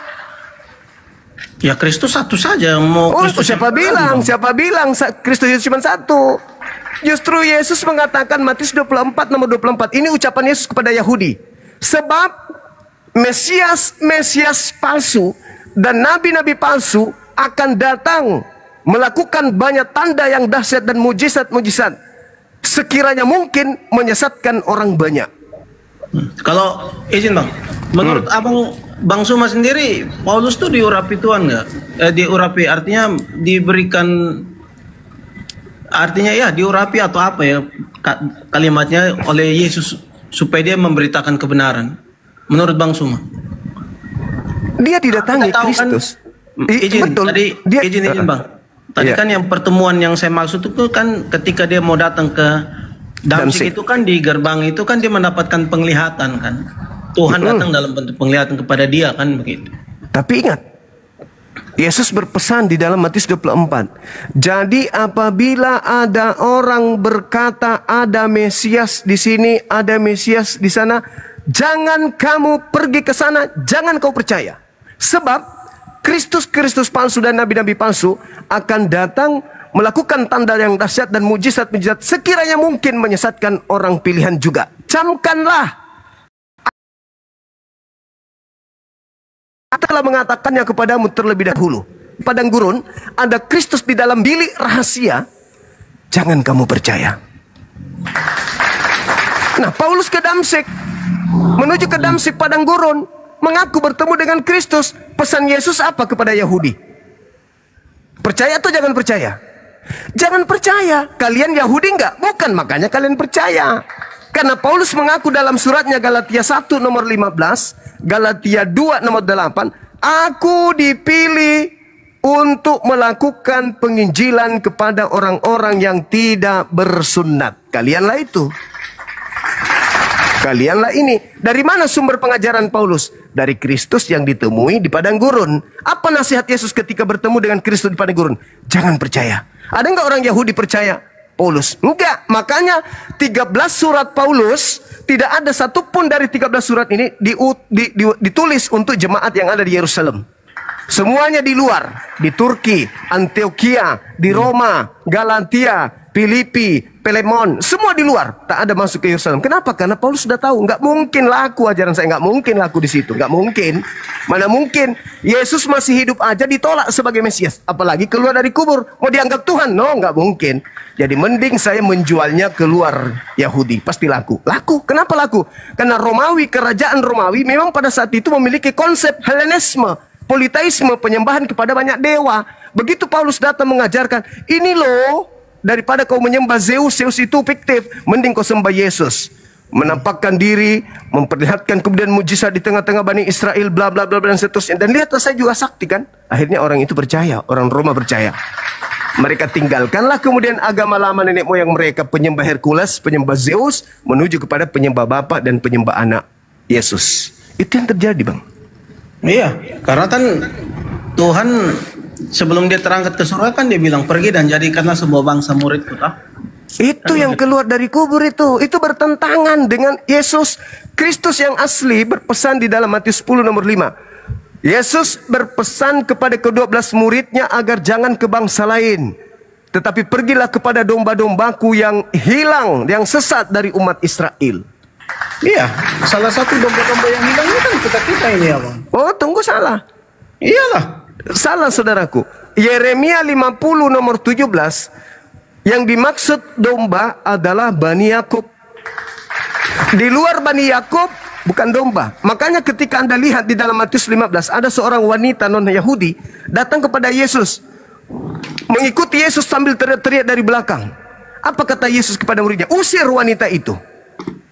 Ya, Kristus satu saja. Mau Kristus siapa bilang? Siapa bilang Kristus itu cuma satu? Justru Yesus mengatakan Matius 24 nomor 24. Ini ucapan Yesus kepada Yahudi. Sebab Mesias palsu dan nabi-nabi palsu akan datang melakukan banyak tanda yang dahsyat dan mujizat-mujizat sekiranya mungkin menyesatkan orang banyak. Kalau izin Bang, menurut Abang, Bang Suma sendiri, Paulus tuh diurapi Tuhan nggak? Diurapi artinya diberikan, artinya ya diurapi atau apa ya kalimatnya oleh Yesus supaya dia memberitakan kebenaran. Menurut Bang Suma, dia didatangi Kristus. Izin, betul. Tadi izin Bang. Tadi kan yang pertemuan yang saya maksud itu kan ketika dia mau datang ke Damsyik itu kan di gerbang itu kan dia mendapatkan penglihatan kan. Tuhan datang dalam bentuk penglihatan kepada dia kan begitu. Tapi ingat, Yesus berpesan di dalam Matius 24. Jadi apabila ada orang berkata ada Mesias di sini, ada Mesias di sana, jangan kamu pergi ke sana, jangan kau percaya. Sebab Kristus palsu dan nabi-nabi palsu akan datang melakukan tanda yang dahsyat dan mujizat-mujizat sekiranya mungkin menyesatkan orang pilihan juga. Camkanlah. Telah mengatakannya kepadamu terlebih dahulu. Padang gurun ada Kristus di dalam bilik rahasia. Jangan kamu percaya. Nah, Paulus ke Damsyik, menuju ke Damsyik padang gurun, mengaku bertemu dengan Kristus. Pesan Yesus apa kepada Yahudi? Percaya atau jangan percaya? Jangan percaya. Kalian Yahudi enggak? Bukan, makanya kalian percaya. Karena Paulus mengaku dalam suratnya Galatia 1 nomor 15, Galatia 2 nomor 8, aku dipilih untuk melakukan penginjilan kepada orang-orang yang tidak bersunat. Kalianlah itu. Kalianlah ini. Dari mana sumber pengajaran Paulus? Dari Kristus yang ditemui di padang gurun. Apa nasihat Yesus ketika bertemu dengan Kristus di padang gurun? Jangan percaya. Ada nggak orang Yahudi percaya Paulus? Enggak. Makanya 13 surat Paulus, tidak ada satupun dari 13 surat ini ditulis untuk jemaat yang ada di Yerusalem. Semuanya di luar. Di Turki, Antioquia, di Roma, Galatia, Filipi, Pelemon, semua di luar. Tak ada masuk ke Yerusalem. Kenapa? Karena Paulus sudah tahu, nggak mungkin laku ajaran saya, nggak mungkin laku di situ, nggak mungkin. Mana mungkin Yesus masih hidup aja ditolak sebagai Mesias, apalagi keluar dari kubur mau dianggap Tuhan? No, nggak mungkin. Jadi mending saya menjualnya keluar Yahudi, pasti laku. Laku, kenapa laku? Karena Romawi, kerajaan Romawi memang pada saat itu memiliki konsep Helenisme, politeisme, penyembahan kepada banyak dewa. Begitu Paulus datang mengajarkan, ini loh, daripada kau menyembah Zeus, Zeus itu fiktif, mending kau sembah Yesus. Menampakkan diri, memperlihatkan kemudian mujizat di tengah-tengah Bani Israel, bla bla bla dan seterusnya. Dan lihatlah, saya juga sakti kan. Akhirnya orang itu percaya, orang Roma percaya. Mereka tinggalkanlah kemudian agama lama nenek moyang mereka, penyembah Hercules, penyembah Zeus, menuju kepada penyembah Bapa dan penyembah Anak, Yesus. Itu yang terjadi, Bang. Iya, karena kan Tuhan sebelum dia terangkat ke surga kan dia bilang pergi dan jadikanlah semua bangsa muridku. Itu yang keluar dari kubur itu bertentangan dengan Yesus Kristus yang asli berpesan di dalam Matius 10 nomor 5. Yesus berpesan kepada ke-12 muridnya agar jangan ke bangsa lain, tetapi pergilah kepada domba-dombaku yang hilang, yang sesat dari umat Israel. Iya, salah satu domba-domba yang hilang ini kan kita ini ya, Bang. Oh, tunggu, salah. Iyalah. Salah, saudaraku. Yeremia 50 nomor 17, yang dimaksud domba adalah Bani Yakub. Di luar Bani Yakub bukan domba. Makanya ketika Anda lihat di dalam Matius 15, ada seorang wanita non-Yahudi datang kepada Yesus, mengikuti Yesus sambil teriak-teriak dari belakang. Apa kata Yesus kepada muridnya? Usir wanita itu.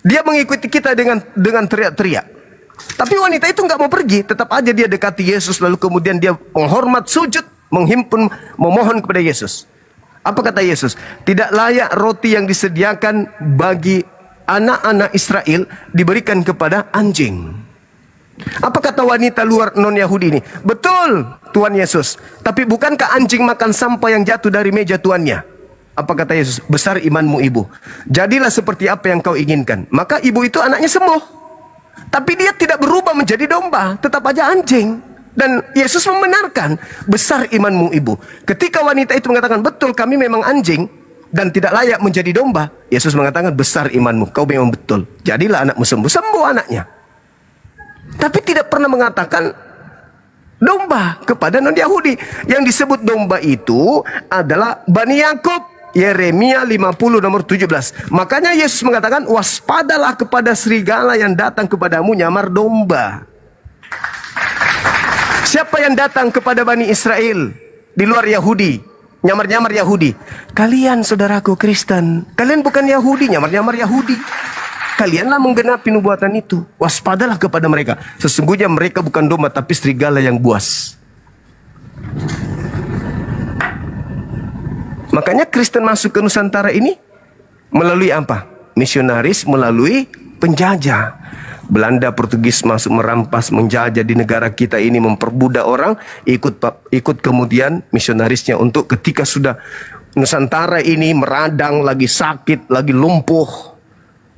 Dia mengikuti kita dengan teriak-teriak. Tapi wanita itu nggak mau pergi, tetap aja dia dekati Yesus, lalu kemudian dia menghormat, sujud, menghimpun, memohon kepada Yesus. Apa kata Yesus? Tidak layak roti yang disediakan bagi anak-anak Israel diberikan kepada anjing. Apa kata wanita luar non-Yahudi ini? Betul, Tuhan Yesus. Tapi bukankah anjing makan sampah yang jatuh dari meja tuannya? Apa kata Yesus? Besar imanmu ibu. Jadilah seperti apa yang kau inginkan. Maka ibu itu anaknya sembuh. Tapi dia tidak berubah menjadi domba, tetap aja anjing. Dan Yesus membenarkan, besar imanmu ibu. Ketika wanita itu mengatakan, betul kami memang anjing dan tidak layak menjadi domba, Yesus mengatakan, besar imanmu, kau memang betul. Jadilah anakmu sembuh. Sembuh anaknya. Tapi tidak pernah mengatakan domba kepada non-Yahudi. Yang disebut domba itu adalah Bani Yakub. Yeremia 50 nomor 17. Makanya Yesus mengatakan, waspadalah kepada serigala yang datang kepadamu nyamar domba. Siapa yang datang kepada Bani Israel di luar Yahudi, nyamar-nyamar Yahudi? Kalian, saudaraku Kristen. Kalian bukan Yahudi, nyamar-nyamar Yahudi. Kalianlah menggenapi nubuatan itu. Waspadalah kepada mereka. Sesungguhnya mereka bukan domba, tapi serigala yang buas. Makanya Kristen masuk ke Nusantara ini melalui apa? Misionaris, melalui penjajah. Belanda, Portugis masuk merampas, menjajah di negara kita ini, memperbudak orang, ikut kemudian misionarisnya untuk ketika sudah Nusantara ini meradang, lagi sakit, lagi lumpuh,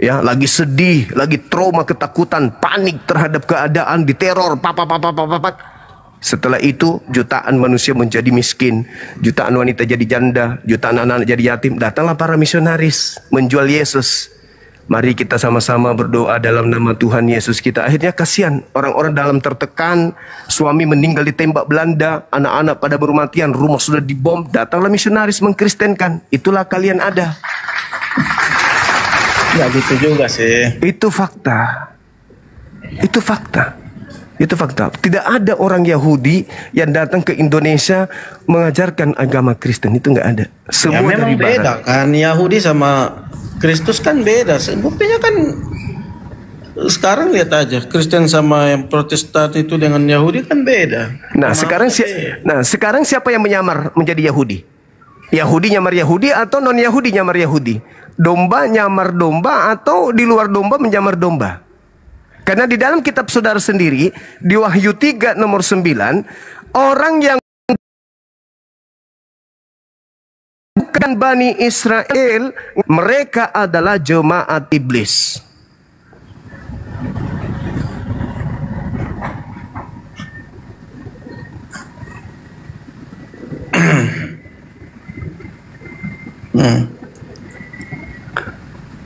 ya, lagi sedih, lagi trauma, ketakutan, panik terhadap keadaan, diteror, setelah itu jutaan manusia menjadi miskin, jutaan wanita jadi janda, jutaan anak-anak jadi yatim. Datanglah para misionaris menjual Yesus. Mari kita sama-sama berdoa dalam nama Tuhan Yesus kita. Akhirnya kasihan orang-orang dalam tertekan, suami meninggal ditembak Belanda, anak-anak pada bermatian, rumah sudah dibom. Datanglah misionaris mengkristenkan. Itulah kalian ada. Ya gitu juga sih. Itu fakta. Itu fakta. Itu fakta. Tidak ada orang Yahudi yang datang ke Indonesia mengajarkan agama Kristen. Itu nggak ada. Semua ya, memang dari barat. beda kan Yahudi sama Kristus kan beda. Buktinya kan sekarang lihat aja, Kristen sama yang Protestan itu dengan Yahudi kan beda. Nah, sekarang siapa yang menyamar menjadi Yahudi? Yahudi nyamar Yahudi atau non Yahudi nyamar Yahudi? Domba nyamar domba atau di luar domba menyamar domba? Karena di dalam kitab saudara sendiri di Wahyu 3 nomor 9, orang yang bukan Bani Israel, mereka adalah jemaat iblis.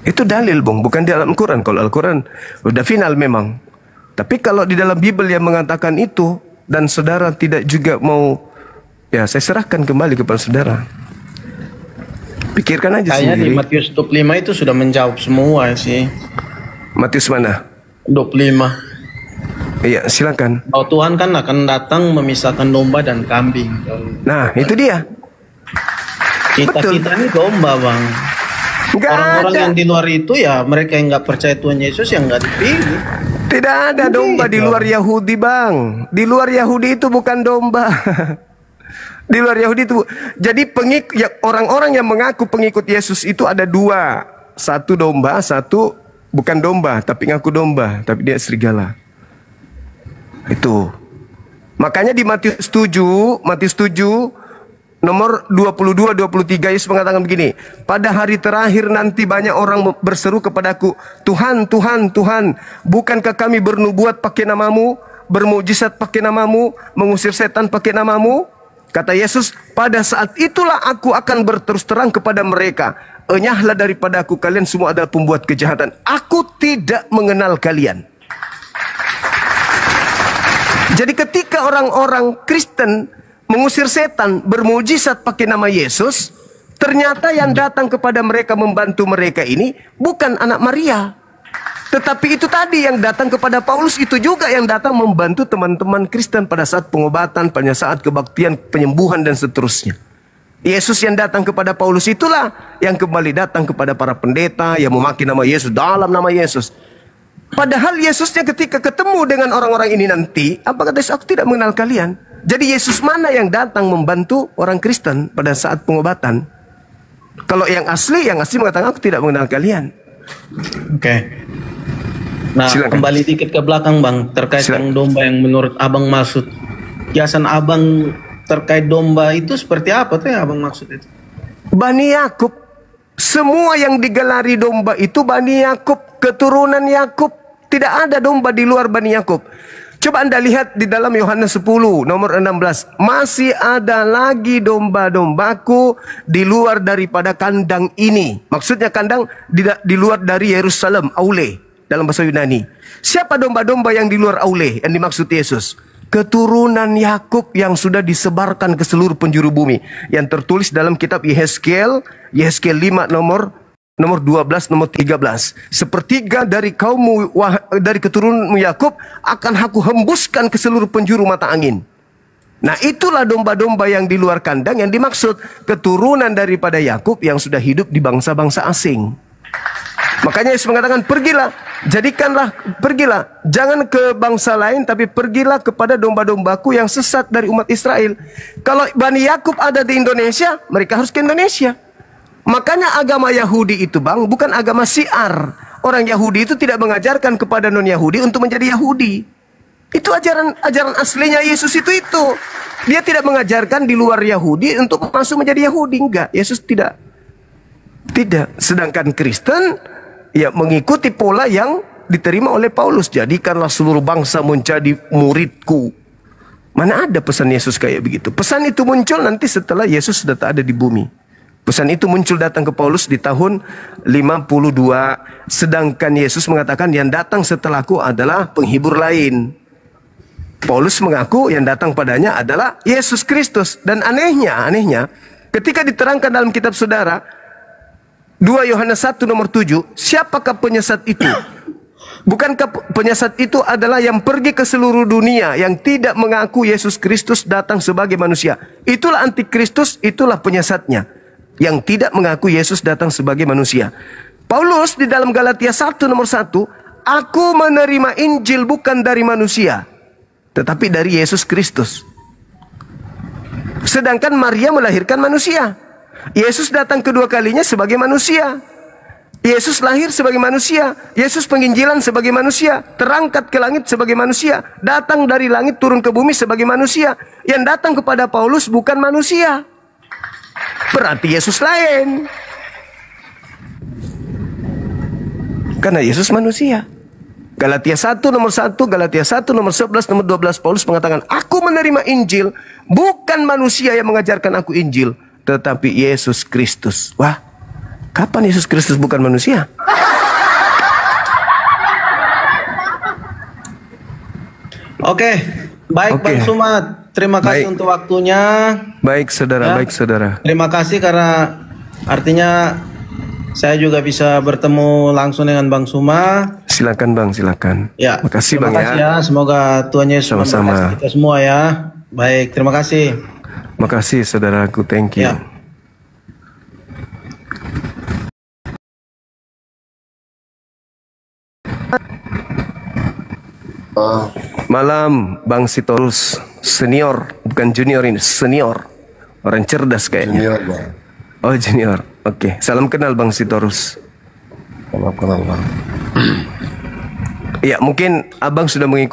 Itu dalil, Bung, bukan di dalam Al-Quran. Kalau Al-Quran udah final memang. Tapi kalau di dalam Bible yang mengatakan itu dan saudara tidak juga mau, ya saya serahkan kembali kepada saudara. Pikirkan aja Kayaknya sendiri. di Matius 25 itu sudah menjawab semua sih. Matius mana? 25. Iya, silakan. Bahwa Tuhan kan akan datang memisahkan domba dan kambing. Nah, itu dia. Kita ini domba, Bang. Orang-orang yang di luar itu ya mereka yang nggak percaya Tuhan Yesus yang nggak dipilih. Tidak ada domba di luar Yahudi, Bang. Di luar Yahudi itu bukan domba. Di luar Yahudi itu. Jadi orang-orang yang mengaku pengikut Yesus itu ada dua. Satu domba, satu bukan domba, tapi ngaku domba, tapi dia serigala. Itu. Makanya di Matius 7 nomor 22-23 Yesus mengatakan begini, pada hari terakhir nanti banyak orang berseru kepadaku, Tuhan, Tuhan, Tuhan, bukankah kami bernubuat pakai namamu, bermujizat pakai namamu, mengusir setan pakai namamu? Kata Yesus, pada saat itulah aku akan berterus terang kepada mereka, enyahlah daripada aku, kalian semua adalah pembuat kejahatan. Aku tidak mengenal kalian. Jadi ketika orang-orang Kristen mengusir setan, bermujizat pakai nama Yesus, ternyata yang datang kepada mereka membantu mereka ini bukan anak Maria. Tetapi itu tadi yang datang kepada Paulus, itu juga yang datang membantu teman-teman Kristen pada saat pengobatan, pada saat kebaktian, penyembuhan dan seterusnya. Yesus yang datang kepada Paulus itulah yang kembali datang kepada para pendeta yang memakai nama Yesus, dalam nama Yesus. Padahal Yesusnya ketika ketemu dengan orang-orang ini nanti, apa kata Yesus? Aku tidak mengenal kalian. Jadi Yesus mana yang datang membantu orang Kristen pada saat pengobatan? Kalau yang asli mengatakan aku tidak mengenal kalian. Oke. Nah, silakan. Kembali dikit ke belakang, Bang, terkait yang domba yang menurut Abang maksud. Kiasan Abang terkait domba itu seperti apa tuh yang Abang maksud itu? Bani Yakub. Semua yang digelari domba itu Bani Yakub, keturunan Yakub. Tidak ada domba di luar Bani Yakub. Coba Anda lihat di dalam Yohanes 10 nomor 16. Masih ada lagi domba-dombaku di luar daripada kandang ini. Maksudnya kandang di luar dari Yerusalem, Aule dalam bahasa Yunani. Siapa domba-domba yang di luar Aule yang dimaksud Yesus? Keturunan Yakub yang sudah disebarkan ke seluruh penjuru bumi. Yang tertulis dalam kitab Yehezkiel 5 nomor 12, nomor 13. Sepertiga dari kaummu, dari keturunanmu Yakub akan aku hembuskan ke seluruh penjuru mata angin. Nah, itulah domba-domba yang di luar kandang yang dimaksud, keturunan daripada Yakub yang sudah hidup di bangsa-bangsa asing. Makanya Yesus mengatakan, pergilah, jangan ke bangsa lain, tapi pergilah kepada domba-dombaku yang sesat dari umat Israel. Kalau Bani Yakub ada di Indonesia, mereka harus ke Indonesia. Makanya agama Yahudi itu, Bang, bukan agama syiar. Orang Yahudi itu tidak mengajarkan kepada non-Yahudi untuk menjadi Yahudi. Itu ajaran aslinya Yesus itu. Dia tidak mengajarkan di luar Yahudi untuk masuk menjadi Yahudi. Enggak, Yesus tidak. Sedangkan Kristen ya mengikuti pola yang diterima oleh Paulus. Jadikanlah seluruh bangsa menjadi muridku. Mana ada pesan Yesus kayak begitu? Pesan itu muncul nanti setelah Yesus sudah tak ada di bumi. Pesan itu muncul datang ke Paulus di tahun 52. Sedangkan Yesus mengatakan yang datang setelahku adalah penghibur lain. Paulus mengaku yang datang padanya adalah Yesus Kristus. Dan anehnya, ketika diterangkan dalam kitab saudara, 2 Yohanes 1 nomor 7, siapakah penyesat itu? Bukankah penyesat itu adalah yang pergi ke seluruh dunia, yang tidak mengaku Yesus Kristus datang sebagai manusia? Itulah antikristus, itulah penyesatnya, yang tidak mengaku Yesus datang sebagai manusia. Paulus di dalam Galatia 1 nomor 1, aku menerima Injil bukan dari manusia, tetapi dari Yesus Kristus. Sedangkan Maria melahirkan manusia. Yesus datang kedua kalinya sebagai manusia. Yesus lahir sebagai manusia. Yesus penginjilan sebagai manusia. Terangkat ke langit sebagai manusia. Datang dari langit turun ke bumi sebagai manusia. Yang datang kepada Paulus bukan manusia. Berarti Yesus lain. Karena Yesus manusia. Galatia 1 nomor 1, Galatia 1 nomor 11, nomor 12, Paulus mengatakan, aku menerima Injil, bukan manusia yang mengajarkan aku Injil, tetapi Yesus Kristus. Wah, kapan Yesus Kristus bukan manusia? Oke, baik Bang Sumat, terima kasih untuk waktunya. Baik saudara, baik saudara. Terima kasih karena artinya saya juga bisa bertemu langsung dengan Bang Suma. Silakan Bang, silakan. Ya, makasih terima Bang kasih ya. Semoga Tuhan Yesus memberkati kita semua ya. Baik, terima kasih. Makasih saudaraku, thank you. Ya. Malam Bang Sitorus, senior, bukan junior ini, senior. Orang cerdas kayaknya. Junior, Bang. Oh junior, oke. Salam kenal Bang Sitorus. Salam kenal, Bang. Ya mungkin abang sudah mengikuti